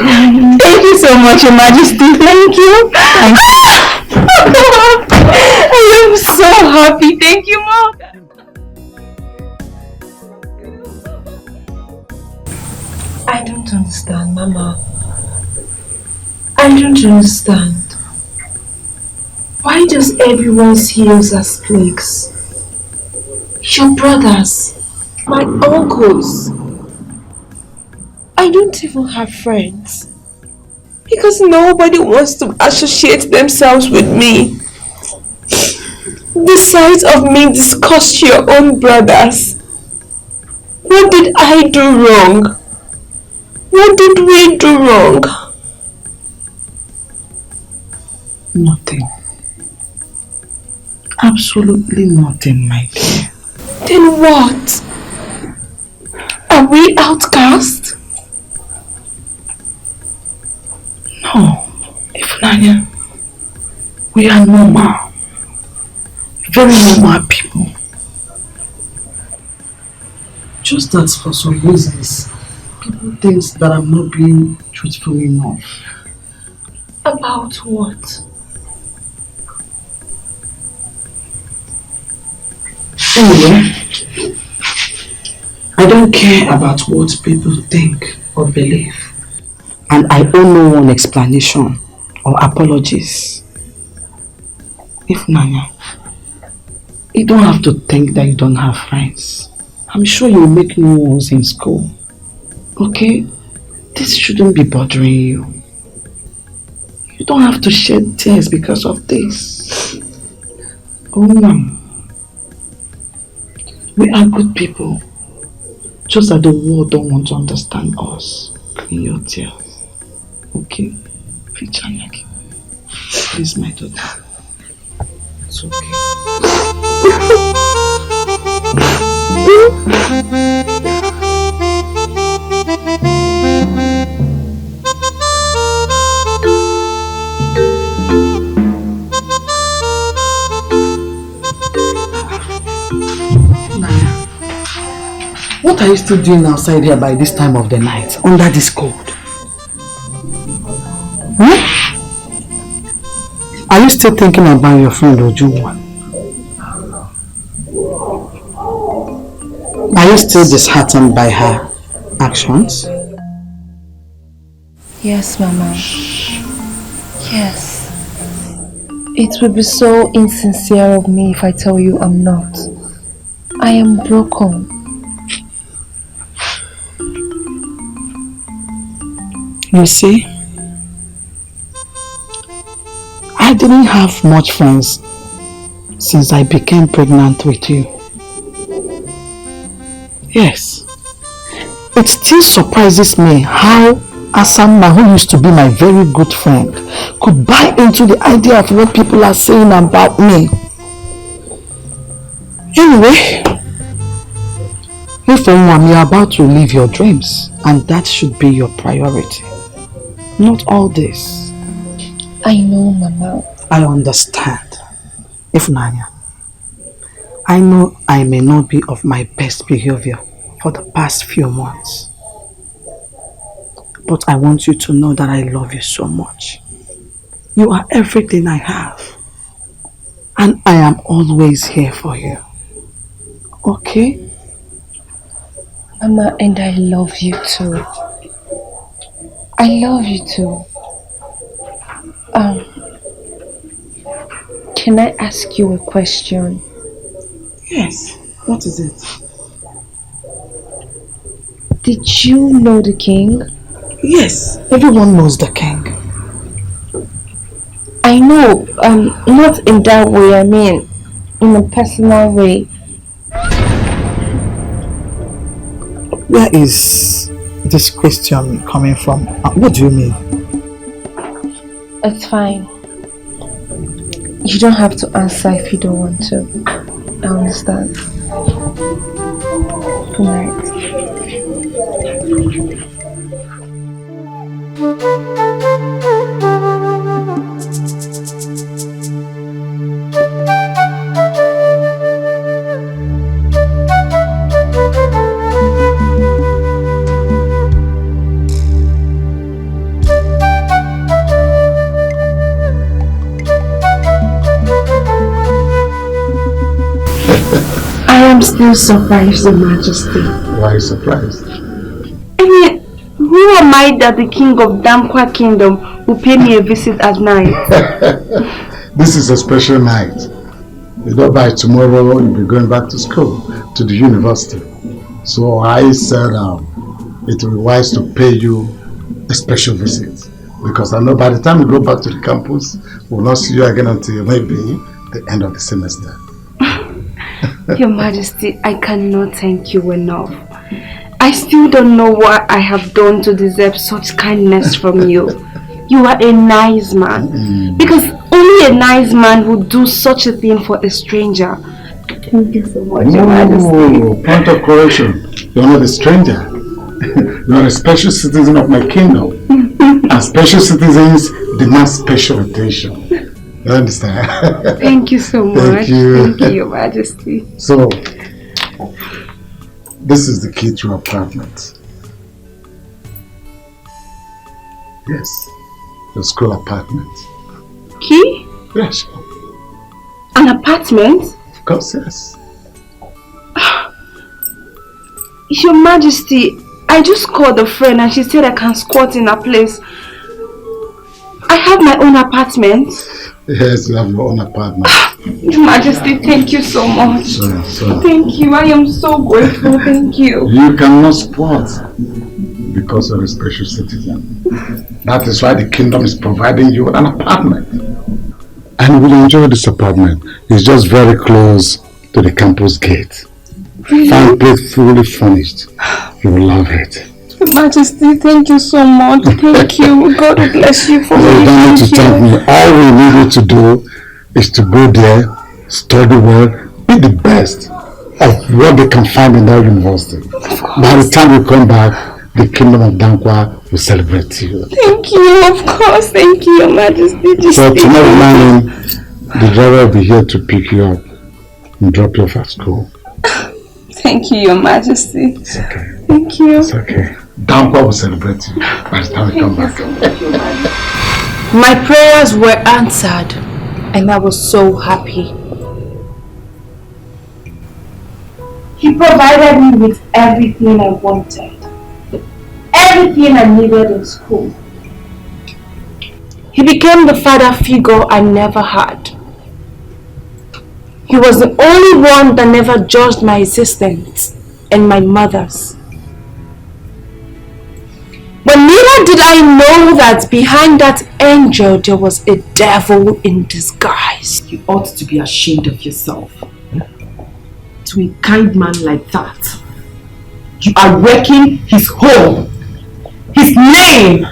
Thank you so much, Your Majesty. Thank you. I am so happy. Thank you, Mom. I don't understand, Mama. I don't understand. Why does everyone see us as plagues? Your brothers, my uncles. I don't even have friends. Because nobody wants to associate themselves with me. The sight of me disgust your own brothers. What did I do wrong? What did we do wrong? Nothing. Absolutely nothing, my dear. Then what? Are we outcast? No, Ifnanya. We are normal. Very normal people. Just that for some reasons, people think that I'm not being truthful enough. About what? Anyway, I don't care about what people think or believe. And I owe no one explanation or apologies. If Nanya, you don't have to think that you don't have friends. I'm sure you'll make new ones in school. Okay? This shouldn't be bothering you. You don't have to shed tears because of this. Oh no. We are good people. Just that the world don't want to understand us. Clean your tears. Okay? Fichanyaki. Please, my daughter. It's okay. What are you still doing outside here by this time of the night, under this cold? Huh? Are you still thinking about your friend Ojuwa? Are you still disheartened by her actions? Yes, Mama. Yes. It would be so insincere of me if I tell you I'm not. I am broken. You see, I didn't have much friends since I became pregnant with you. Yes, it still surprises me how Asamma, who used to be my very good friend, could buy into the idea of what people are saying about me. Anyway, if you're about to live your dreams, and that should be your priority. Not all this. I know, Mama. I understand. Ifnanya, I know I may not be of my best behavior for the past few months. But I want you to know that I love you so much. You are everything I have. And I am always here for you. Okay? Mama, and I love you too. I love you too. Can I ask you a question? Yes. What is it? Did you know the king? Yes. Everyone knows the king. I know. Not in that way. I mean, in a personal way. Where is this question coming from? What do you mean? It's fine. You don't have to answer if you don't want to. I understand. Good night. I'm still surprised, Your Majesty. Why surprised? I mean, who am I that the king of Damkwa Kingdom will pay me a visit at night? This is a special night. You know, by tomorrow you'll be going back to school, to the university. So I said it will be wise to pay you a special visit. Because I know by the time you go back to the campus, we'll not see you again until maybe the end of the semester. Your Majesty, I cannot thank you enough. I still don't know what I have done to deserve such kindness from you. You are a nice man. Because only only a nice man would do such a thing for a stranger. Thank you so much, Your Majesty. Point of correction. You're not a stranger. You are a special citizen of my kingdom. And special citizens demand special attention. You understand? Thank you so much. Thank you. Thank you, Your Majesty. So, this is the key to your apartment. Yes, the school apartment. Key? Yes. An apartment? Of course, yes. Your Majesty, I just called a friend and she said I can squat in her place. I have my own apartment. Yes, you have your own apartment. Your Majesty, thank you so much. Thank you, I am so grateful, thank you. You cannot squat because you're a special citizen. That is why the kingdom is providing you with an apartment. And you will enjoy this apartment. It's just very close to the campus gate. Really? Fine place, fully furnished. You will love it. Your Majesty, thank you so much. Thank you. God will bless you for me. You don't need to thank me. All we need you to do is to go there, study well, be the best of what they can find in that university. By the time you come back, the kingdom of Dankwa will celebrate you. Thank you, of course. Thank you, Your Majesty. Just So tomorrow morning, the driver will be here to pick you up and drop you off at school. Thank you, Your Majesty. It's okay. Thank you. It's okay. Dankwa will celebrate you by the time you come back. My prayers were answered and I was so happy. He provided me with everything I wanted. Everything I needed in school. He became the father figure I never had. He was the only one that never judged my existence and my mother's. But neither did I know that behind that angel there was a devil in disguise. You ought to be ashamed of yourself. To a kind man like that, you are wrecking his home, his name,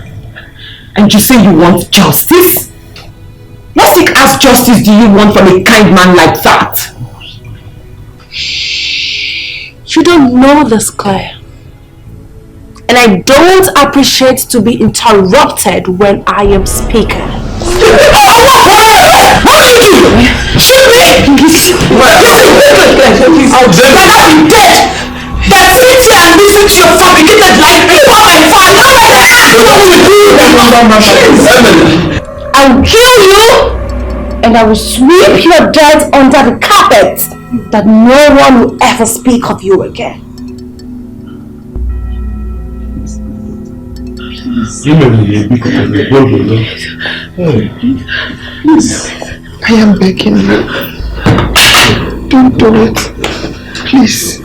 and you say you want justice? What sick ass justice do you want from a kind man like that? You don't know this, Claire. And I don't appreciate to be interrupted when I am speaking. What are you doing? Shoot me! I'll be dead! That sit here and listen to your fabricated lies before my father! I'll kill you! And I will sweep your death under the carpet that no one will ever speak of you again. Please, I am begging you. Don't do it. Please.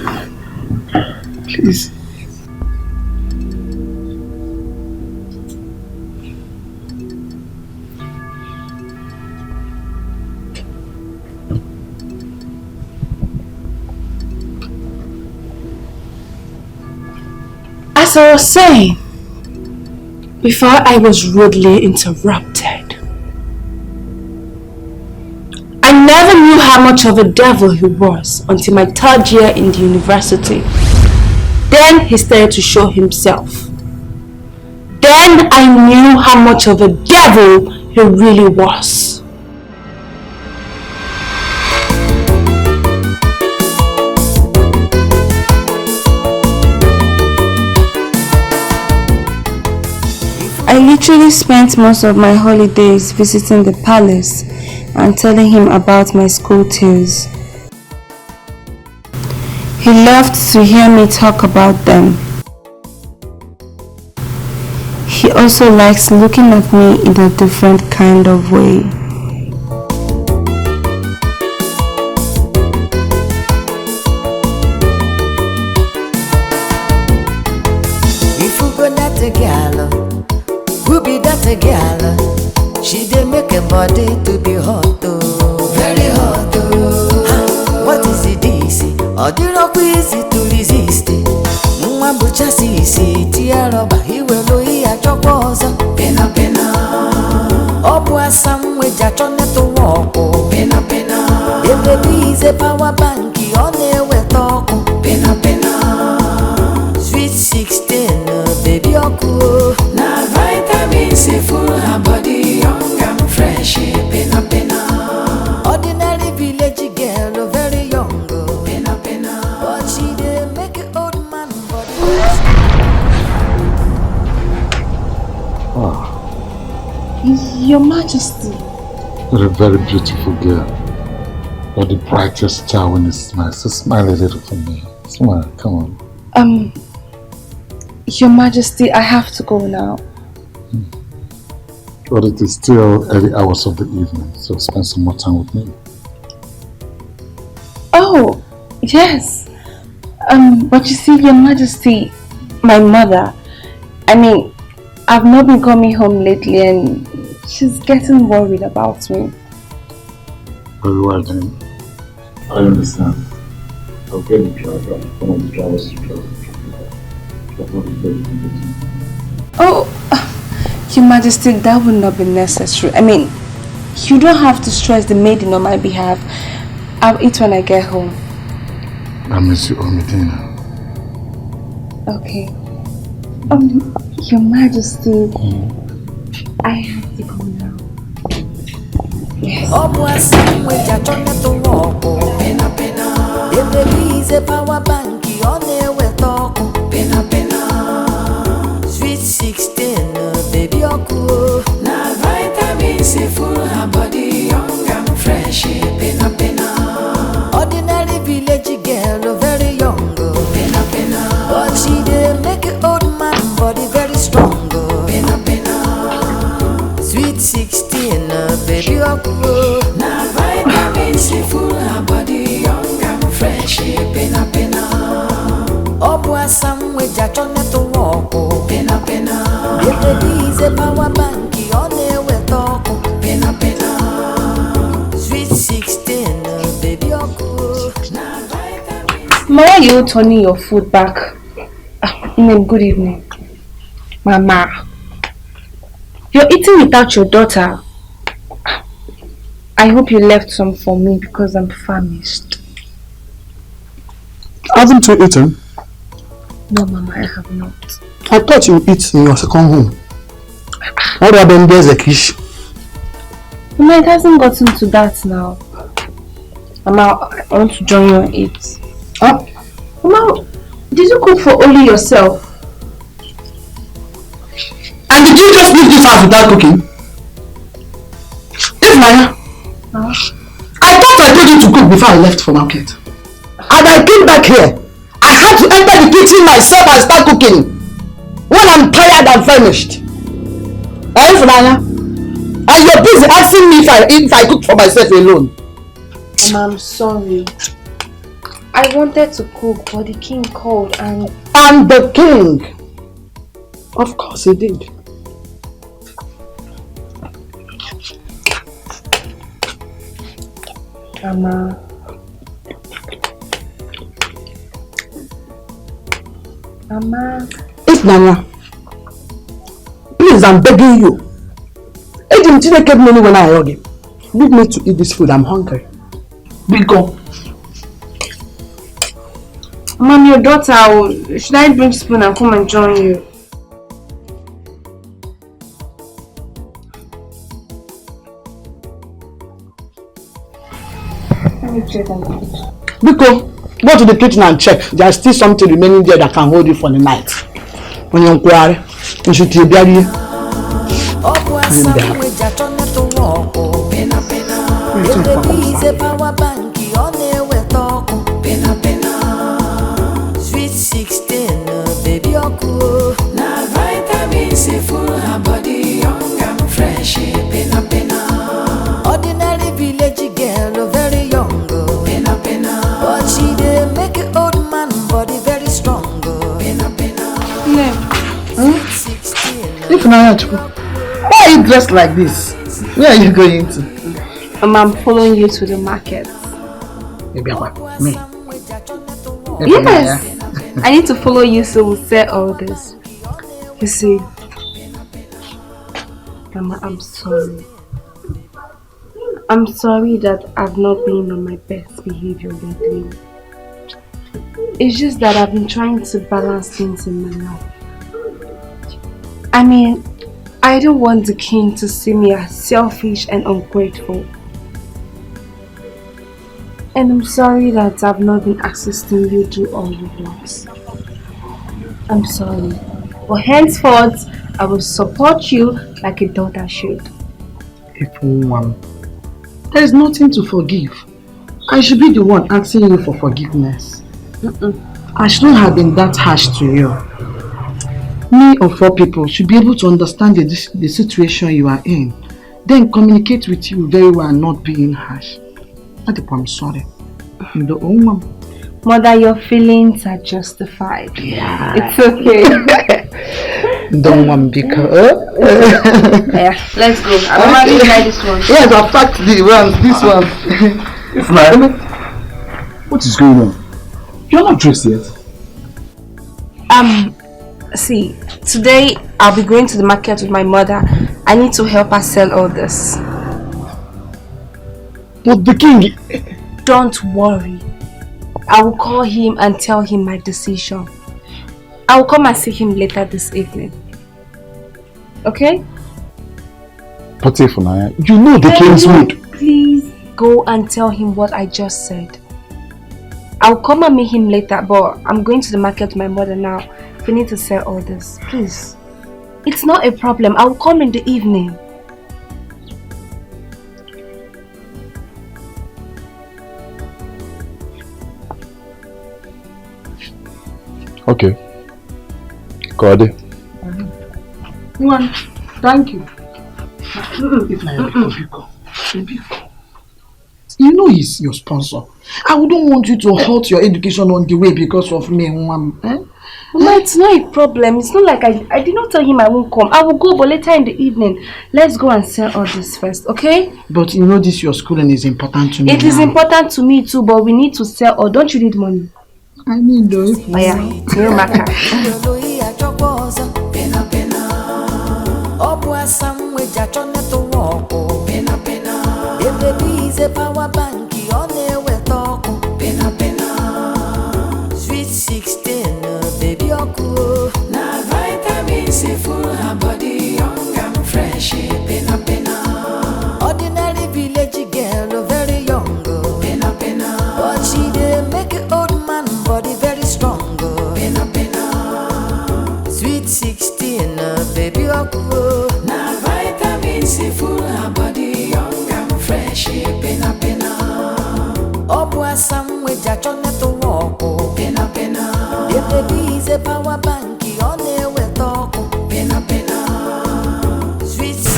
Please. As I was saying, before I was rudely interrupted, I never knew how much of a devil he was until my third year in the university. Then he started to show himself. Then I knew how much of a devil he really was. I literally spent most of my holidays visiting the palace and telling him about my school tales. He loved to hear me talk about them. He also likes looking at me in a different kind of way. If you go that girl, who be that girl? She dey make a body to be hot, oh, very hot, oh. What is it this? Or do not easy to resist? Mwa bucha sisi tia roba iwe lo iya chokwoza. Pena pena. Obu asam we jachone to walk. Pena pena. The baby is a power bank on the way talk. Pena pena. Sweet 16, baby oku. Na vitamins full her body young and fresh. Pena pena. Ordinary village girl, very young. Pena pena. But she dey make an old man body. Oh, Your Majesty. you're a very beautiful girl. You're the brightest star when you smile. So smile a little for me. Smile, come on. Your Majesty, I have to go now. But it is still early hours of the evening, so spend some more time with me. Oh, yes. But you see, Your Majesty, my mother, I've not been coming home lately and she's getting worried about me. Very well then. I understand. I'll get the driver, one of the drivers to drive. Oh, Your Majesty, that would not be necessary. You don't have to stress the maiden on my behalf. I'll eat when I get home. I miss you, Omidina. Okay. Your Majesty, I have to go now. Yes. Pena pena. The baby is a power bank on the way talk. Pena pena. Sweet 16, baby oku. Na vitamins full her body young and fresh. Pena pena. Ordinary village girl, very young. Pena pena. But she dey make an old man body very strong. Pena pena. Sweet 16, baby oku. Na vitamins full her body young and fresh. Pena pena. Obwa somewhere jachone to walk. Pena pena. The baby is a power bank on the way talk. Pena pena. Sweet 16, baby oku. Why are you turning your food back? Good evening. Mama, you're eating without your daughter. I hope you left some for me because I'm famished. Haven't you eaten? No, Mama, I have not. I thought you eat in your second home. How about there's a kish? Mama, it hasn't gotten to that now. Mama, I want to join you and eat. Huh? Mama, did you cook for only yourself? And did you just leave this house without cooking? If Maya, I thought I told you to cook before I left for market. And I came back here. I had to enter the kitchen myself and start cooking. When I'm tired and famished. If Maya, and you're busy asking me if I cook for myself alone. Mama, I'm sorry. I wanted to cook, but the king called and... And the king? Of course he did. Mama. Mama. If Nana, please, I'm begging you. Agent Tina kept money when I hug him. Leave me to eat this food, I'm hungry. Go. Mom, your daughter, should I bring spoon and come and join you? Let me check on the kitchen. Biko, go to the kitchen and check. There's still something remaining there that can hold you for the night. When you're inquiring, you should be ready. Sweet 16, baby oku. Na vitamins full her body young and fresh. Pena pena. Ordinary village girl, very young. Pena pena. But she dey make an old man body very strong. Pena pena. If Nana, why are you dressed like this? Where are you going to? I'm following you to the market. Maybe me. Yes, I need to follow you so we'll sell all this. You see, Mama, I'm sorry. I'm sorry that I've not been on my best behavior lately. It's just that I've been trying to balance things in my life. I mean, I don't want the king to see me as selfish and ungrateful. And I'm sorry that I've not been assisting you do all you want. I'm sorry. But henceforth, I will support you like a daughter should. There is nothing to forgive. I should be the one asking you for forgiveness. I shouldn't have been that harsh to you. Me or 4 people should be able to understand the situation you are in, then communicate with you very well and not being harsh. I'm sorry. Mother, your feelings are justified. Yeah. It's okay. Don't want because. Yeah, let's go. I'm ready to try this one. Yes, I've packed the ones. This one. What is going on? You're not dressed yet. See, today I'll be going to the market with my mother. I need to help her sell all this. But the king... Don't worry. I will call him and tell him my decision. I will come and see him later this evening. Okay? But Ifunanya, you know the king's mood. Please go and tell him what I just said. I'll come and meet him later, but I'm going to the market with my mother now. We need to sell all this. Please. It's not a problem. I'll come in the evening. Okay. God. One, thank you. You know he's your sponsor. I wouldn't want you to halt your education on the way because of me, Mom. Mama, it's not a problem. It's not like I did not tell him I won't come. I will go, but later in the evening. Let's go and sell all this first, okay? But you know this your schooling is important to me. It is important to me too, but we need to sell all. Don't you need money? I need those. Oh yeah, no matter. Power bank, Sweet 16, baby, na vitamin C full her body, young and fresh, ordinary village girl, very young, but she dey make an old man body very strong, Sweet 16, baby, na vitamin C full her body, young and fresh, some way to walk, if the bees a power bank, on there we talk, Sweet 16,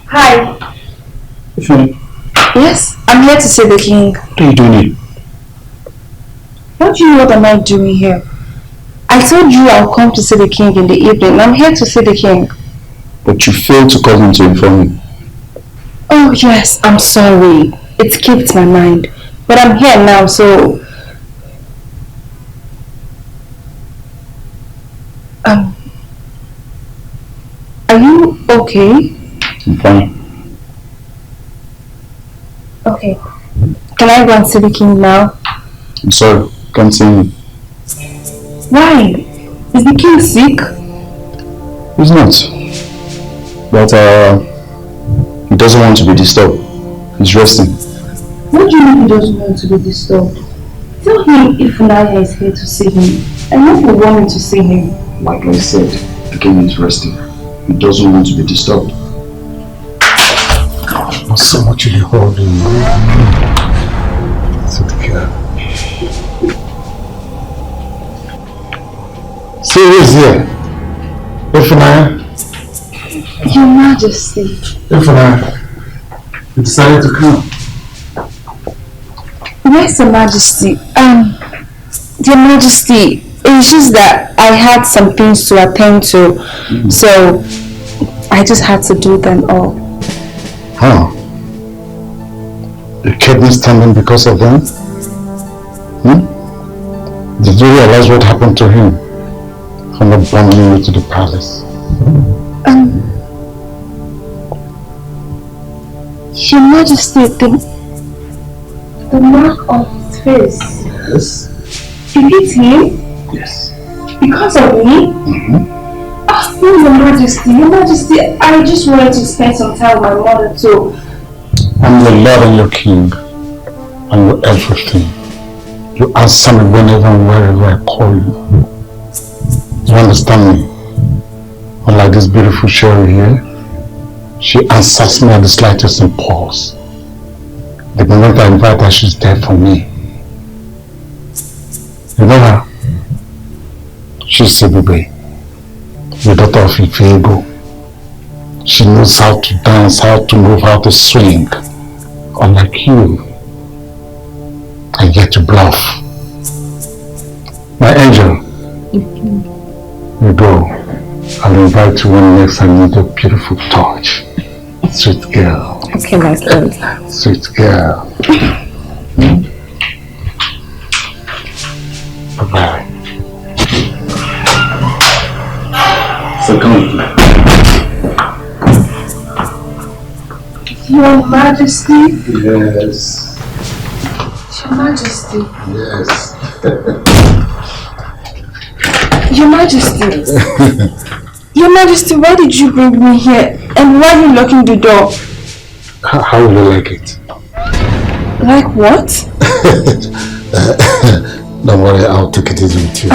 Hi. Yes, I'm here to see the king. What are you doing here? Don't you know what am I doing here? I told you I'll come to see the king in the evening. I'm here to see the king. But you failed to call him to inform me. Oh yes, I'm sorry. It skipped my mind. But I'm here now, so... Are you okay? I'm fine. Okay. Can I go and see the king now? I'm sorry, can't see him. Why? Is the king sick? He's not. But he doesn't want to be disturbed. He's resting. What do you mean he doesn't want to be disturbed? Tell him if Naya is here to see him. And not will want me to see him. Like I said, the king is resting. He doesn't want to be disturbed. Not so much in the holding. Sit here. See who's here? Ifunanya. Your Majesty. Ifunanya. You decided to come. Yes, Your Majesty. Your Majesty, it's just that I had some things to attend to, so I just had to do them all. How? You kept me standing because of them? Did you realize what happened to him? for not bringing you to the palace? Your Majesty, the mark of his face. Yes. You hit him? Yes. Because of me? Oh, no, Your Majesty, I just wanted to spend some time with my mother too. I'm your Lord and your King, and your everything. You answer me whenever and wherever I call you. You understand me? Unlike this beautiful Sherry here, she answers me at the slightest impulse. The moment I invite her, she's there for me. You know her? She's Zubby, the daughter of Etiko. She knows how to dance, how to move, how to swing. Unlike you, and yet to bluff. My angel, you go. I'll invite you when next I need a beautiful touch. Sweet girl. Okay, my friend. Sweet girl. Bye-bye. So come with me. Your Majesty? Yes. Your Majesty? Yes. Your Majesty? Your Majesty, why did you bring me here? And why are you locking the door? How will you like it? Like what? Don't worry, I'll take it easy with you.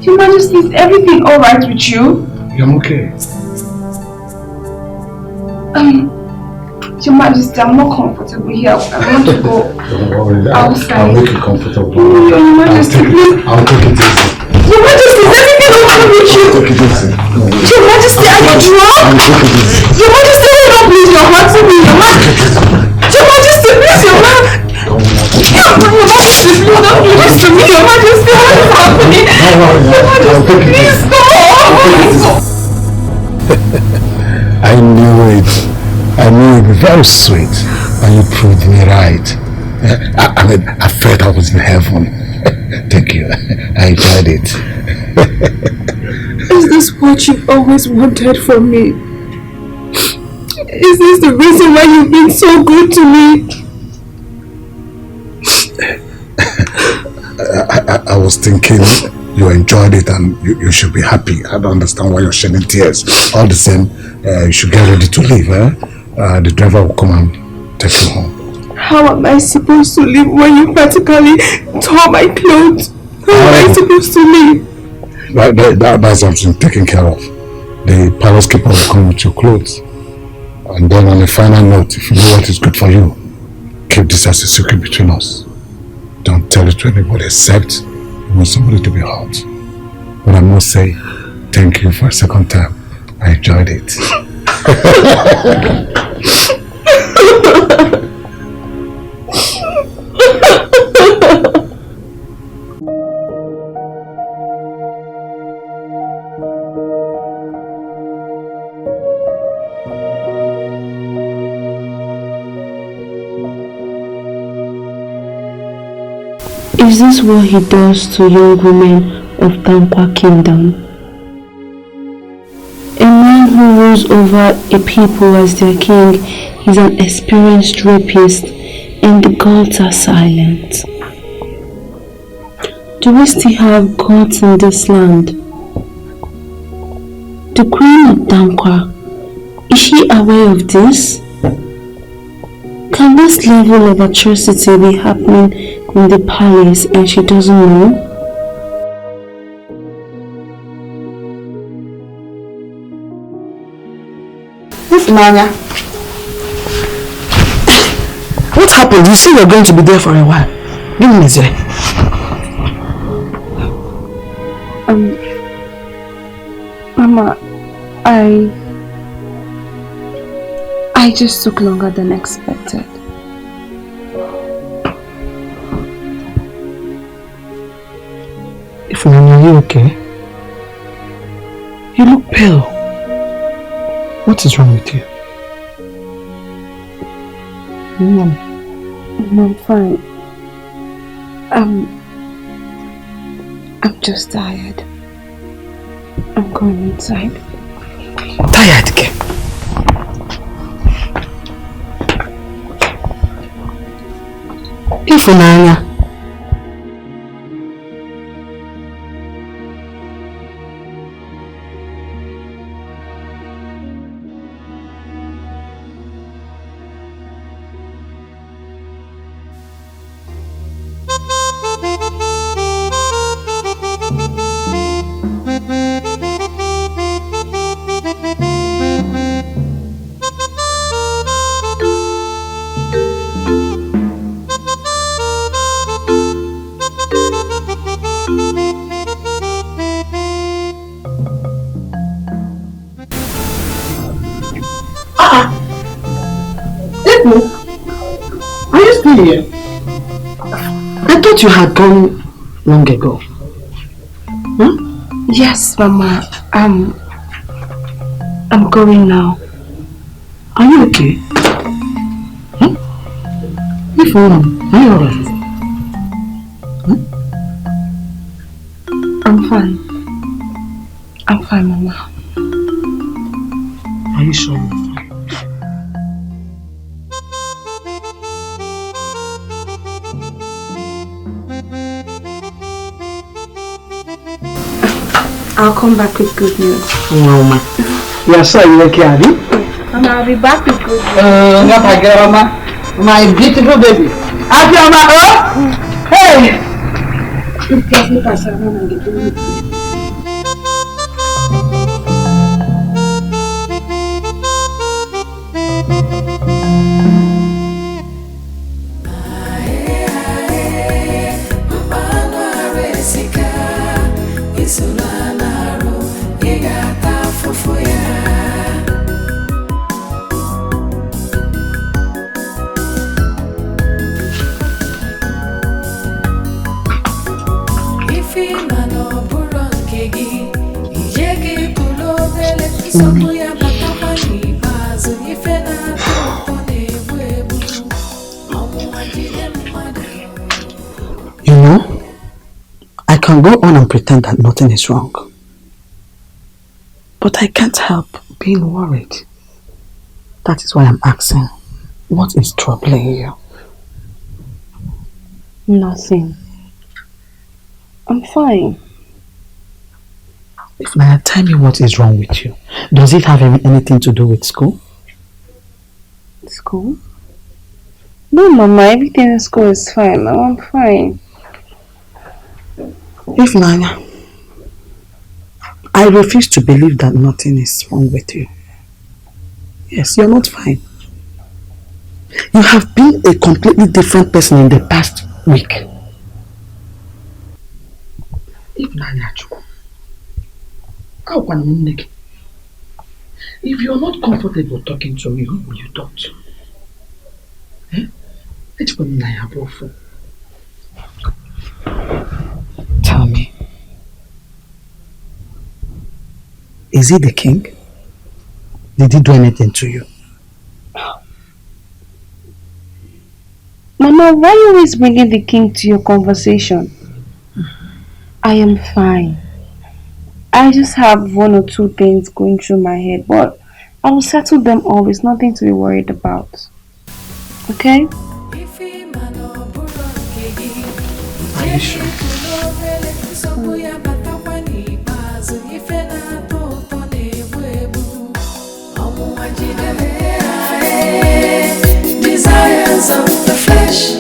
Your Majesty, is everything alright with you? I'm okay. Your Majesty, I'm not comfortable here. I want to go Don't worry, outside. I'll make you comfortable. Your Majesty, please. I'll take it easy. Your Majesty, is everything okay with you? I'll take it easy. Your Majesty, are you drunk? I'll take it easy. Your Majesty, hold on, please. Your heart to me. Your Majesty, please. Your Majesty, please don't do this to me. Your Majesty, what is happening? Your Majesty, please stop. I knew it. I knew it. Very sweet. And you proved me right. I felt I was in heaven. Thank you. I enjoyed it. Is this what you've always wanted from me? Is this the reason why you've been so good to me? I was thinking you enjoyed it and you should be happy. I don't understand why you're shedding tears. All the same, you should get ready to leave. The driver will come and take you home. How am I supposed to leave when you practically tore my clothes? How am I supposed to leave? That's something taken care of. The palace keeper will come with your clothes. And then on a final note, if you know what is good for you, keep this as a secret between us. Don't tell it to anybody except you want somebody to be hurt. But I must say, thank you for a second time. I enjoyed it. Is this what he does to young women of Dankwa Kingdom? A man who rules over a people as their king is an experienced rapist, and the gods are silent. Do we still have gods in this land? The Queen of Dankwa, is she aware of this? Can this level of atrocity be happening in the palace and she doesn't know? Nanya, what happened? You said you're going to be there for a while. Give me a second. Mama, I just took longer than expected. Nanya, are you okay? You look pale. What is wrong with you? Mom, I'm fine. I'm just tired. I'm going inside. Tired, Ke? Ifunanya. Are you still here? I thought you had gone long ago. Yes, Mama. I'm going now. Are you okay? Are you alright? I'm fine. I'm fine, Mama. Are you sure? I'll come back with good news. Mama. You are sure you're okay, Abby? Mama, I'll be back with good news. Mama. My beautiful baby. Abby, Mama. Hey! You know, I can go on and pretend that nothing is wrong. But I can't help being worried. That is why I'm asking, what is troubling you? Nothing. I'm fine. If Naya, tell me what is wrong with you. Does it have anything to do with school? School? No, Mama, everything in school is fine. Mama, I'm fine. If Naya, I refuse to believe that nothing is wrong with you. Yes, you're not fine. You have been a completely different person in the past week. If Naya, if you're not comfortable talking to me, who will you talk to? Tell me, is he the king? Did he do anything to you? Mama, why are you always bringing the king to your conversation? I am fine. I just have one or two things going through my head, but I will settle them all. It's nothing to be worried about. Okay? Are you sure? Desires of the flesh,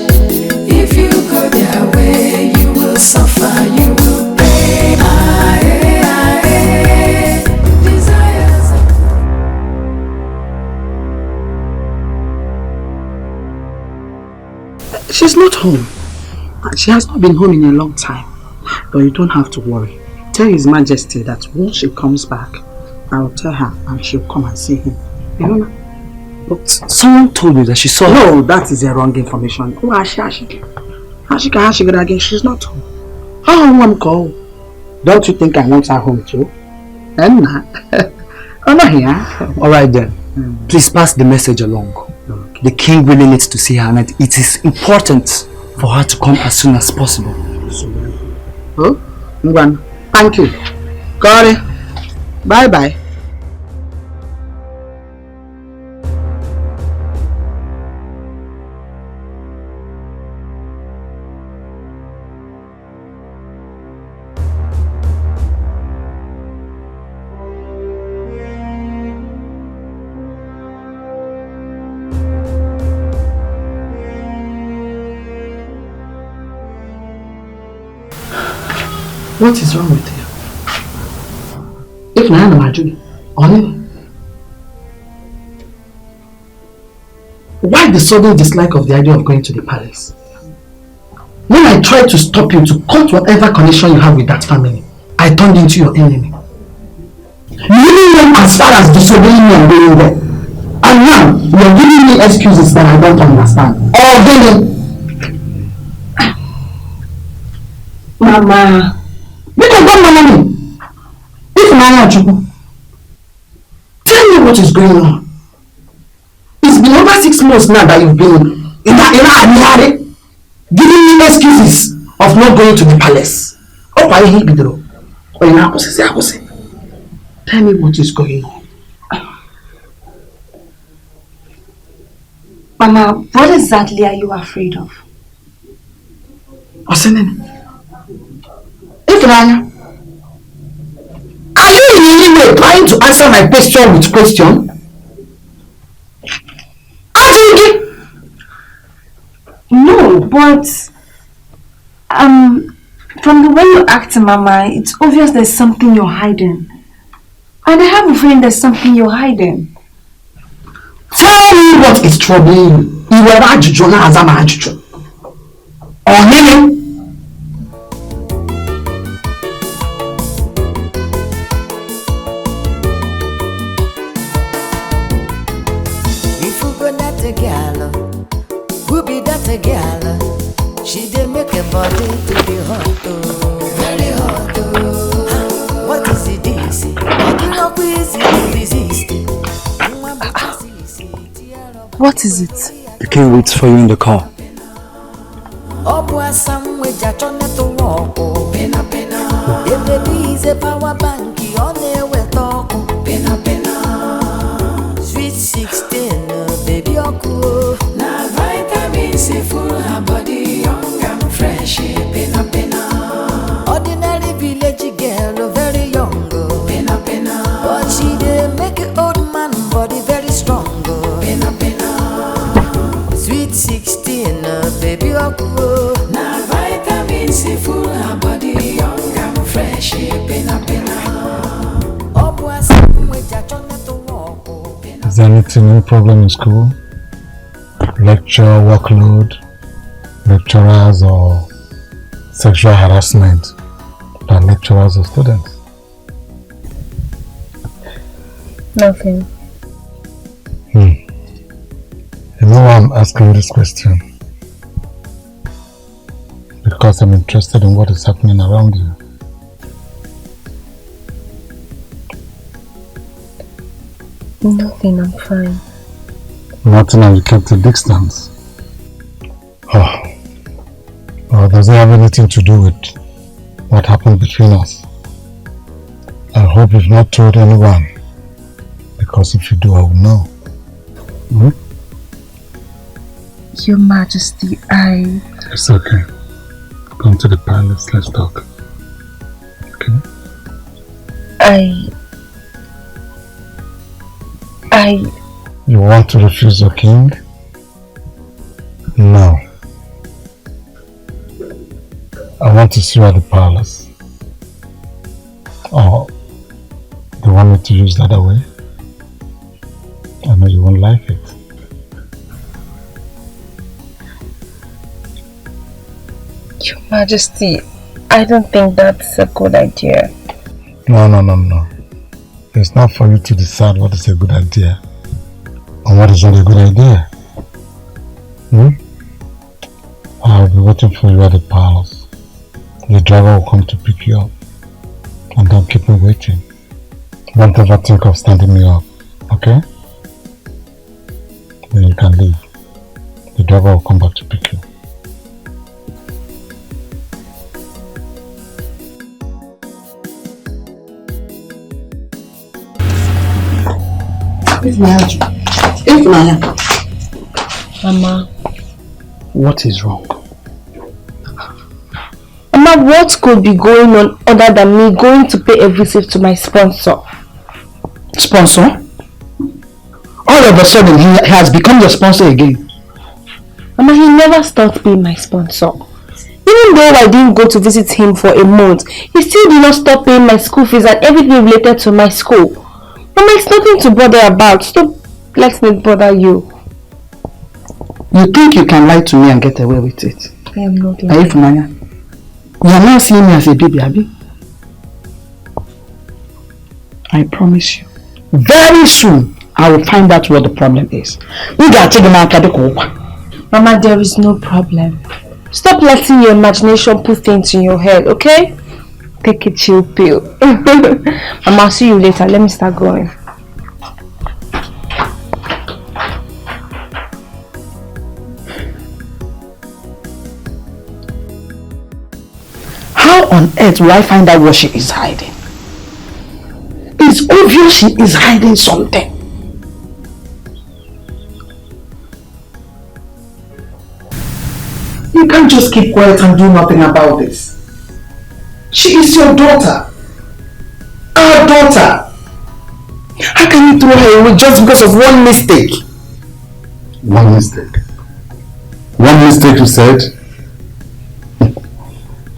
if you go their way, you will suffer, you will pay. Desires of... She's not home. She has not been home in a long time. But you don't have to worry. Tell His Majesty that once she comes back, I will tell her and she'll come and see him. You know? But someone told me that she saw her. No, that is a wrong information. Oh, Ashika, she's not home. How am I? Don't you think I want her home too? I'm not here. Alright then. Please pass the message along. Okay. The king really needs to see her and it is important for her to come as soon as possible. Oh, Ngwan, thank you. Got it. Bye-bye. What is wrong with you? If I am Majuli, why the sudden dislike of the idea of going to the palace? When I tried to stop you to cut whatever connection you have with that family, I turned into your enemy. You even went as far as disobeying me and going there. And now, you are giving me excuses that I don't understand. Mama. Tell me what is going on. It's been over 6 months now that you've been in a giving me excuses of not going to the palace. Tell me what is going on. Mama, what exactly are you afraid of? Are you in any way trying to answer my question with question? No, but from the way you act, Mama, it's obvious there's something you're hiding. And I have a feeling there's something you're hiding. Tell me what is troubling you. You were ajuju na azama ajuju. She dey make a body to be hot, very hot. What is it this? Not easy to resist. What is it? The king waits for you in the car. Sweet 16, baby, na vitamin C full her body, young and fresh, ordinary village girl, very young, but she dey make an old man body very strong. Sweet 16, baby, na vitamin C full her body, young and fresh, Is there anything, any problem in school? Lecture, workload, lecturers, or sexual harassment by lecturers or students? Nothing. You know why I'm asking this question? Because I'm interested in what is happening around you. Nothing, I'm fine. Nothing, and you kept a distance. Oh. Well, does it have anything to do with what happened between us? I hope you've not told anyone, because if you do, I will know. Your Majesty, It's okay. Come to the palace, let's talk. Okay? You want to refuse your king? No. I want to see you at the palace. Or they want me to use the other way? I know you won't like it. Your Majesty, I don't think that's a good idea. No. It's not for you to decide what is a good idea and what is not a good idea. I'll be waiting for you at the palace. The driver will come to pick you up. And don't keep me waiting. Don't ever think of standing me up, okay? Then you can leave. The driver will come back to pick you. Mama. What is wrong? Mama, what could be going on other than me going to pay a visit to my sponsor? Sponsor? All of a sudden, he has become your sponsor again. Mama, he never stopped being my sponsor. Even though I didn't go to visit him for a month, he still did not stop paying my school fees and everything related to my school. Mama, it's nothing to bother about. Stop letting it bother you. You think you can lie to me and get away with it? I am not lying. Are you familiar? You are not seeing me as a baby, Abby. I promise you, very soon I will find out what the problem is. Mama, there is no problem. Stop letting your imagination put things in your head, okay? Take a chill pill. Mama, I'll see you later. Let me start going. How on earth will I find out what she is hiding? It's obvious she is hiding something. You can't just keep quiet and do nothing about this. She is your daughter. Our daughter. How can you throw her away just because of one mistake? One mistake? One mistake, you said?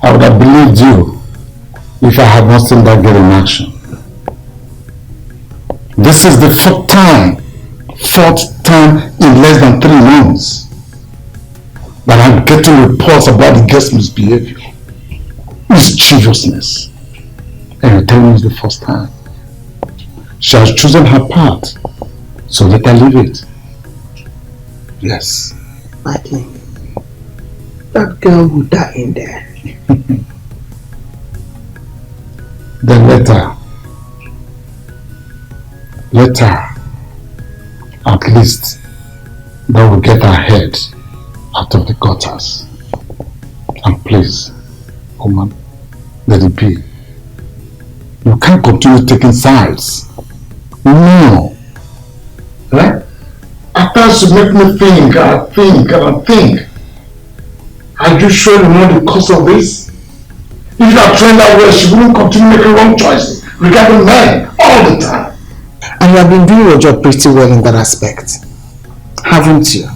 I would have believed you if I had not seen that girl in action. This is the fourth time in less than 3 months that I'm getting reports about the girl's misbehavior, mischievousness. And you're telling me it's the first time. She has chosen her path, so let her leave it. Yes. Martin, that girl will die in there. Then let her, at least, that will get her head out of the gutters. And please, woman, let it be. You can't continue taking sides. No. Right? At times you make me think. Are you sure you know the cause of this? If you had trained her well, she wouldn't continue making wrong choices regarding men all the time. And you have been doing your job pretty well in that aspect, haven't you?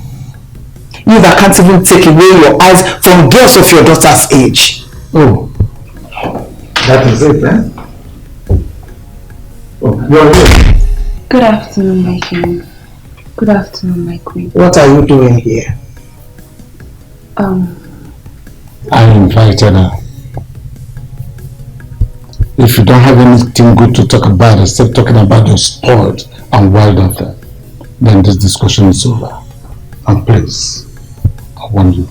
You that can't even take away your eyes from girls of your daughter's age. Oh, that is it, eh? Oh, you're here. Good afternoon, my king. Good afternoon, my queen. What are you doing here? I invited her. If you don't have anything good to talk about except talking about your spoiled and wild daughter, then this discussion is over. And please, I warn you,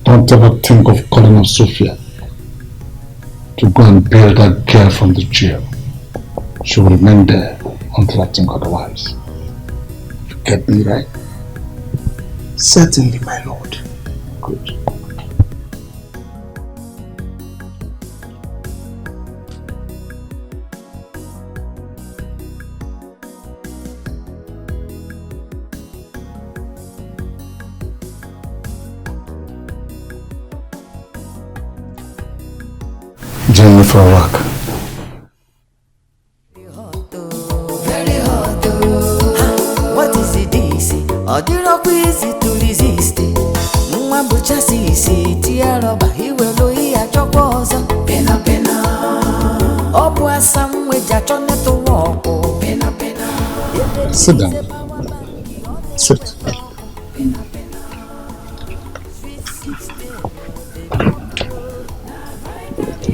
don't ever think of calling up Sophia to go and bail that girl from the jail. She will remain there until I think otherwise. You get me, right? Certainly, my lord. Good. Join me for a walk. What is it this? Or do you know easy to resist? Mwambucha sisi tiaroba iwelo iya chokoza pena pena. Obu asamwe jachone to woko pena pena. Sit down. Sit.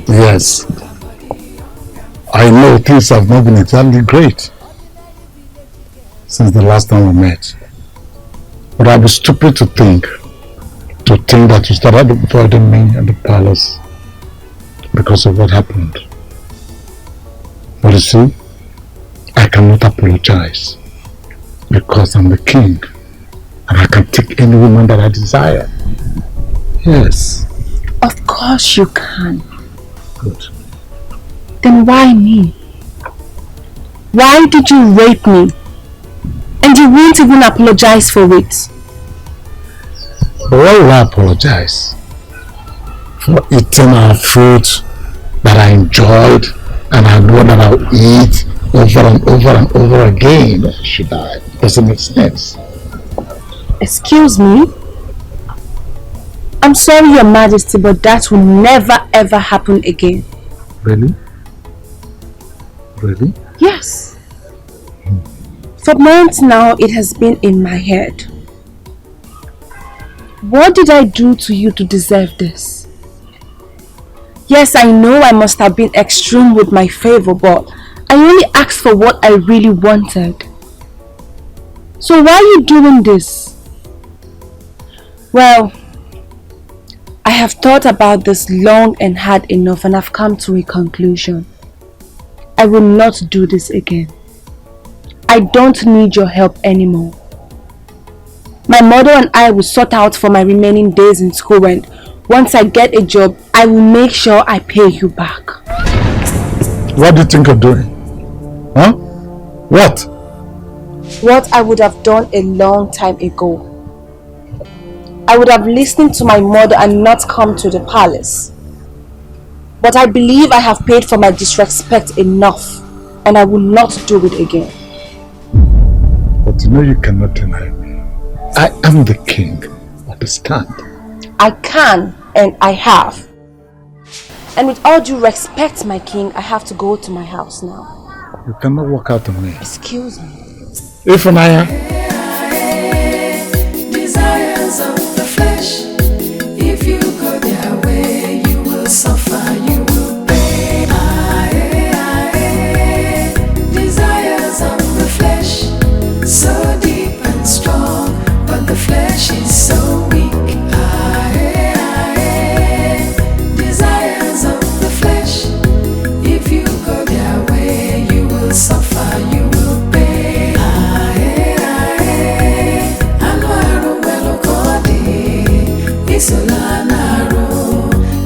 Yes, I know things have not been exactly great since the last time we met. But I'd be stupid to think that you started avoiding me at the palace because of what happened. But you see, I cannot apologize because I'm the king and I can take any woman that I desire. Yes. Of course you can. Good. Then why me? Why did you rape me? And you won't even apologize for it. But why will I apologize? For eating our food that I enjoyed and I know that I'll eat over and over and over again. Should I? Doesn't make sense. Excuse me? I'm sorry, Your Majesty, but that will never ever happen again. Really? Really? Yes. For months now, it has been in my head. What did I do to you to deserve this? Yes, I know I must have been extreme with my favor, but I only asked for what I really wanted. So why are you doing this? Well, I have thought about this long and hard enough, and I've come to a conclusion. I will not do this again. I don't need your help anymore. My mother and I will sort out for my remaining days in school, and once I get a job, I will make sure I pay you back. What do you think of doing? Huh? What? What I would have done a long time ago. I would have listened to my mother and not come to the palace. But I believe I have paid for my disrespect enough, and I will not do it again. But you know you cannot deny me. I am the king. Understand? I can, and I have. And with all due respect, my king, I have to go to my house now. You cannot walk out on me. Excuse me. Ifunanya. Desires of the flesh. If you go their way, you will suffer, you will pay. Desires of the flesh, so deep and strong, but the flesh is so weak. Desires of the flesh. If you go their way, you will suffer, you will pay. Anwaro welo kodi, isolanaro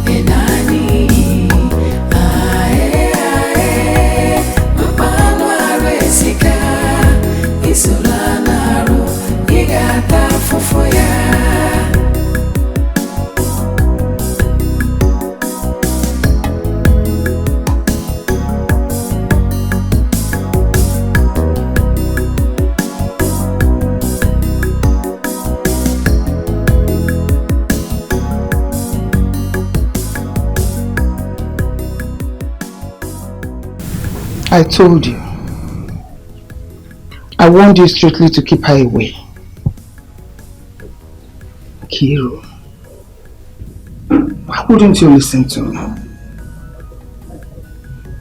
enani. Mpanwaro esika, isolanaro igata fufuya. I told you. I warned you strictly to keep her away. Kiro, why wouldn't you listen to me?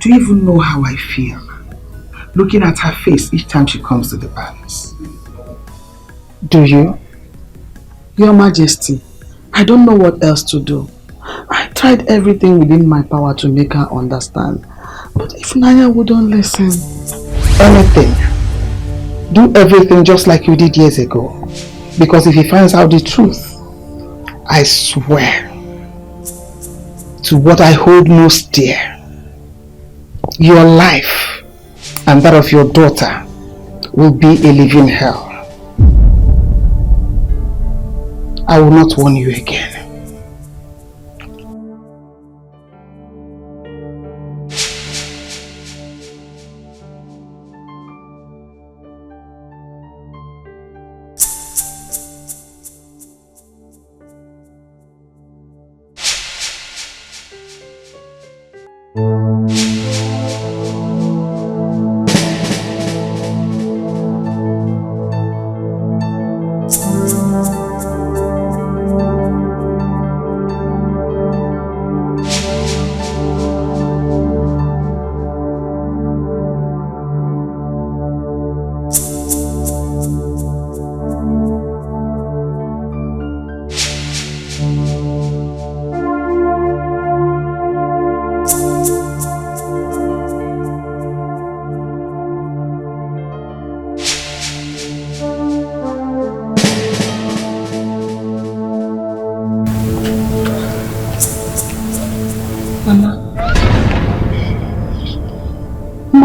Do you even know how I feel looking at her face each time she comes to the palace? Do you? Your Majesty, I don't know what else to do. I tried everything within my power to make her understand. But if Naya wouldn't listen, anything, do everything just like you did years ago. Because if he finds out the truth, I swear to what I hold most dear, your life and that of your daughter will be a living hell. I will not warn you again.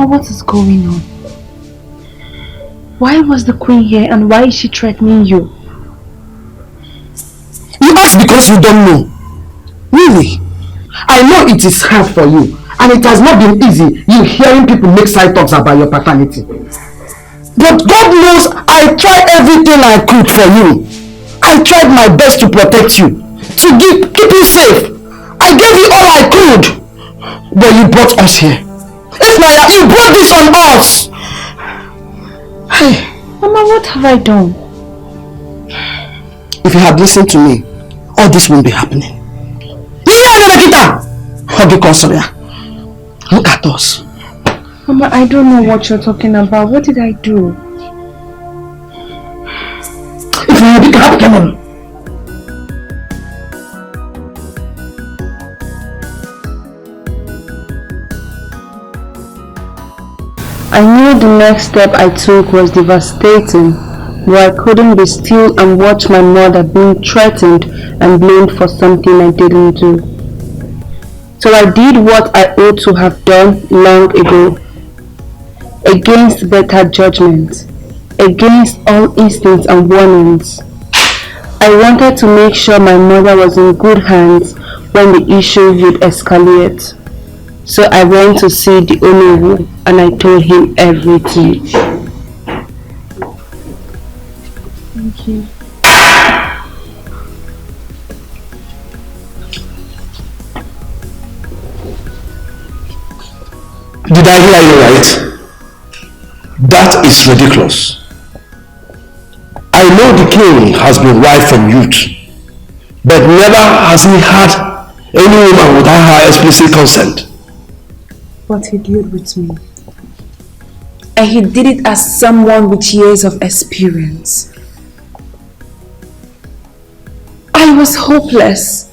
What is going on? Why was the queen here and why is she threatening you? You ask because you don't know. Really? I know it is hard for you and it has not been easy you hearing people make side talks about your paternity. But God knows I tried everything I could for you. I tried my best to protect you, to keep you safe. I gave you all I could. But you brought us here. Ismail, you brought this on us! Hey. Mama, what have I done? If you had listened to me, all this wouldn't be happening. Look at us. Mama, I don't know what you're talking about. What did I do? I knew the next step I took was devastating, but I couldn't be still and watch my mother being threatened and blamed for something I didn't do. So I did what I ought to have done long ago. Against better judgment, against all instincts and warnings. I wanted to make sure my mother was in good hands when the issue would escalate. So I went to see the Onowu and I told him everything. Thank you. Did I hear you right? That is ridiculous. I know the king has been wife from youth, but never has he had any woman without her explicit consent. But he did with me. And he did it as someone with years of experience. I was hopeless.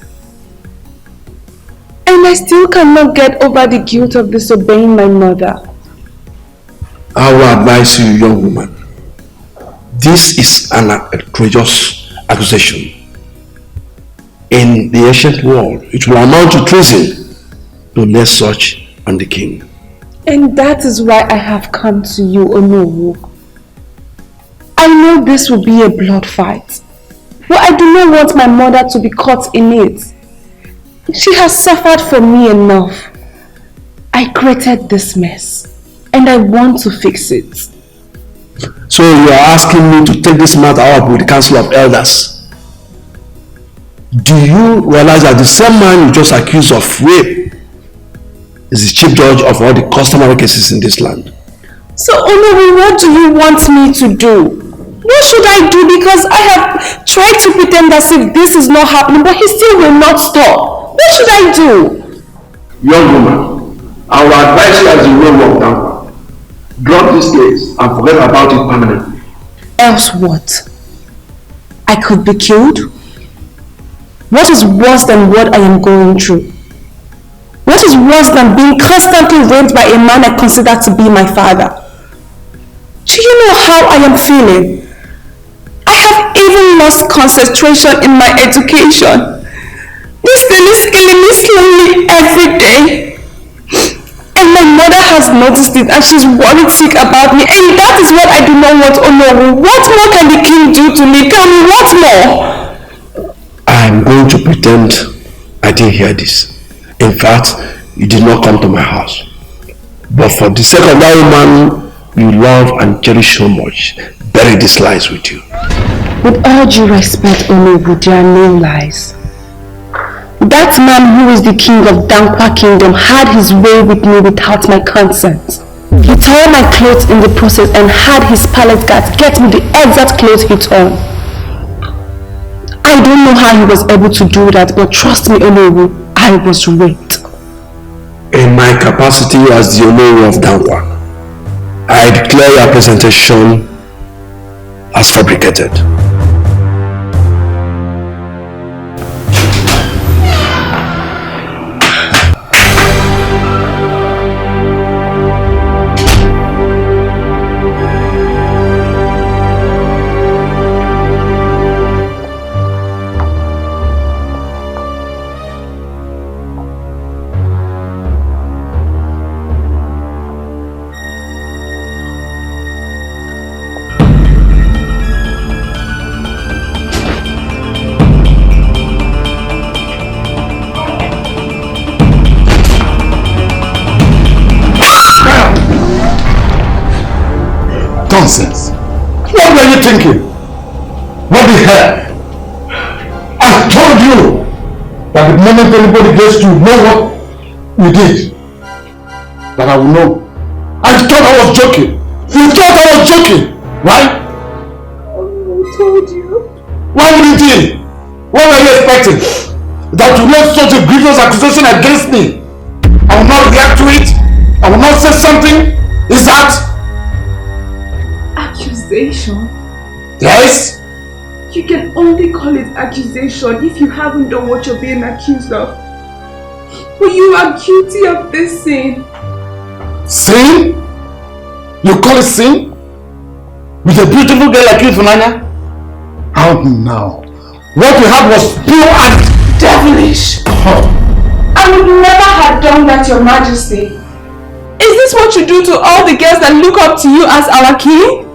And I still cannot get over the guilt of disobeying my mother. I will advise you, young woman. This is an outrageous accusation. In the ancient world, it will amount to treason to lay such on the king. And that is why I have come to you, Onowu. I know this will be a blood fight, but I do not want my mother to be caught in it. She has suffered for me enough. I created this mess, and I want to fix it. So you are asking me to take this matter up with the council of elders? Do you realize that the same man you just accused of rape is the chief judge of all the customary cases in this land? So Onowu, what do you want me to do? What should I do? Because I have tried to pretend as if this is not happening, but he still will not stop. What should I do? Young woman, I will advise you as you will walk down. Drop this case and forget about it permanently. Else what? I could be killed? What is worse than what I am going through? What is worse than being constantly raped by a man I consider to be my father? Do you know how I am feeling? I have even lost concentration in my education. This thing is killing me slowly every day. And my mother has noticed it and she's worried sick about me. And that is what I do not want. Oh no, what more can the king do to me? Tell me, what more? I am going to pretend I didn't hear this. In fact, you did not come to my house. But for the sake of that woman you love and cherish so much, bury these lies with you. With all due respect, Onowu, there are no lies. That man who is the king of Dankwa Kingdom had his way with me without my consent. He tore my clothes in the process and had his palace guards get me the exact clothes he tore. I don't know how he was able to do that, but trust me, Onowu, I was raped. In my capacity as the Onowu of Dankwa, I declare your presentation as fabricated. nonsense. What were you thinking? What the hell? I told you that the moment anybody gets to know what we did, that I will know. I thought I was joking. You thought I was joking, right? I told you. Why wouldn't he? What were you expecting? That you made such a grievous accusation against me? I will not react to it? I will not say something? Is that? Accusation? Yes? You can only call it accusation if you haven't done what you're being accused of. But you are guilty of this sin. Sin? You call it sin? With a beautiful girl like you, Funanya? How now? What you had was pure and devilish. I would never have done that, Your Majesty. Is this what you do to all the girls that look up to you as our king?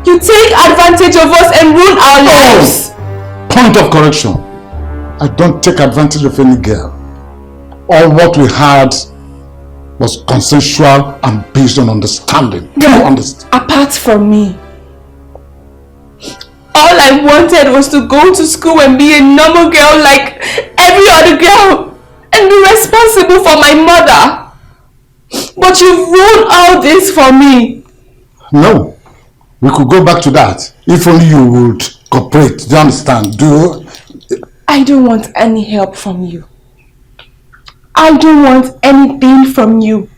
You take advantage of us and ruin our lives. Point of correction. I don't take advantage of any girl. All what we had was consensual and based on understanding. Apart from me. All I wanted was to go to school and be a normal girl like every other girl and be responsible for my mother. But you ruined all this for me. No. We could go back to that. If only you would cooperate. Do you understand? I don't want any help from you. I don't want anything from you.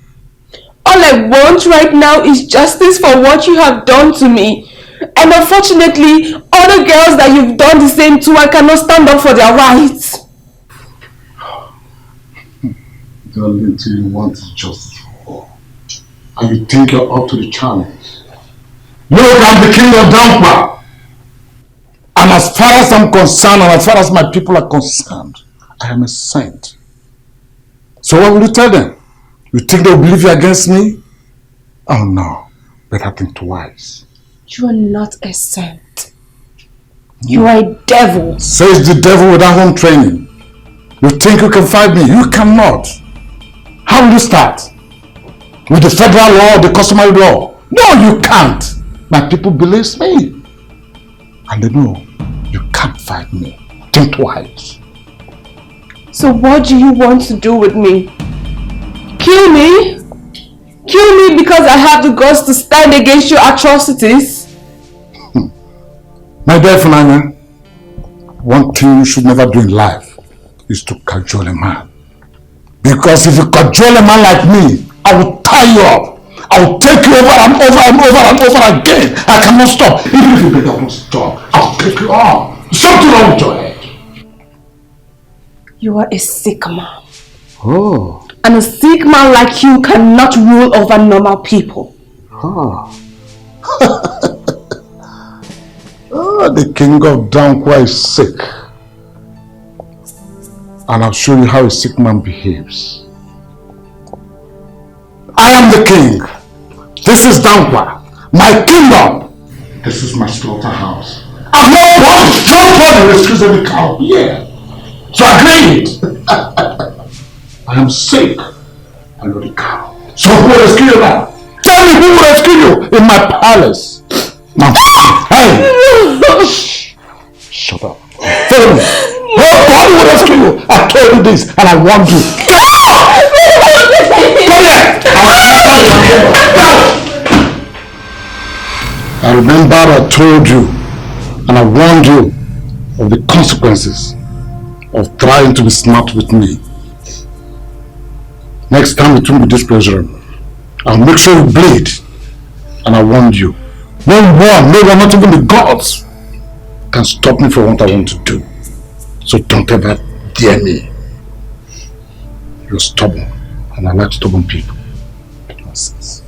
All I want right now is justice for what you have done to me. And unfortunately, other girls that you've done the same to, I cannot stand up for their rights. The only thing you want is justice for. And you think you're up to the challenge. Look, I'm the king of Dampa. And as far as I'm concerned, and as far as my people are concerned, I am a saint. So what will you tell them? You think they'll believe you against me? Oh no, better think twice. You are not a saint. You are a devil. Says the devil without home training. You think you can fight me? You cannot. How will you start? With the federal law or the customary law? No, you can't. My people believe me. And they know you can't fight me. Think twice. So what do you want to do with me? Kill me? Kill me because I have the guts to stand against your atrocities? My dear Funanya, one thing you should never do in life is to cajole a man. Because if you cajole a man like me, I will tie you up. I will take you over and over and over and over again. I cannot stop. Even if you better not stop, I'll take you off. Something wrong with your head. You are a sick man. Oh. And a sick man like you cannot rule over normal people. Oh. Oh, the king of Dankwa is sick. And I'll show you how a sick man behaves. I am the king. This is Dankwa, my kingdom. This is my slaughterhouse. I'm not one to jump on and rescue any cow here. So agreed. I am sick. I know the cow. So who will rescue you now? Tell me who will rescue you in my palace. Now, hey! Shut up. Follow me. Oh, God will rescue you. I told you this and I warned you. Come here. I remember I told you and I warned you of the consequences of trying to be smart with me. Next time it won't be this pleasure. I'll make sure you bleed. And I warned you. No one, not even the gods, can stop me from what I want to do. So don't ever dare me. You're stubborn, and I like stubborn people. Nonsense.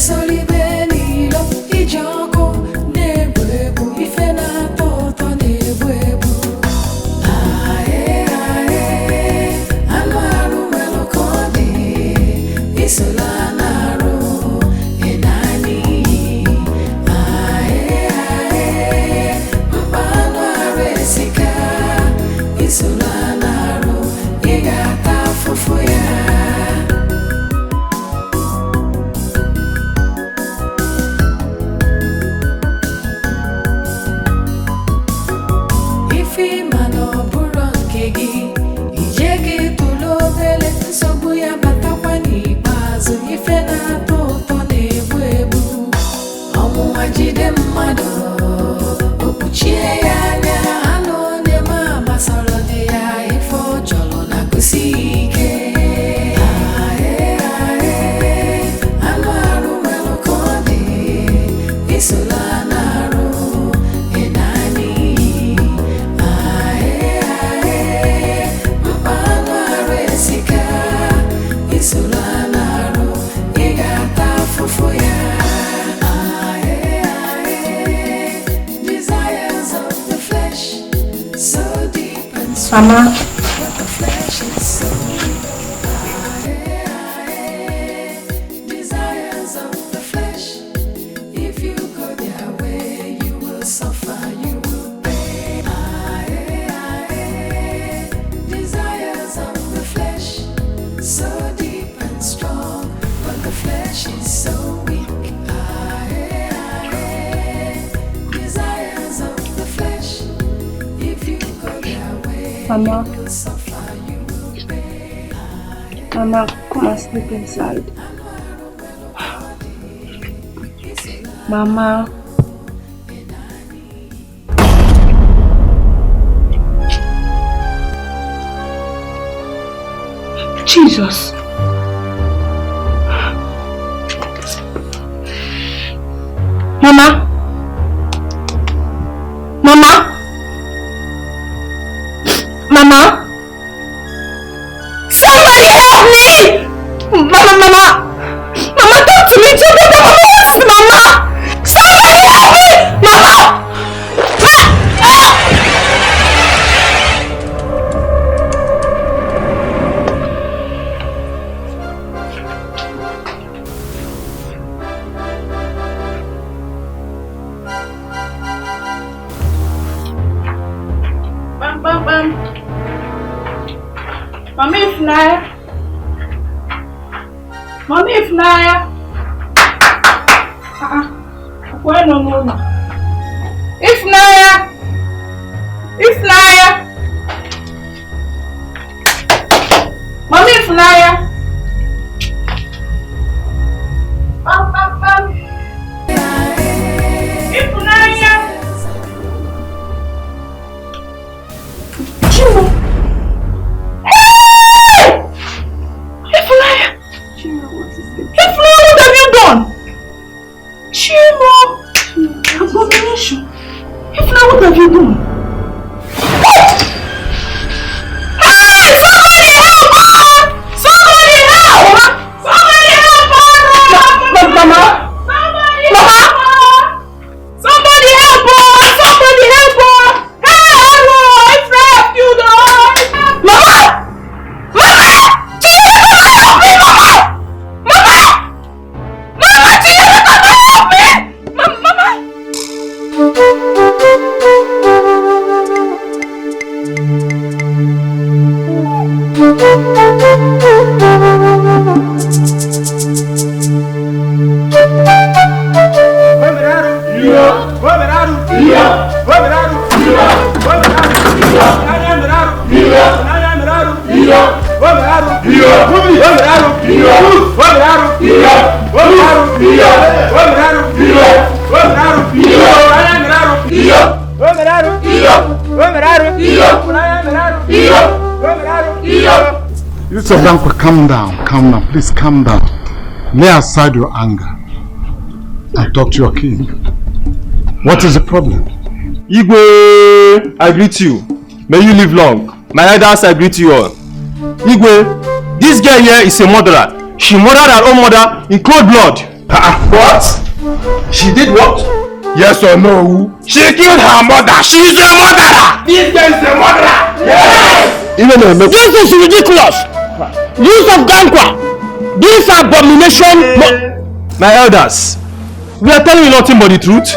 Solibeni lo ijoko nebu ife na toto nebu Mama. Mama, Mama, come and sleep inside. Mama. Jesus. Mama. Mama. Mama? Somebody help me! Mama! Mama, talk to me! Mama! Somebody help me! Mama! Mommy Ifnaya. Where no no. Ifnaya. Mommy Ifnaya. Ifnaya. Chioma. What have you done? Chioma! Abomination! What have you done? Hey! Somebody help! Somebody help! Somebody help! Mama! Somebody help! Somebody help! Hey! It's left you, dog! Mama! Calm down, please calm down. Lay aside your anger and talk to your king. What is the problem? Igwe, I greet you. May you live long. My elders, I greet you all. Igwe, this girl here is a murderer. She murdered her own mother in cold blood. What? She did what? Yes or no? She killed her mother. She is a murderer. This girl is a murderer. Yes. This is ridiculous. Use of gankwa. This abomination... My elders, we are telling you nothing but the truth.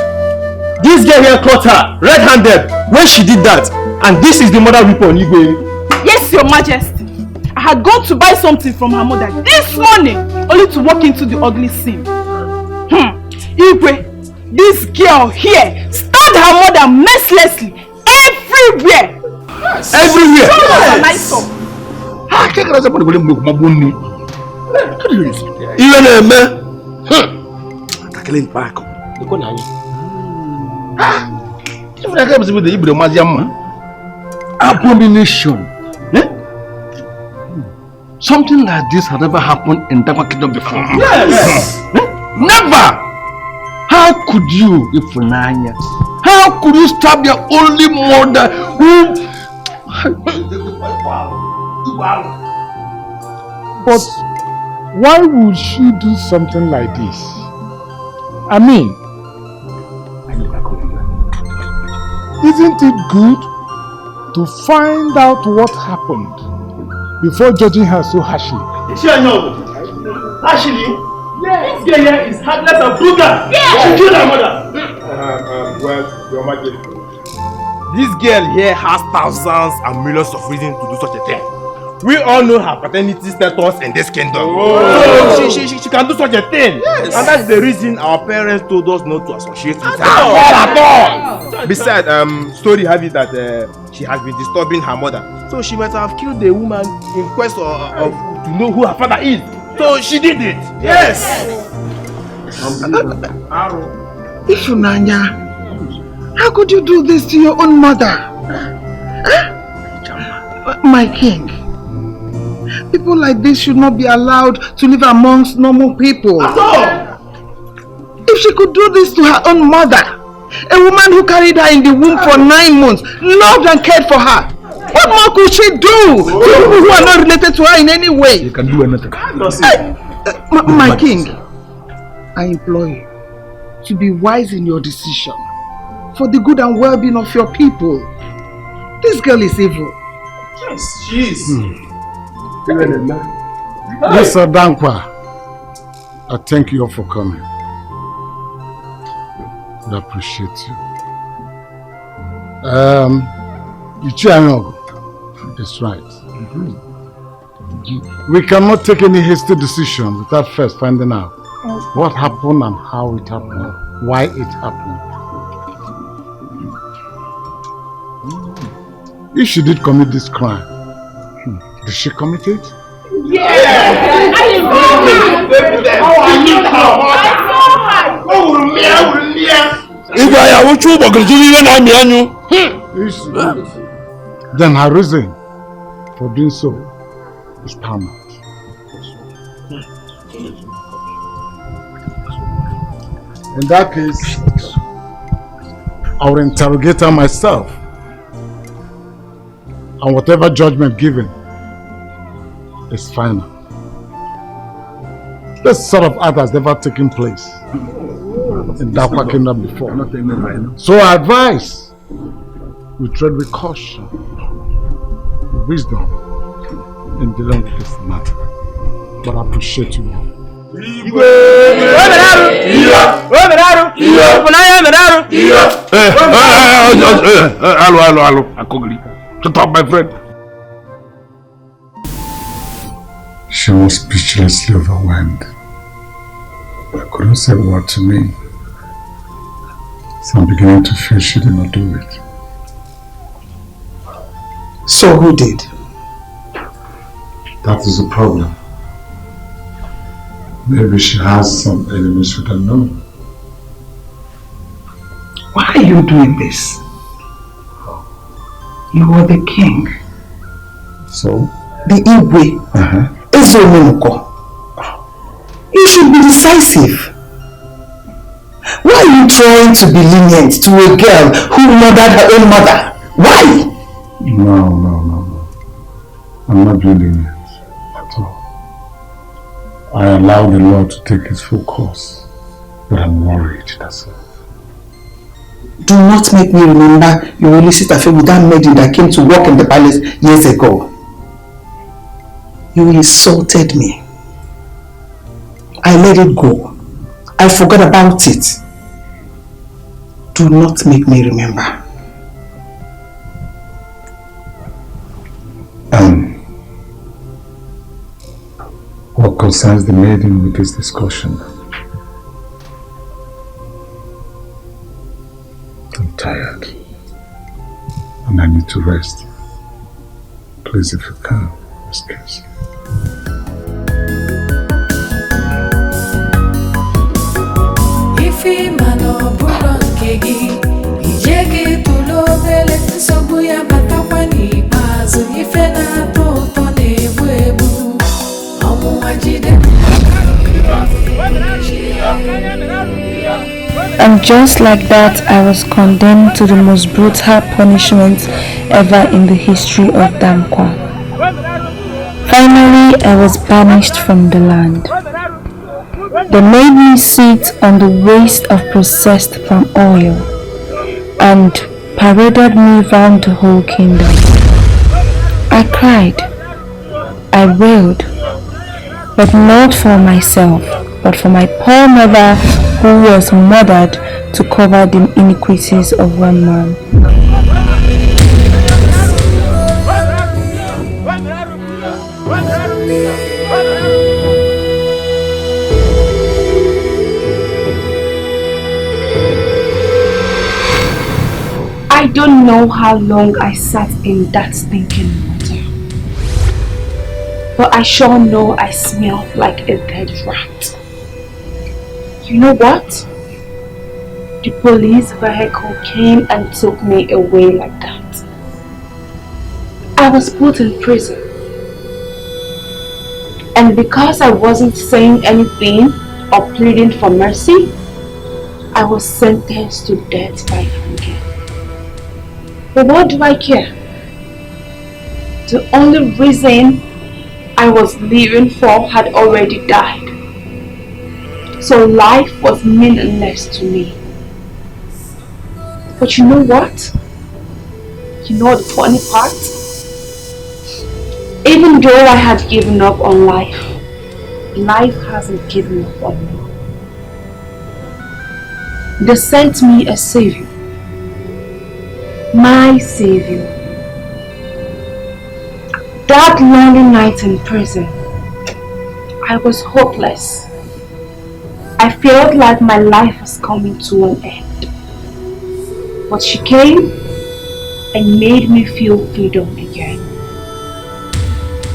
This girl here caught her red-handed when she did that. And this is the mother weapon, Igwe. Yes, Your Majesty. I had gone to buy something from her mother this morning, only to walk into the ugly scene. Igwe, this girl here stabbed her mother mercilessly everywhere. Yes. Everywhere. Yes. Abomination. Something like this had never happened in Dakwa Kingdom before. Yes. Never. How could you, Ifunanya? How could you stab your only mother who... But why would she do something like this? I mean, isn't it good to find out what happened before judging her so harshly? Actually, this girl here is heartless and brutal. She killed her mother. Well, Your Majesty, this girl here has thousands and millions of reasons to do such a thing. We all know her paternity status in this kingdom. So she can do such a thing. Yes. And that's the reason our parents told us not to associate with her. At all. Besides, story have it that she has been disturbing her mother. So she might have killed the woman in quest of to know who her father is. So she did it. Yes. Ifunanya, how could you do this to your own mother? My king, people like this should not be allowed to live amongst normal people. At all. If she could do this to her own mother, a woman who carried her in the womb for 9 months, loved and cared for her, what more could she do to people who are not related to her in any way? You can do anything. My king, I implore you to be wise in your decision for the good and well-being of your people. This girl is evil. Yes, she is. Mr. Dankwa, I thank you all for coming. I appreciate you. Ichianogo is right. We cannot take any hasty decision without first finding out what happened and how it happened, why it happened. If she did commit this crime, did she commit it? Yes! Then her reason for doing so is paramount. In that case, I will interrogate her myself, and whatever judgment given is final. This sort of act has never taken place in Dakwa Kingdom before. So I advise we tread with caution, wisdom in dealing with this matter. But I appreciate you all. Shut up, my friend. She was speechlessly overwhelmed. I couldn't say a word to me. So I'm beginning to feel she did not do it. So who did? That is the problem. Maybe she has some enemies we don't know. Why are you doing this? You are the king. So? The Igwe. Ezonu. You should be decisive. Why are you trying to be lenient to a girl who murdered her own mother? Why? No. I'm not being lenient at all. I allow the law to take its full course, but I'm worried, that's all. Do not make me remember your illicit affair with that maiden that came to work in the palace years ago. You insulted me. I let it go. I forgot about it. Do not make me remember. What concerns the maiden with this discussion? I'm tired. And I need to rest. Please, if you can, excuse me. Ifi mano buron kegi ijeke tulo bele sobu ya batakwani bazu ife na toto nebu ebu omu wajide. And just like that, I was condemned to the most brutal punishment ever in the history of Damkwa. Finally, I was banished from the land. They made me sit on the waste of processed palm oil and paraded me round the whole kingdom. I cried, I wailed, but not for myself, but for my poor mother who was murdered to cover the iniquities of one man. I don't know how long I sat in that stinking water, but I sure know I smelled like a dead rat. You know what? The police vehicle came and took me away like that. I was put in prison. And because I wasn't saying anything or pleading for mercy, I was sentenced to death by hanging. But what do I care? The only reason I was living for had already died. So life was meaningless to me. But you know what? You know the funny part? Even though I had given up on life, life hasn't given up on me. They sent me a savior. My savior. That lonely night in prison, I was hopeless. I felt like my life was coming to an end. But she came and made me feel freedom again.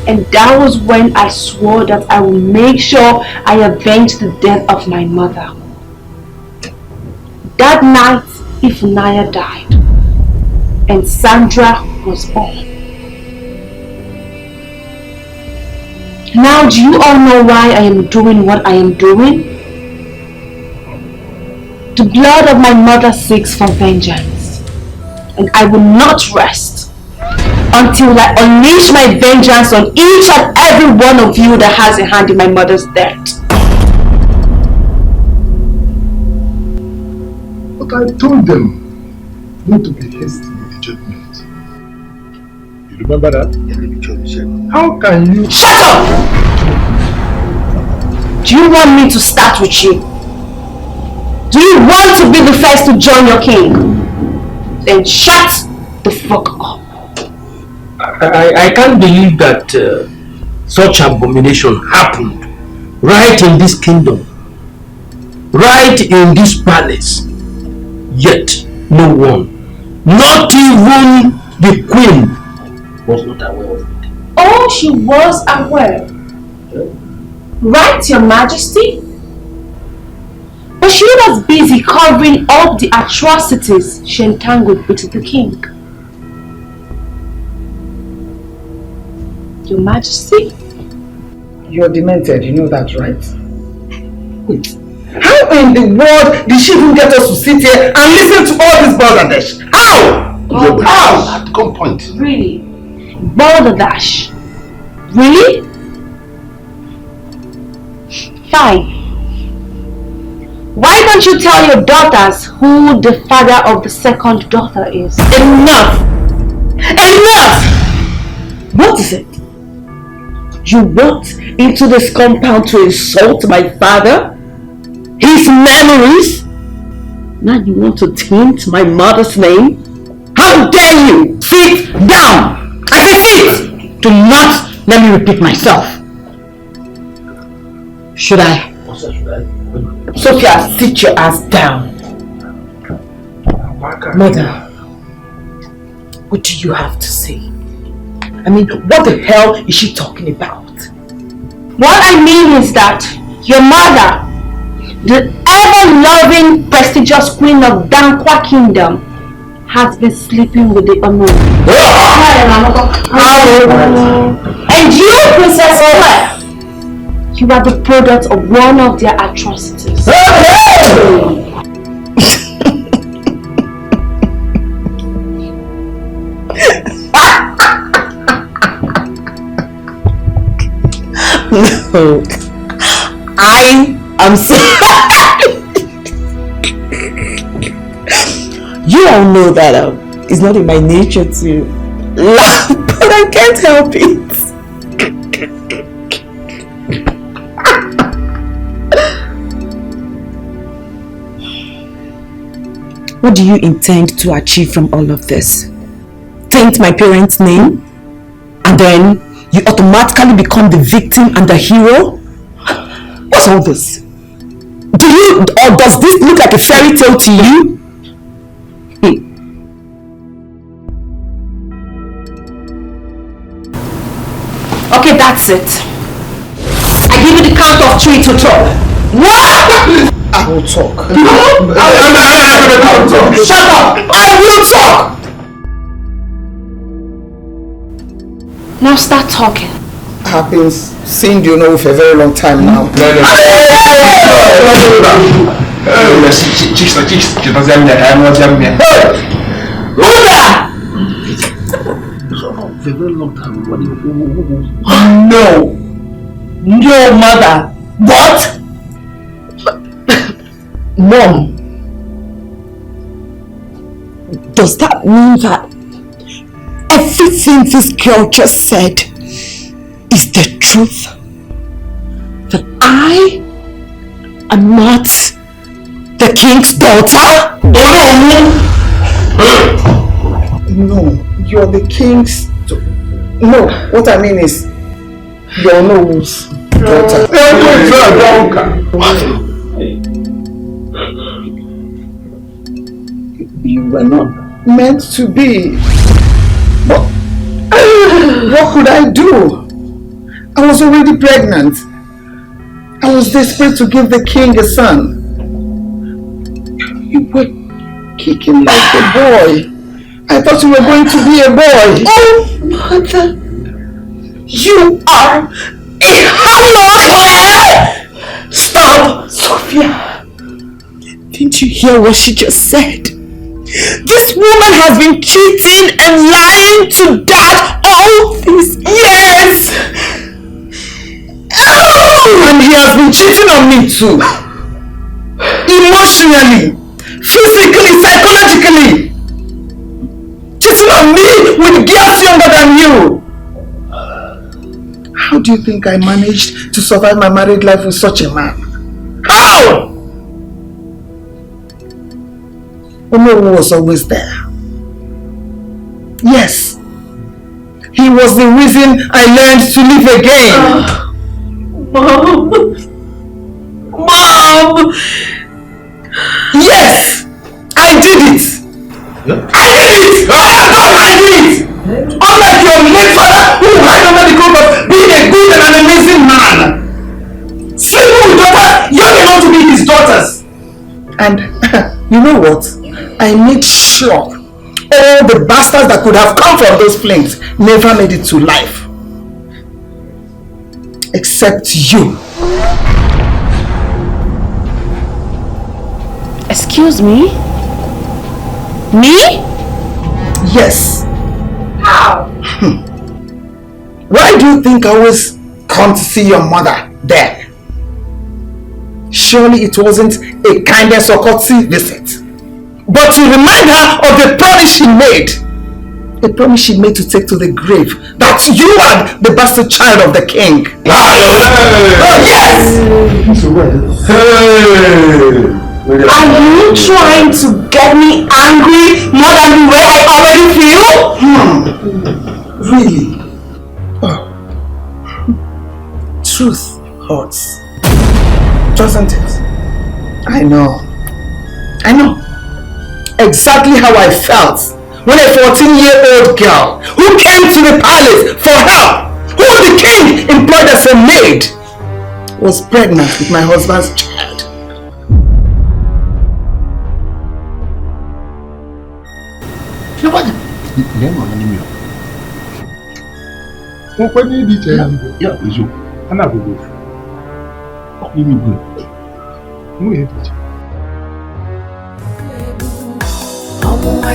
And that was when I swore that I would make sure I avenge the death of my mother. That night, Ifunanya died and Sandra was born. Now do you all know why I am doing what I am doing? The blood of my mother seeks for vengeance, and I will not rest until I unleash my vengeance on each and every one of you that has a hand in my mother's death. But I told them not to be hasty with the judgment. You remember that? How can you... Shut up! Do you want me to start with you? Do you want to be the first to join your king? Then shut the fuck up. I can't believe that such abomination happened right in this kingdom, right in this palace. Yet no one, not even the queen, was not aware of it. Oh, she was aware. Right, Your Majesty? But she was busy covering up the atrocities she entangled with the king. Your Majesty? You're demented, you know that, right? Wait. How in the world did she even get us to sit here and listen to all this balderdash? How? Oh, how? At some point. Really? Balderdash? Really? Fine. Why don't you tell your daughters who the father of the second daughter is? Enough! Enough! What is it? You walked into this compound to insult my father? His memories? Now you want to taint my mother's name? How dare you! Sit down! I said sit! Do not let me repeat myself. Should I? Sophia, sit your ass down. Mother, what do you have to say? I mean, what the hell is she talking about? What I mean is that your mother, the ever-loving, prestigious queen of Dankwa Kingdom, has been sleeping with the unknown. And you, Princess Claire, you are the product of one of their atrocities. No, I am sorry. You all know that it's not in my nature to laugh, but I can't help it. What do you intend to achieve from all of this? Taint my parents' name? And then you automatically become the victim and the hero? What's all this? Or does this look like a fairy tale to you? Okay, that's it. I give you the count of 3 to talk. What? I will talk. Shut up! I will talk! Now start talking. I've been seeing you know for a very long time now. For a very long time. No. No, mother. What? Mom. Does that mean that everything this girl just said is the truth? That I am not the king's daughter? No, you're the king's. No, what I mean is, you're Noah's daughter. You were not meant to be. But what could I do? I was already pregnant. I was desperate to give the king a son. You were kicking like a boy. I thought you were going to be a boy. Oh, mother. You are a hammer! Stop! Sophia! Didn't you hear what she just said? This woman has been cheating and lying to Dad all these years! And he has been cheating on me too. Emotionally, physically, psychologically. Cheating on me with girls younger than you. How do you think I managed to survive my married life with such a man? How? Omo was always there. Yes. He was the reason I learned to live again. Mom! Mom! Yes! I did it! Yeah? I did it! I did it! Unlike your late father who hid under the cover of being a good and an amazing man! Sleeping with daughters, young enough to be his daughters! And you know what? I made sure all the bastards that could have come from those flames never made it to life. Except you. Excuse me? Me? Yes. How? Why do you think I always come to see your mother there? Surely it wasn't a kindness or courtesy visit, but to remind her of the promise she made. A promise she made to take to the grave that But you are the bastard child of the king. Oh, yes! Are you trying to get me angry more than the way I already feel? Really? Truth hurts. Doesn't it? I know. Exactly how I felt when a 14-year-old girl who came to the palace for help, who the king employed as a maid, was pregnant with my husband's child.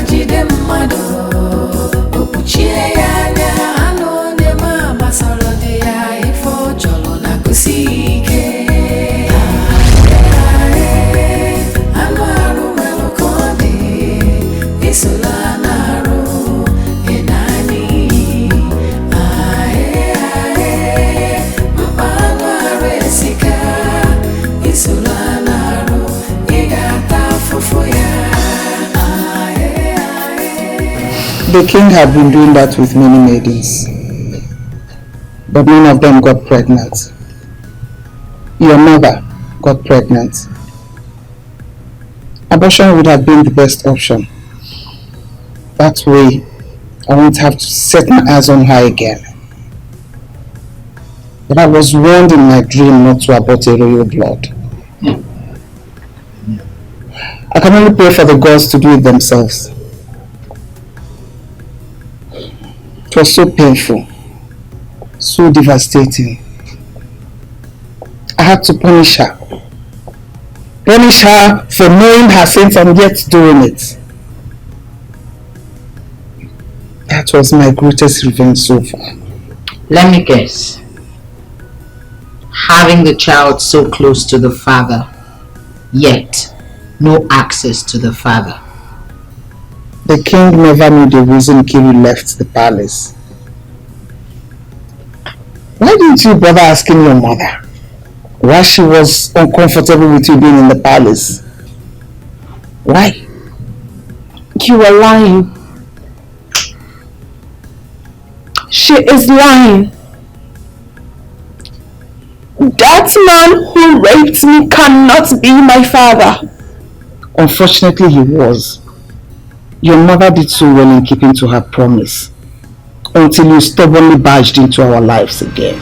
Jide mmadụ okpuchie ya anya anụ na-eme gbasara dị ya ife ọ chọrọ na kusi ike anụ arụ nwere ka ọ dị isola na-arụ ịnani mkpa anụ arụ esika isola na-arụ ị ga-ata afụfụ ya. The king had been doing that with many maidens, but none of them got pregnant. Your mother got pregnant. Abortion would have been the best option. That way, I won't have to set my eyes on her again. But I was warned in my dream not to abort a royal blood. I can only pray for the gods to do it themselves. It was so painful, so devastating. I had to punish her. Punish her for knowing her sins and yet doing it. That was my greatest revenge so far. Let me guess. Having the child so close to the father, yet no access to the father. The king never knew the reason Kiri left the palace. Why didn't you bother asking your mother why she was uncomfortable with you being in the palace? Why? You were lying. She is lying. That man who raped me cannot be my father. Unfortunately, he was. Your mother did so well in keeping to her promise until you stubbornly barged into our lives again.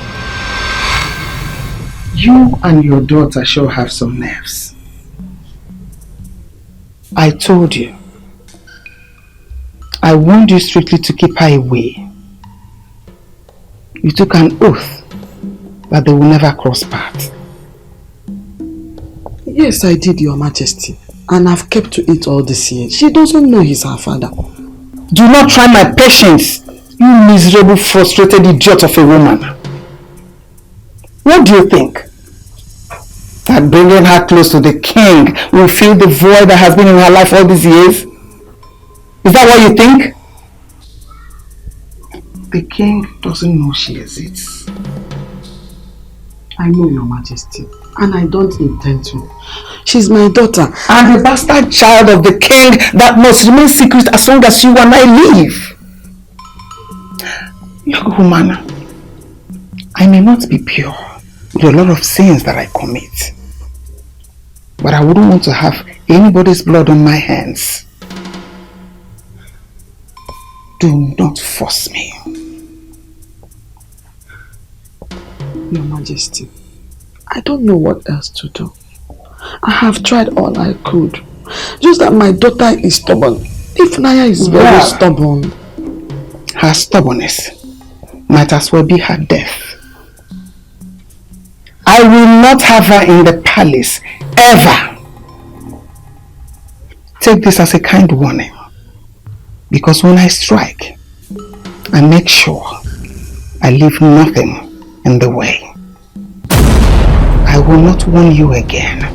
You and your daughter sure have some nerves. I told you. I warned you strictly to keep her away. You took an oath that they will never cross paths. Yes, I did, Your Majesty. And I've kept to it all this year. She doesn't know he's her father. Do not try my patience, you miserable, frustrated idiot of a woman. What do you think? That bringing her close to the king will fill the void that has been in her life all these years? Is that what you think? The king doesn't know she exists. I know, Your Majesty, and I don't intend to. She's my daughter. And the bastard child of the king that must remain secret as long as you and I live. Look, woman, I may not be pure with a lot of sins that I commit, but I wouldn't want to have anybody's blood on my hands. Do not force me. Your Majesty, I don't know what else to do. I have tried all I could. Just that my daughter is stubborn. If Naya is very stubborn. Her stubbornness might as well be her death. I will not have her in the palace, ever. Take this as a kind warning. Because when I strike, I make sure I leave nothing in the way. I will not warn you again.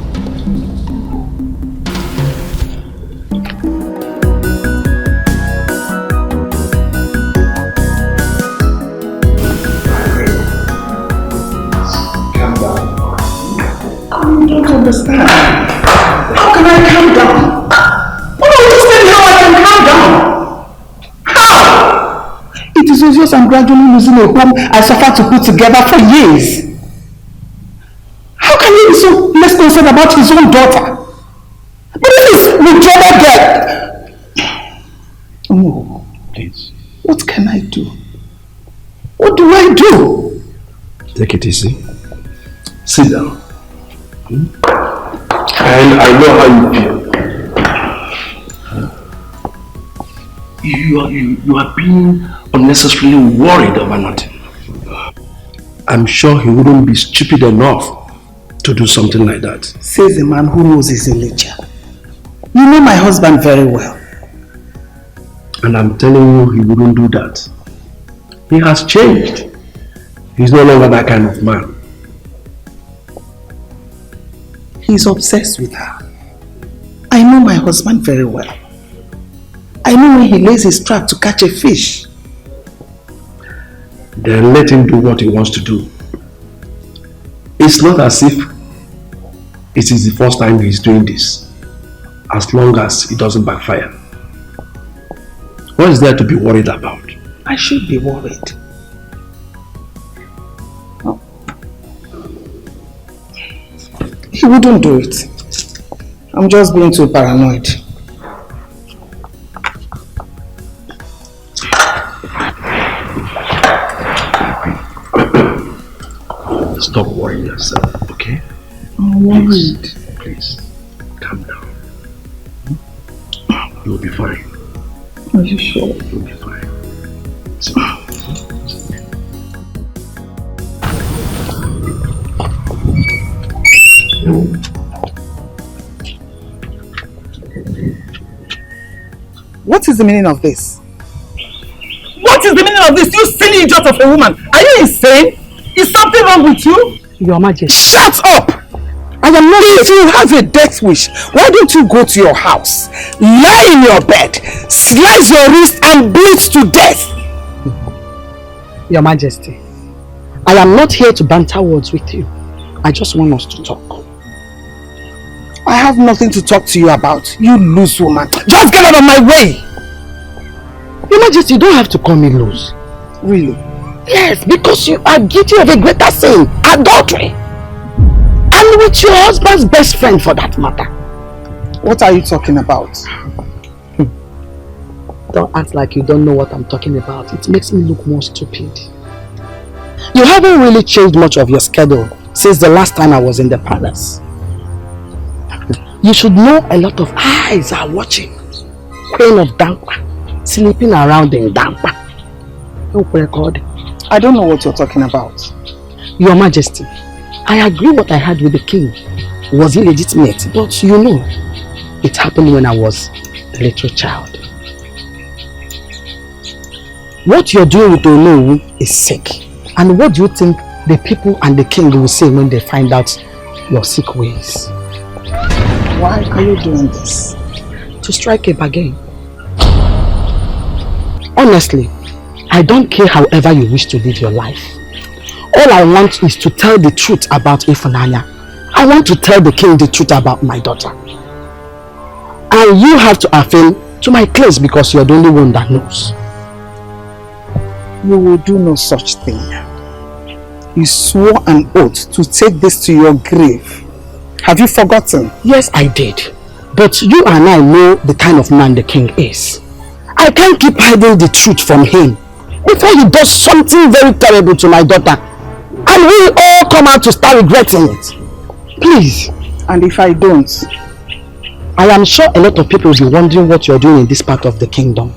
understand. How can I calm down? Oh no, just tell me how I can calm down. How? It is obvious I'm gradually losing a home I suffered to put together for years. How can he be so less concerned about his own daughter? But this is Chioma girl. Oh, please. What can I do? What do I do? Take it easy. Sit down. And I know how you feel. You are being unnecessarily worried over nothing. I'm sure he wouldn't be stupid enough to do something like that. Says a man who knows his nature. You know my husband very well. And I'm telling you, he wouldn't do that. He has changed. He's no longer that kind of man. He's obsessed with her. I know my husband very well. I know when he lays his trap to catch a fish. Then let him do what he wants to do. It's not as if it is the first time he's doing this, as long as it doesn't backfire. What is there to be worried about? I should be worried. Oh. He wouldn't do it. I'm just being too paranoid. Stop worrying yourself, okay? I'm worried. Please, calm down. You'll be fine. Are you sure? You'll be fine. What is the meaning of this? What is the meaning of this, you silly idiot of a woman? Are you insane? Is something wrong with you? Your Majesty. Shut up! I am not. If you have a death wish, why don't you go to your house, lie in your bed, slice your wrist and bleed to death? Your Majesty, I am not here to banter words with you. I just want us to talk. I have nothing to talk to you about, you loose woman. Just get out of my way! Your Majesty, you don't have to call me loose. Really? Yes, because you are guilty of a greater sin, adultery. And with your husband's best friend for that matter. What are you talking about? Don't act like you don't know what I'm talking about. It makes me look more stupid. You haven't really changed much of your schedule since the last time I was in the palace. You should know a lot of eyes are watching. Queen of Dampa, sleeping around in Dampa. I don't know what you're talking about. Your Majesty, I agree what I had with the king was illegitimate, but you know, it happened when I was a little child. What you're doing with Onowu is sick. And what do you think the people and the king will say when they find out your sick ways? Why are you doing this? To strike a bargain. Honestly, I don't care however you wish to live your life. All I want is to tell the truth about Ifunanya. I want to tell the king the truth about my daughter. And you have to affirm to my case because you're the only one that knows. You will do no such thing. You swore an oath to take this to your grave. Have you forgotten? Yes, I did. But you and I know the kind of man the king is. I can't keep hiding the truth from him before he does something very terrible to my daughter. And we all come out to start regretting it. Please. And if I don't? I am sure a lot of people will be wondering what you're doing in this part of the kingdom.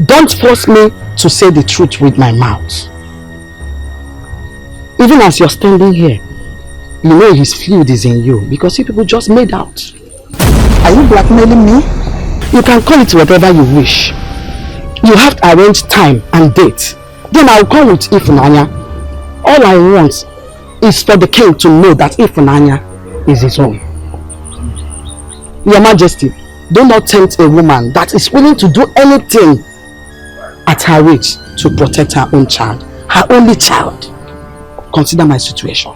Don't force me to say the truth with my mouth. Even as you're standing here, you know his fluid is in you because you people just made out. Are you blackmailing me? You can call it whatever you wish. You have to arrange time and date. Then I'll come with Ifunanya. All I want is for the king to know that Ifunanya is his own. Your Majesty, do not tempt a woman that is willing to do anything at her age to protect her own child, her only child. Consider my situation.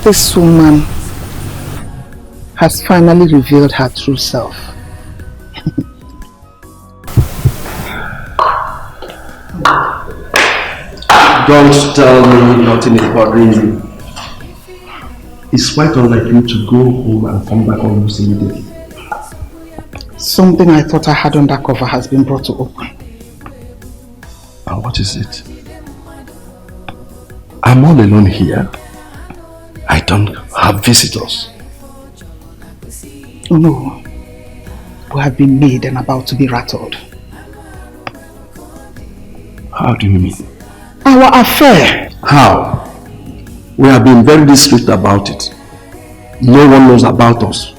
This woman has finally revealed her true self. Don't tell me nothing is bothering you. It's quite unlike you to go home and come back almost immediately. Something I thought I had under cover has been brought to open. And what is it? I'm all alone here. I don't have visitors. No. We have been made and about to be rattled. How do you mean? Our affair. How? We have been very discreet about it. No one knows about us.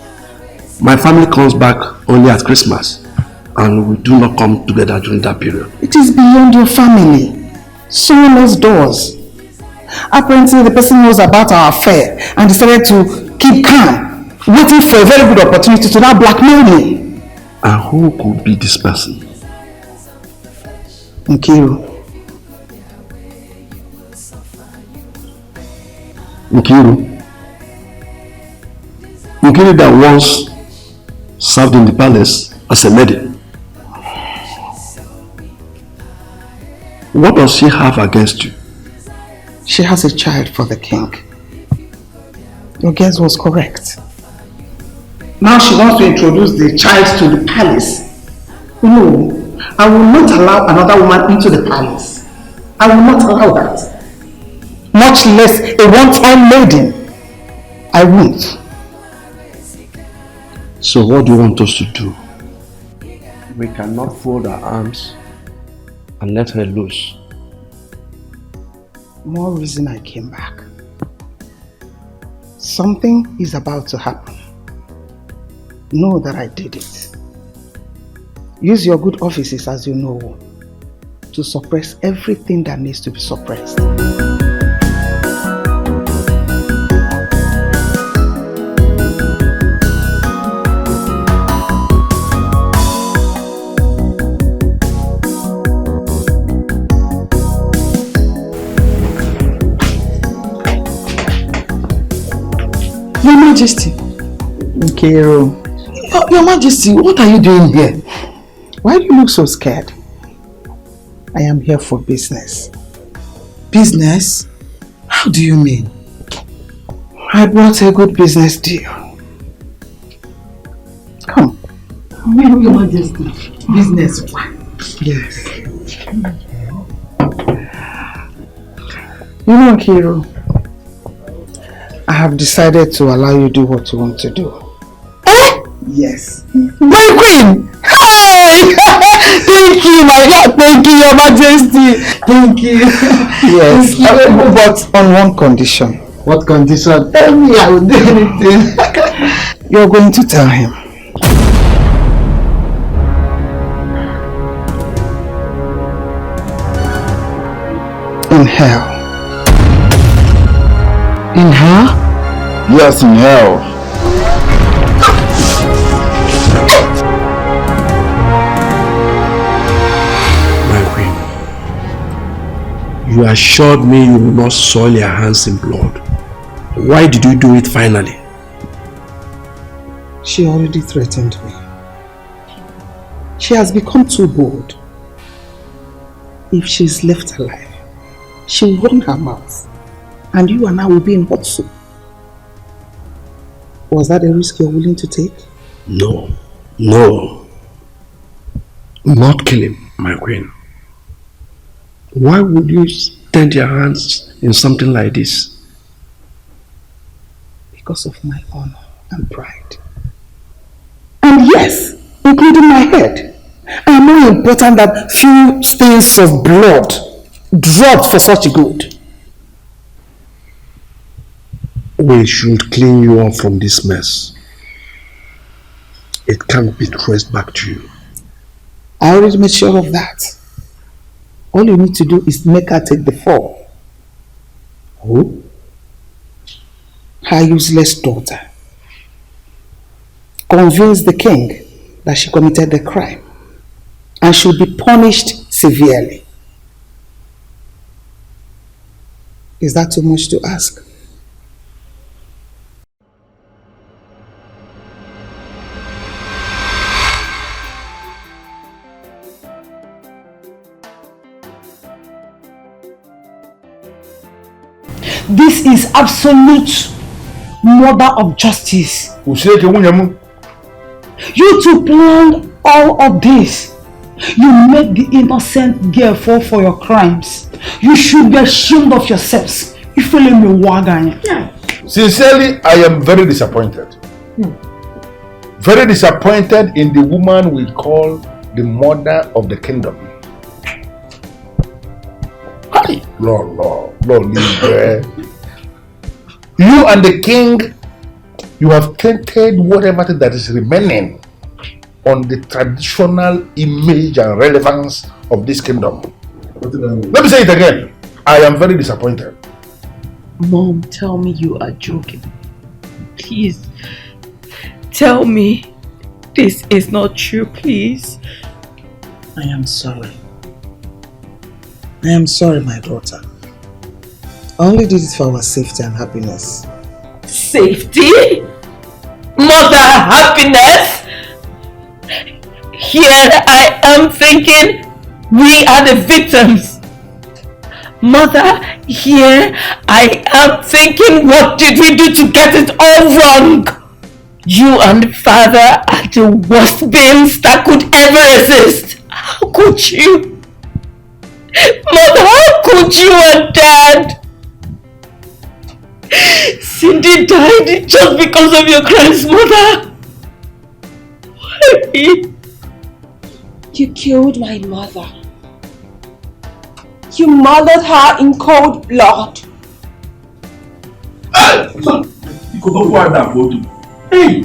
My family comes back only at Christmas, and we do not come together during that period. It is beyond your family. Someone else does. Apparently the person knows about our affair and decided to keep calm, waiting for a very good opportunity to now blackmail me. And who could be this person? Nkiru. Nkiru that once served in the palace as a lady. What does she have against you? She has a child for the king. Your guess was correct. Now she wants to introduce the child to the palace. No, I will not allow another woman into the palace. I will not allow that. Much less a one-time maiden. I won't. So what do you want us to do? We cannot fold our arms and let her loose. More reason I came back. Something is about to happen. Know that I did it. Use your good offices, as you know, to suppress everything that needs to be suppressed. Your Majesty. Nkiru. Your Majesty, what are you doing here? Why do you look so scared? I am here for business. Business? How do you mean? I brought a good business deal. Come. Your Majesty. Business. Yes. You know, Nkiru, I have decided to allow you to do what you want to do. Eh? Yes. My queen! Hey! Thank you, my God. Thank you, Your Majesty. Thank you. Yes, Thank you. but on one condition. What condition? Tell me, I will do anything. You're going to tell him. In hell. In hell? Yes, in hell. You assured me you will not soil your hands in blood. Why did you do it finally? She already threatened me. She has become too bold. If she's left alive, she will run her mouth, and you and I will be in hot soup. Was that a risk you're willing to take? No. No. Not kill him, my queen. Why would you stand your hands in something like this? Because of my honor and pride. And yes, including my head. I am more important than few stains of blood dropped for such good. We should clean you up from this mess. It can't be traced back to you. I already made sure of that. All you need to do is make her take the fall. Who? Her useless daughter. Convince the king that she committed the crime and should be punished severely. Is that too much to ask? This is absolute murder of justice. You two planned all of this. You made the innocent girl fall for your crimes. You should be ashamed of yourselves. Sincerely, I am very disappointed. Very disappointed in the woman we call the mother of the kingdom. Hi, Lord, you and the king, you have tainted whatever that is remaining on the traditional image and relevance of this kingdom. Let me say it again. I am very disappointed. Mom, tell me you are joking. Please. Tell me this is not true, please. I am sorry. I am sorry, my daughter. I only did it for our safety and happiness. Safety? Mother, happiness? Here I am thinking we are the victims. Mother, here I am thinking, what did we do to get it all wrong? You and father are the worst beings that could ever exist. How could you? Mother, how could you and Dad? Cindy died just because of your crimes, Mother. Why? You killed my mother. You murdered her in cold blood. Hey!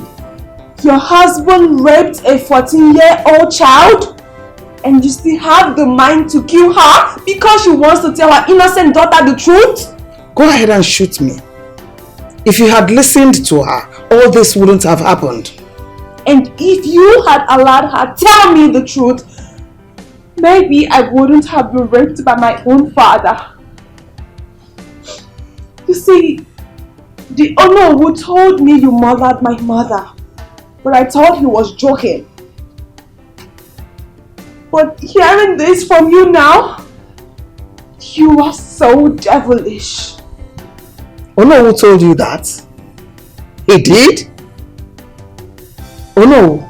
Your husband raped a 14-year-old child and you still have the mind to kill her because she wants to tell her innocent daughter the truth? Go ahead and shoot me. If you had listened to her, all this wouldn't have happened. And if you had allowed her tell me the truth, maybe I wouldn't have been raped by my own father. You see, the Onowu told me you murdered my mother, but I thought he was joking. But hearing this from you now, you are so devilish. Onowu told you that? He did? Onowu,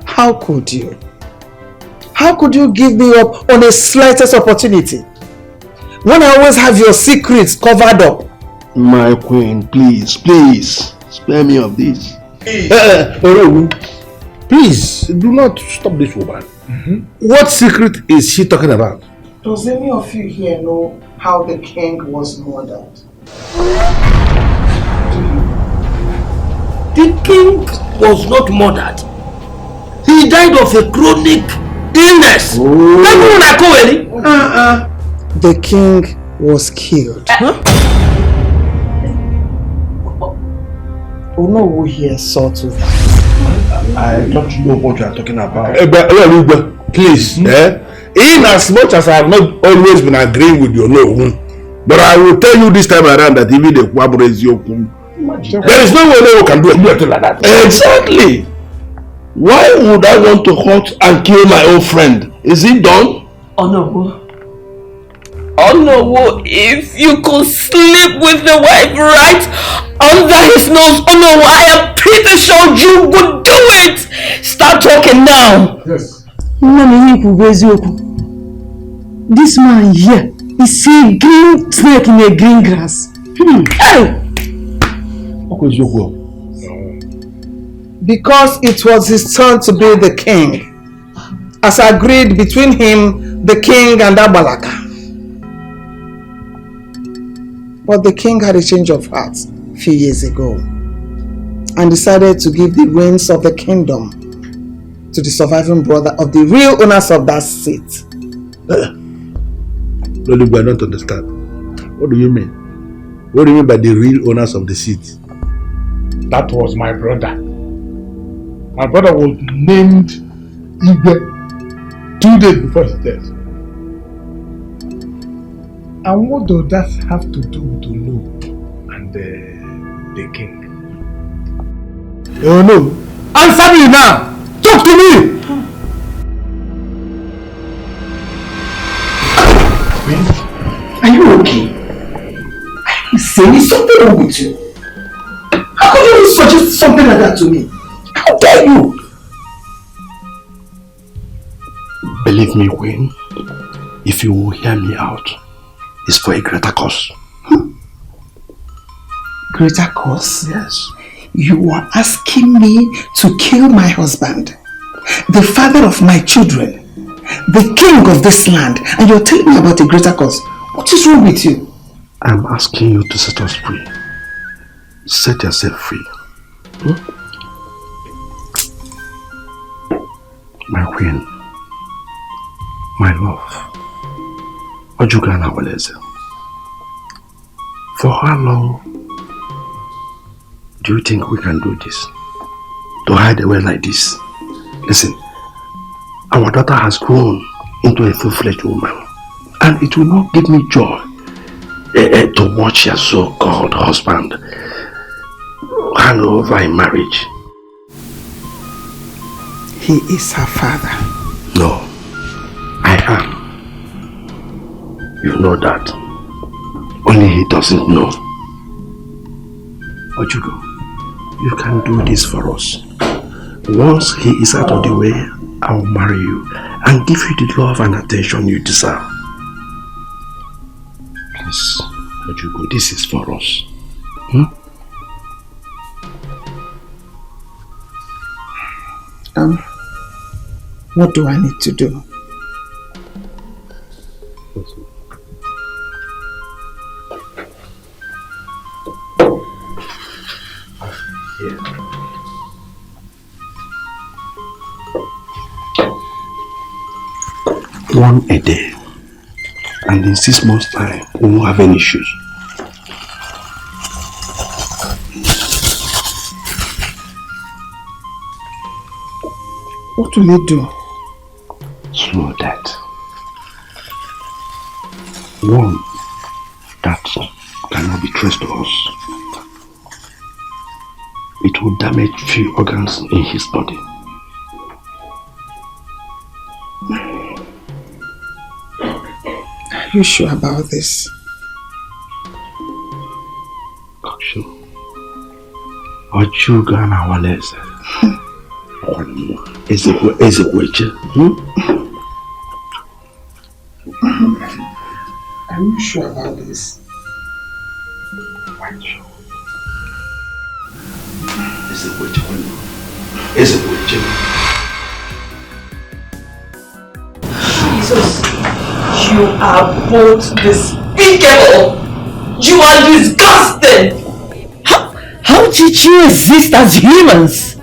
how could you? How could you give me up on the slightest opportunity? When I always have your secrets covered up. My queen, please, spare me of this. Please, do not stop this woman. What secret is she talking about? Does any of you here know how the king was murdered? The king was not murdered. He died of a chronic illness. The king was killed. Onowu here saw to that. I don't know what you are talking about. Please, in as much as I have not always been agreeing with your no, but I will tell you this time around that even the Kwabro is your there is no way you can do anything like that. Exactly. Why would I want to hurt and kill my own friend? Is it done? Onowu, if you could sleep with the wife right under his nose, Onowu, I am pretty sure you would do it. Start talking now. Yes. This man here is a green snake in a green grass. Because it was his turn to be the king, as agreed between him, the king, and Abalaka. But the king had a change of heart a few years ago and decided to give the reins of the kingdom to the surviving brother of the real owners of that seat. Nollywood, I don't understand. What do you mean? What do you mean by the real owners of the seat? That was my brother. My brother was named Igwe 2 days before his death. And what does that have to do with Olu and the king? Oh no! Answer me now! Talk to me! Are you okay? insane? Is something wrong with you? How could you even suggest something like that to me? How dare you? Believe me, Wayne, if you will hear me out, it's for a greater cause. Greater cause? Yes. You are asking me to kill my husband, the father of my children, the king of this land, and you're telling me about a greater cause. What is wrong with you? I'm asking you to set us free. Set yourself free. My queen, my love, Ojuga Nwaoha, for how long do you think we can do this? To hide away like this? Listen, our daughter has grown into a full-fledged woman, and it will not give me joy to watch your so-called husband hand over in marriage. He is her father. No, I am. You know that. Only he doesn't know. Ojugo, you can do this for us. Once he is out of the way, I'll marry you and give you the love and attention you deserve. Please, Ojugo, this is for us. What do I need to do? One a day, and in 6 months' time, we won't have any issues. What will you do? Slow that. One that cannot be traced to us. It will damage few organs in his body. Are you sure about this? Sure. Ojuga Nwaoha. Ezekweche. Are you sure about this? Quite sure. Ezekweche. Jesus, you are both despicable. You are disgusting. How did you exist as humans?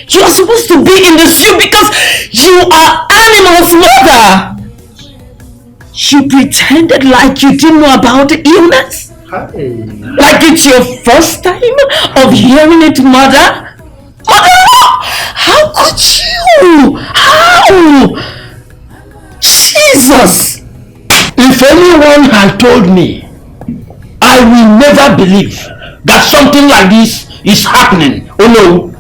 You are supposed to be in the zoo because you are animals' mother. You pretended like you didn't know about the illness? Like it's your first time of hearing it, mother? Mother! How could you? How? Jesus! If anyone had told me, I will never believe that something like this is happening. Oh no.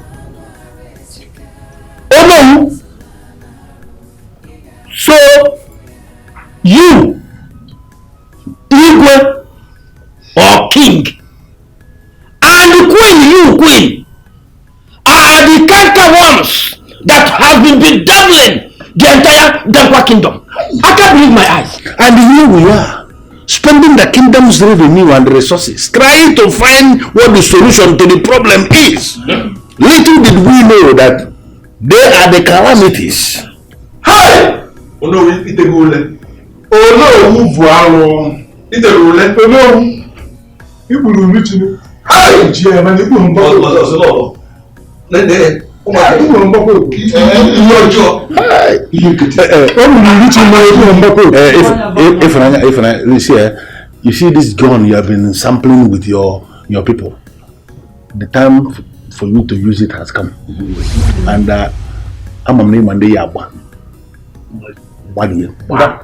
Oh no. So, you, Igwe or King, and the queen, are the character ones that have been bedeviling the entire Dankwa kingdom. I can't believe my eyes. And here we are, spending the kingdom's revenue and resources, trying to find what the solution to the problem is. Little did we know that they are the calamities. Hi! Oh no, itegule. Oh no, move aro. Itegule. Oh no. You will reach me. Hi, Chioma, you will not. Oh, Nene. Oh my, you will not go. Your job. Hi. If you see this gun you have been sampling with your people, the time for you to use it has come. And I'm a name and they are one. Wow.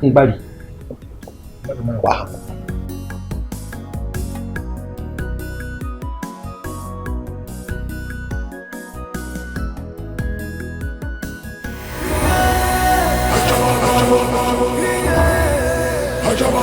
Ajama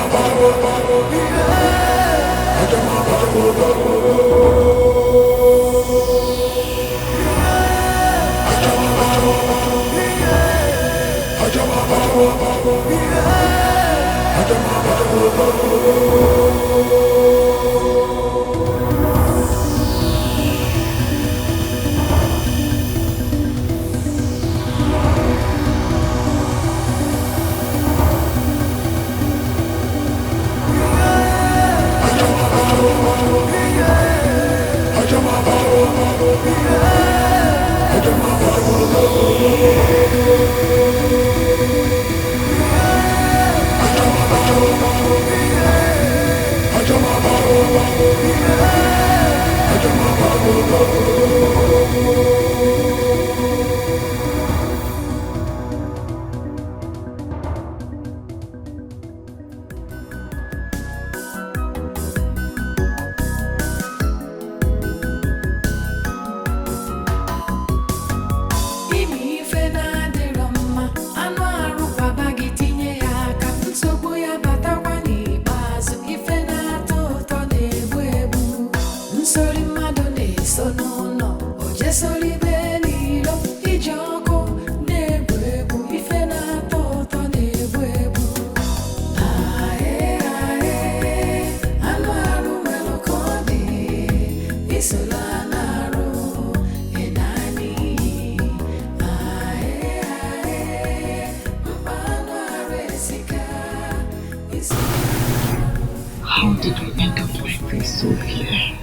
How did we end up like this, Sophia?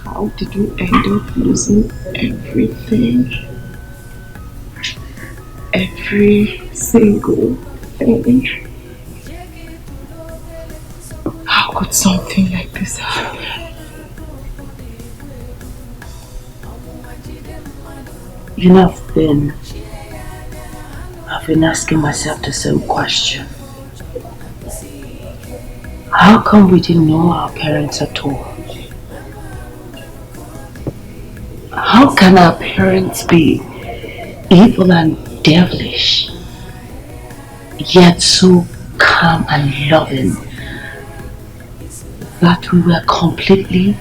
How did we end up losing everything? Every single thing? How could something like this happen? You know, I've been asking myself the same question. How come we didn't know our parents at all? How can our parents be evil and devilish, yet so calm and loving, that we were completely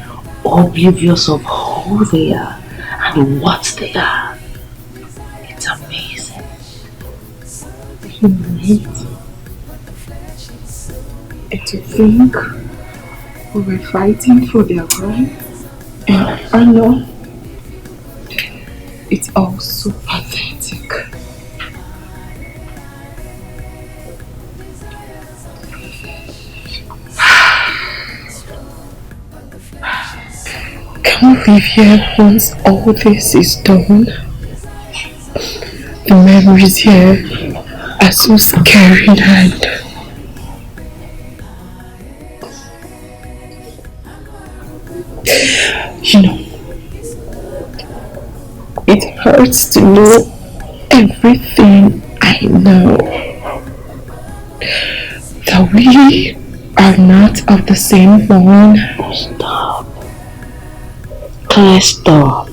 oblivious of who they are and what they are? It's amazing. Right? And to think we were fighting for their rights and honor, it's all so pathetic. Can we live here once all this is done? The memories here are so scary and you know, it hurts to know everything I know, that we are not of the same bone. Stop. Claire, stop.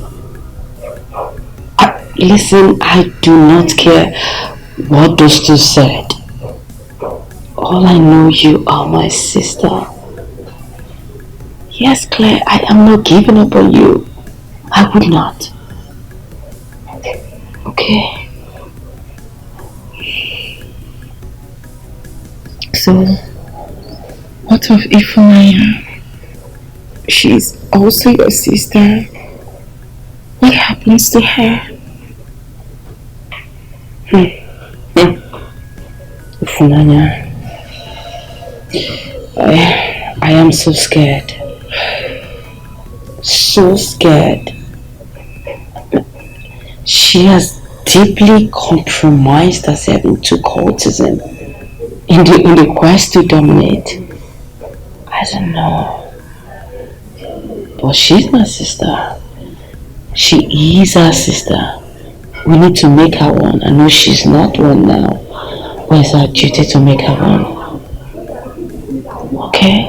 Listen, I do not care what those two said. All I know, you are my sister. Yes, Claire, I am not giving up on you. I would not. Okay? So, what of Ifunanya? She's also your sister. What happens to her? Ifunanya, I am so scared. So scared. She has deeply compromised herself into cultism in the quest to dominate. I don't know. But she's my sister. She is our sister. We need to make her one. I know she's not one now, but it's our duty to make her one. Okay?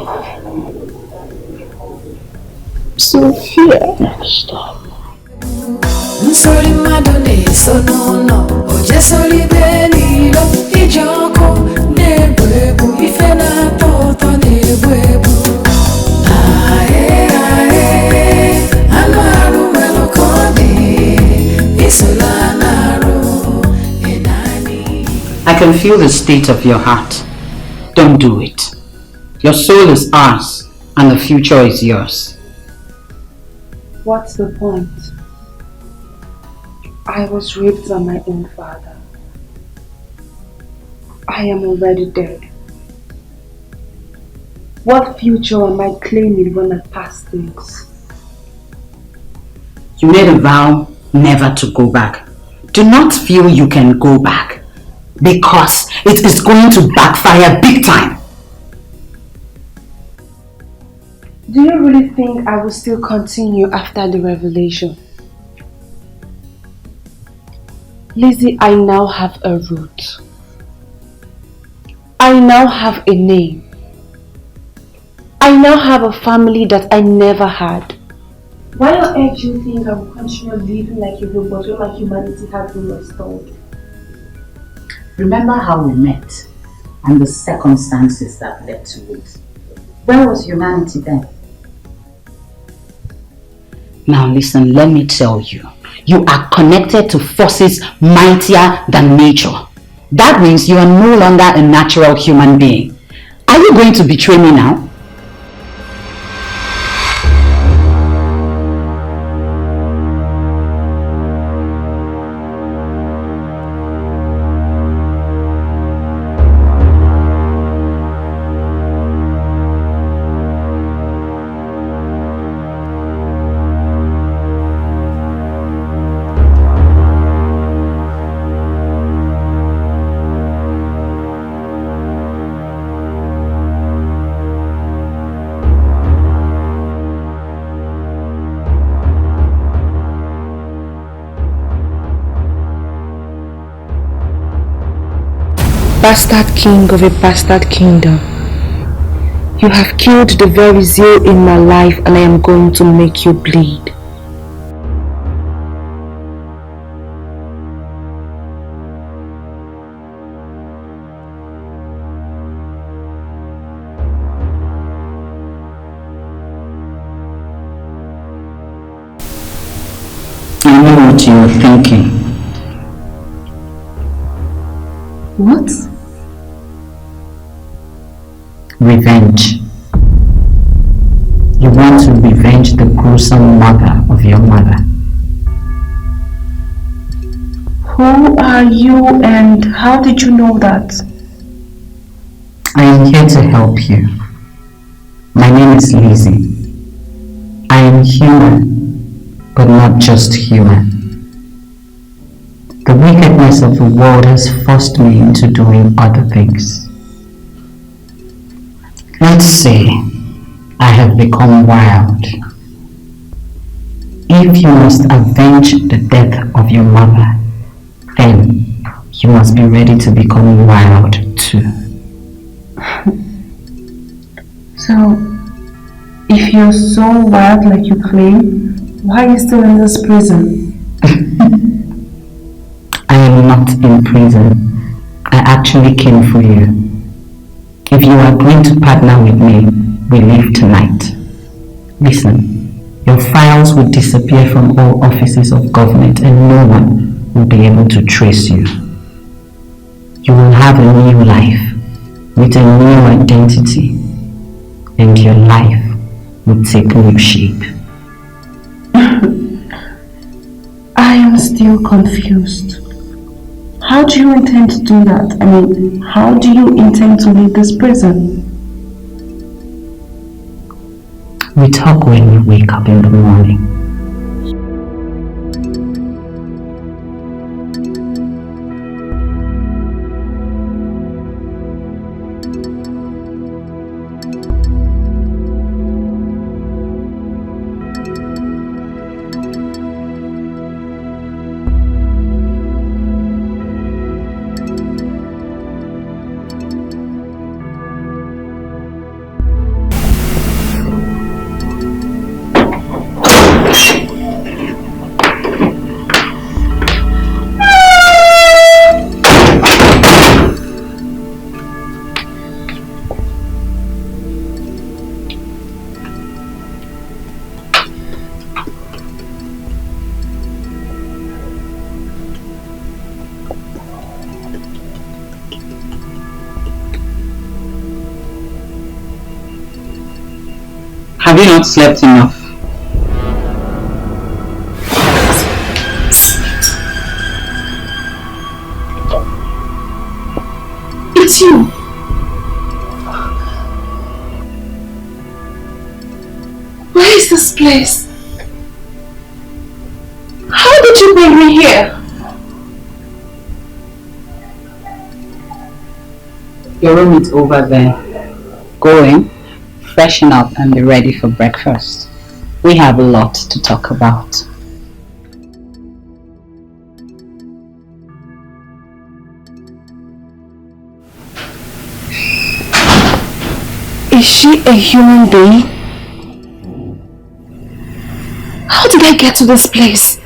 Sophia. No, stop. Nsori madone sonono oje sori benilo ijoko nebu ife na toto nebu I can feel the state of your heart. Don't do it. Your soul is ours, and the future is yours. What's the point? I was raped by my own father. I am already dead. What future am I claiming when I pass things? You made a vow never to go back. Do not feel you can go back, because it is going to backfire big time. Do you really think I will still continue after the revelation? Lizzie, I now have a root. I now have a name. I now have a family that I never had. Why on earth do you think I will continue living like a robot when my humanity has been restored? Remember how we met and the circumstances that led to it. Where was humanity then? Now listen, let me tell you. You are connected to forces mightier than nature. That means you are no longer a natural human being. Are you going to betray me now? Bastard king of a bastard kingdom. You have killed the very zeal in my life, and I am going to make you bleed. I know what you were thinking. What? Revenge. You want to revenge the gruesome murder of your mother. Who are you and how did you know that? I am here to help you. My name is Lizzie. I am human, but not just human. The wickedness of the world has forced me into doing other things. Let's say I have become wild. If you must avenge the death of your mother, then you must be ready to become wild too. So, if you're so wild like you claim, why are you still in this prison? I am not in prison. I actually came for you. If you are going to partner with me, we leave tonight. Listen, your files will disappear from all offices of government and no one will be able to trace you. You will have a new life with a new identity, and your life will take new shape. I am still confused. How do you intend to do that? I mean, how do you intend to leave this prison? We talk when we wake up in the morning. Have you not slept enough? It's you. Where is this place? How did you bring me here? Your room is over there. Go in, freshen up and be ready for breakfast. We have a lot to talk about. Is she a human being? How did I get to this place?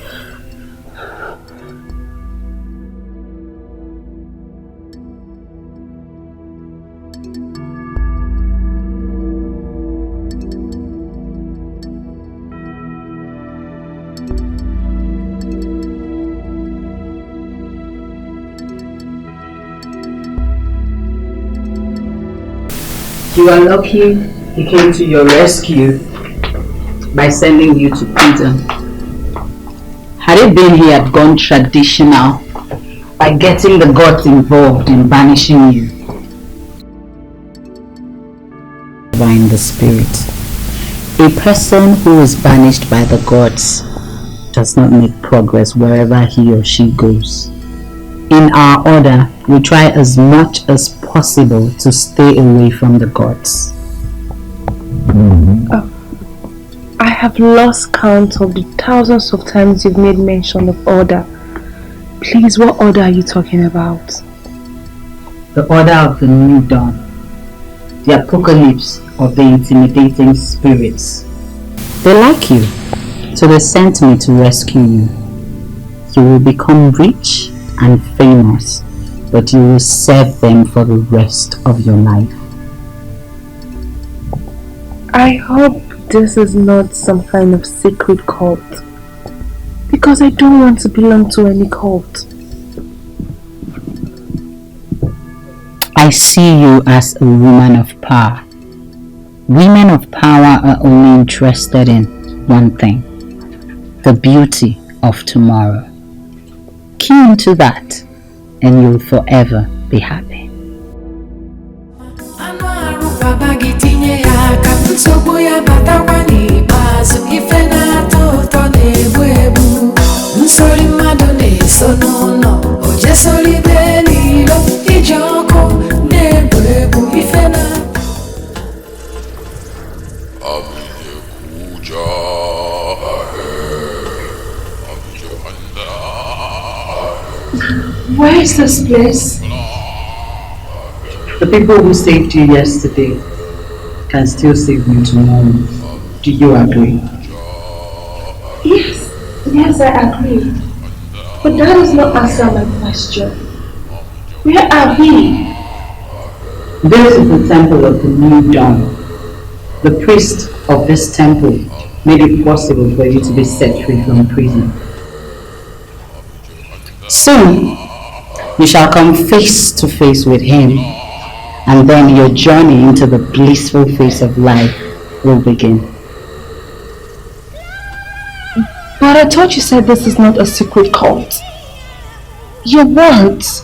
You are lucky he came to your rescue by sending you to prison. Had it been he had gone traditional by getting the gods involved in banishing you. In the spirit, a person who is banished by the gods does not make progress wherever he or she goes. In our order, we try as much as possible to stay away from the gods. I have lost count of the thousands of times you've made mention of order. Please, what order are you talking about? The order of the new dawn. The apocalypse of the intimidating spirits. They like you, so they sent me to rescue you. You will become rich and famous, but you will serve them for the rest of your life. I hope this is not some kind of secret cult, because I don't want to belong to any cult. I see you as a woman of power. Women of power are only interested in one thing: the beauty of tomorrow. Key into that and you'll forever be happy. Where is this place? The people who saved you yesterday can still save you tomorrow. Do you agree? Yes, I agree. But that does not answer my question. Where are we? This is the temple of the new dawn. The priest of this temple made it possible for you to be set free from prison. Soon, you shall come face to face with him, and then your journey into the blissful phase of life will begin. But I thought you said this is not a secret cult. Your words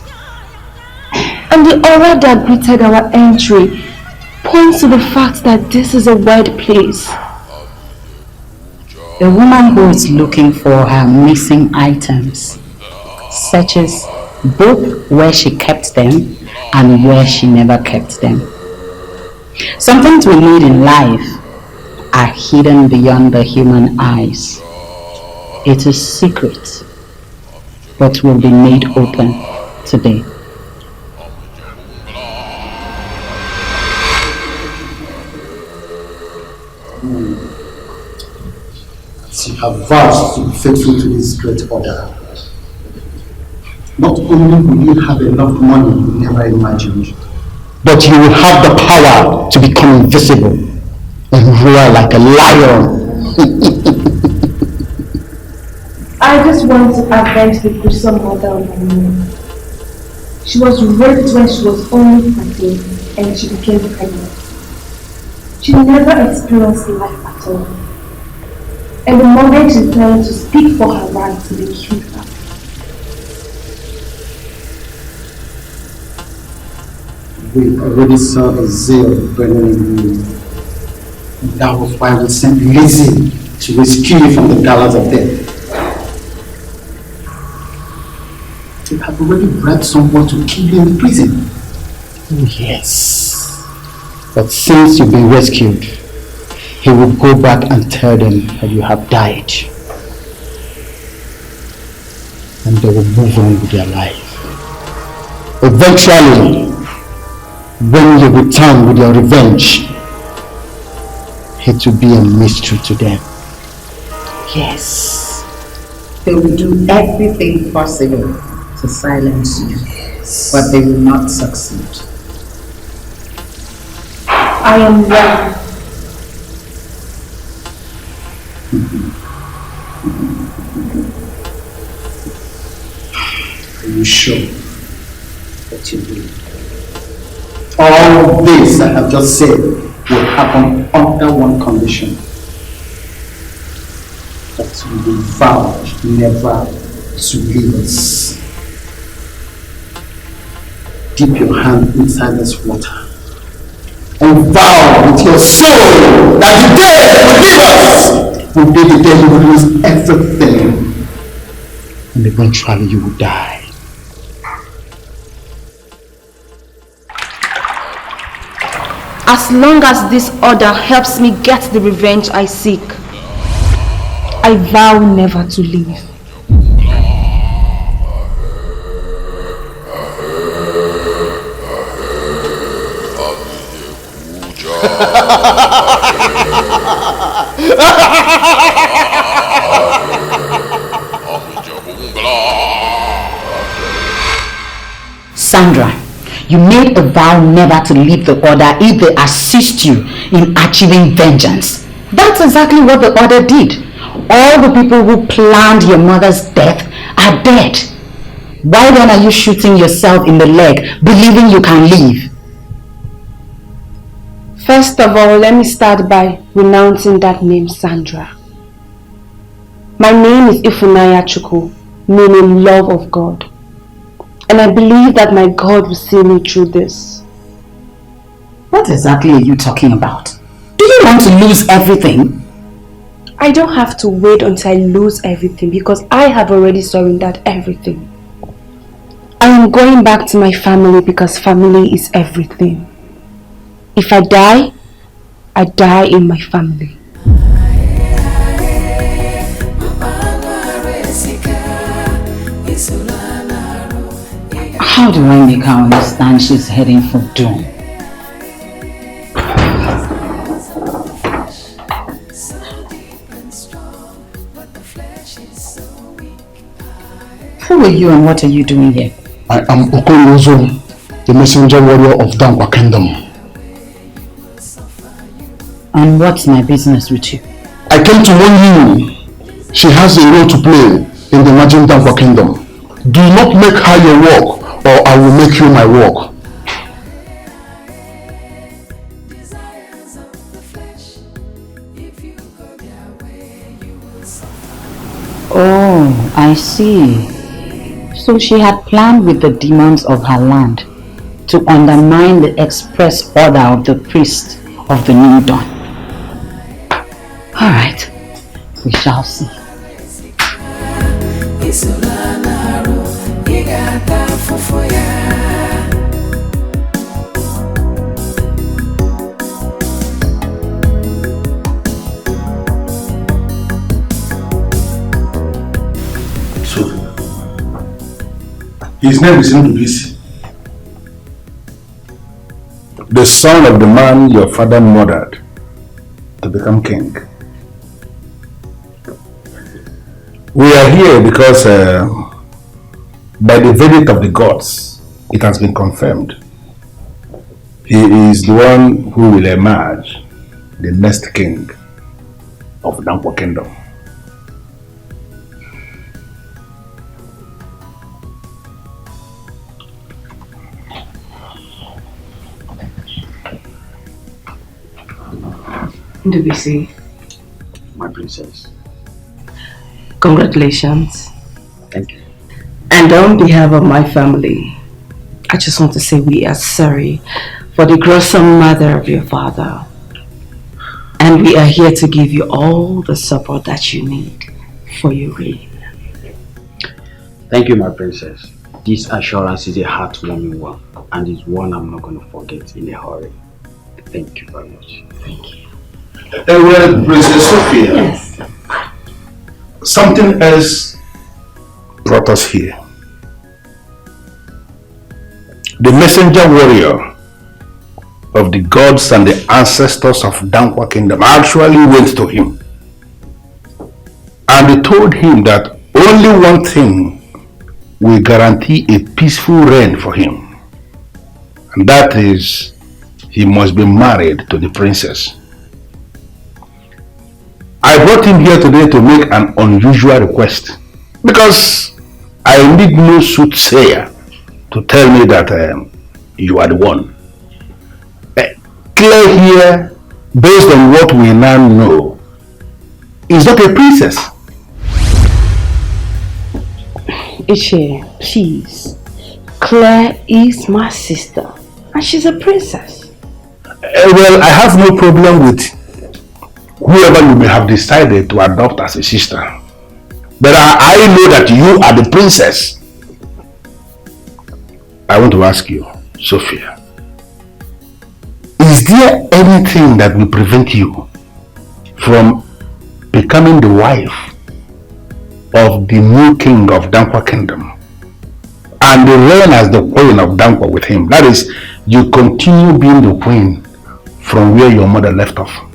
and the aura that greeted our entry points to the fact that this is a weird place. A woman who is looking for her missing items searches both where she kept them and where she never kept them. Some things we need in life are hidden beyond the human eyes. It is secret, but will be made open today. You have vowed to be faithful to this great order. Not only will you have enough money you never imagined, but you will have the power to become invisible and roar like a lion. I just want to avenge the gruesome murder of my mom. She was raped when she was only 13 and she became pregnant. She never experienced life at all. And the moment she planned to speak for her rights, they killed her. We already saw the zeal burning in you. And that was why we sent Lizzie to rescue you from the gallows of death. You have already bribed someone to kill you in prison. Yes. But since you've been rescued, he will go back and tell them that you have died. And they will move on with their life. Eventually, when you return with your revenge, it will be a mystery to them. Yes. They will do everything possible to silence you, but they will not succeed. I am ready. Are you sure that you will? All this I have just said will happen under one condition. That you will vow never to leave us. Dip your hand inside this water and vow with your soul that the day you leave us will be the day you will lose everything. And eventually you will die. As long as this order helps me get the revenge I seek, I vow never to leave. Sandra, you made a vow never to leave the order if they assist you in achieving vengeance. That's exactly what the order did. All the people who planned your mother's death are dead. Why then are you shooting yourself in the leg, believing you can leave? First of all, let me start by renouncing that name, Sandra. My name is Ifunanya Chukwu, meaning love of God. And I believe that my God will see me through this. What exactly are you talking about? Do you want to lose everything? I don't have to wait until I lose everything because I have already surrendered everything. I am going back to my family because family is everything. If I die in my family. How do I make her understand she's heading for doom? Who are you and what are you doing here? I am Ozokwor, the messenger warrior of Dankwa Kingdom. And what's my business with you? I came to warn you. She has a role to play in the emerging Dankwa Kingdom. Do not make her your work, or I will make you my work. Oh, I see. So she had planned with the demons of her land to undermine the express order of the priest of the new dawn. Alright, we shall see. His name is Ugezu. The son of the man your father murdered to become king. We are here because by the verdict of the gods, it has been confirmed. He is the one who will emerge the next king of Dankwa Kingdom. Ndubisi, my princess. congratulations. Thank you. And on behalf of my family, I just want to say we are sorry for the gruesome murder of your father. And we are here to give you all the support that you need for your reign. Thank you, my princess. This assurance is a heartwarming one, and it's one I'm not going to forget in a hurry. Thank you very much. Thank you. Well, Princess Sophia, yes. Something else brought us here. The messenger warrior of the gods and the ancestors of Dankwa Kingdom actually went to him. And they told him that only one thing will guarantee a peaceful reign for him. And that is, he must be married to the princess. I brought him here today to make an unusual request because I need no soothsayer to tell me that you are the one. Clear here, based on what we now know, is not a princess. Iche, please. Claire is my sister and she's a princess. Well, I have no problem with whoever you may have decided to adopt as a sister. But I know that you are the princess. I want to ask you, Sophia, is there anything that will prevent you from becoming the wife of the new king of Dankwa Kingdom and the reign as the queen of Dankwa with him? That is, you continue being the queen from where your mother left off.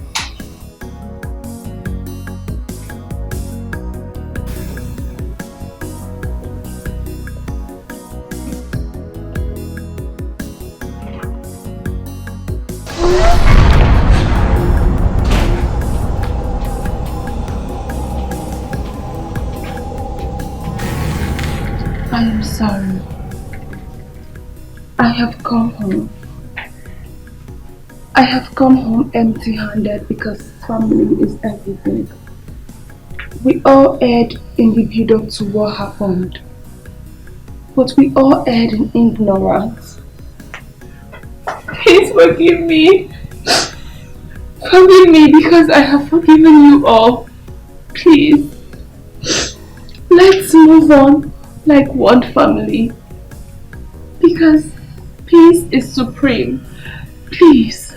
I am sorry. I have come home. I have come home empty-handed because family is everything. We all erred in the build-up to what happened. But we all erred in ignorance. Please forgive me. Forgive me because I have forgiven you all. Please. Let's move on like one family. Because peace is supreme. Please.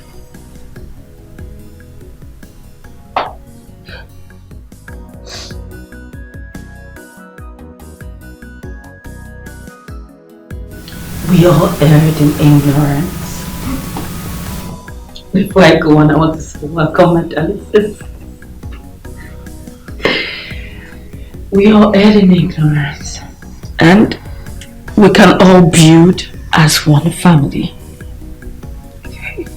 We all erred in ignorance. Before I go on, I want to say welcome, my darling sis. We all erred in ignorance. And we can all build as one family. Okay.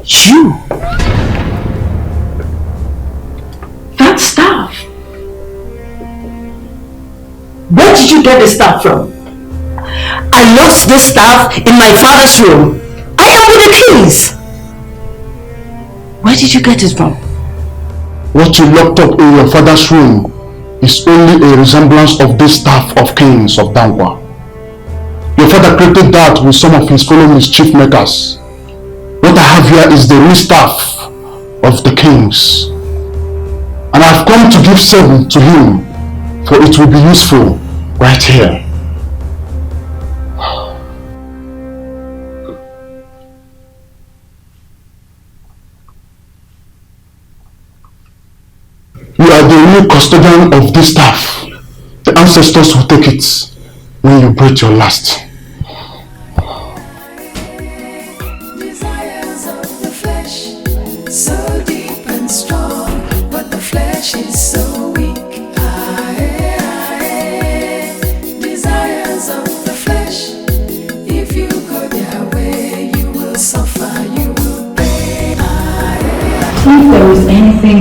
You! That staff! Where did you get the staff from? I lost this staff in my father's room. I am with the keys. Where did you get it from? What you locked up in your father's room is only a resemblance of this staff of kings of Dankwa. Your father created that with some of his fellow mischief makers. What I have here is the real staff of the kings. And I've come to give 7 to him, for it will be useful right here. You are the real custodian of this staff. The ancestors will take it when you breathe your last. Desires of the flesh, so deep and strong, but the flesh is so weak. Desires of the flesh, if you go their way, you will suffer, you will pay.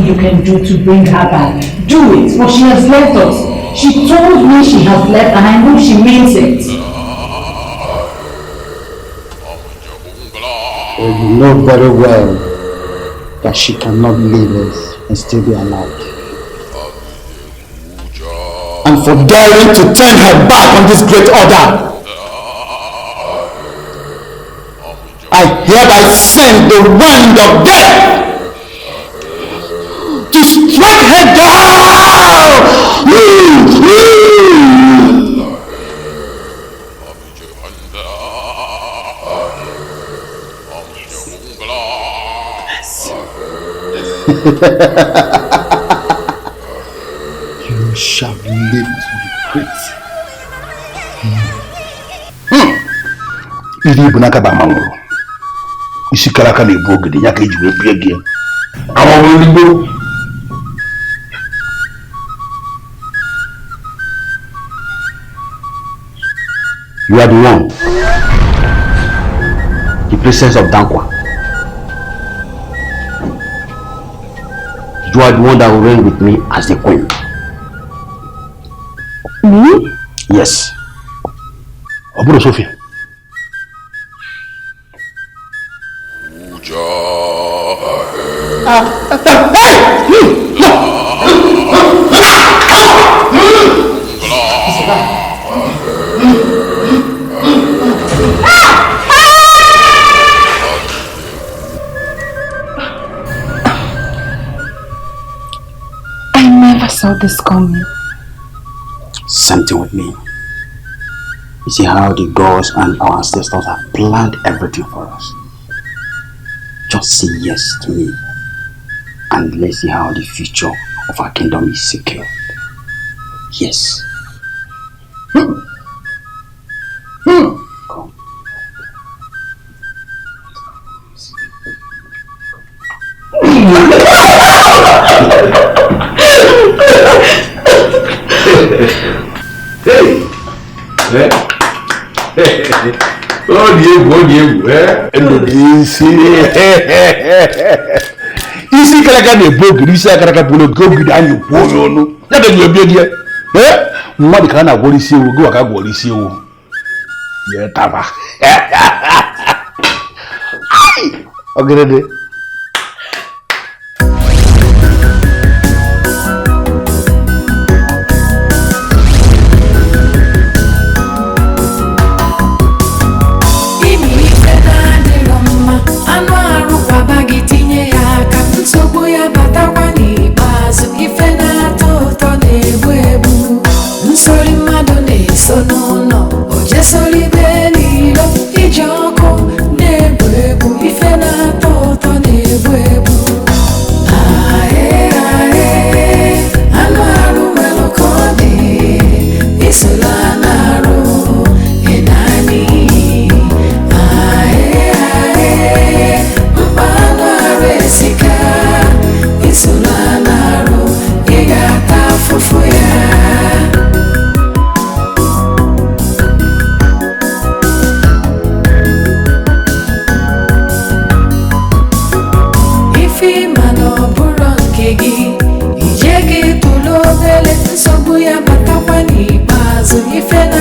you can do to bring her back, do it, for she has left us. She told me she has left and I know she means it. Well, you know very well that she cannot leave us and still be alive. And for daring to turn her back on this great order, I hereby send the wind of death to strike her down! You shall live to be great. Ili ibu nakaba mangoro. Isi karaka na ebu ogede ya ka eji wee bie gị. Amaworo ligbo. You are the one. The princess of Dankwa. You are the one that will reign with me as the queen. Me? Yes. Oburo Sophia. I never saw this coming. Something with me. You see how the gods and our ancestors have planned everything for us. Just say yes to me, and let's see how the future of our kingdom is secure. Yes. Come. Oh Diego, isi karaka na ebogiri isi akaraka bolo gogiri anyi kwuo no ya ga you bie mmadu ka na gwori isi ewu go ka gwori isi ewu ye taba ogerede Ije gị tụlụ obele nsogbu ya batakwa n'ikpeazụ ife na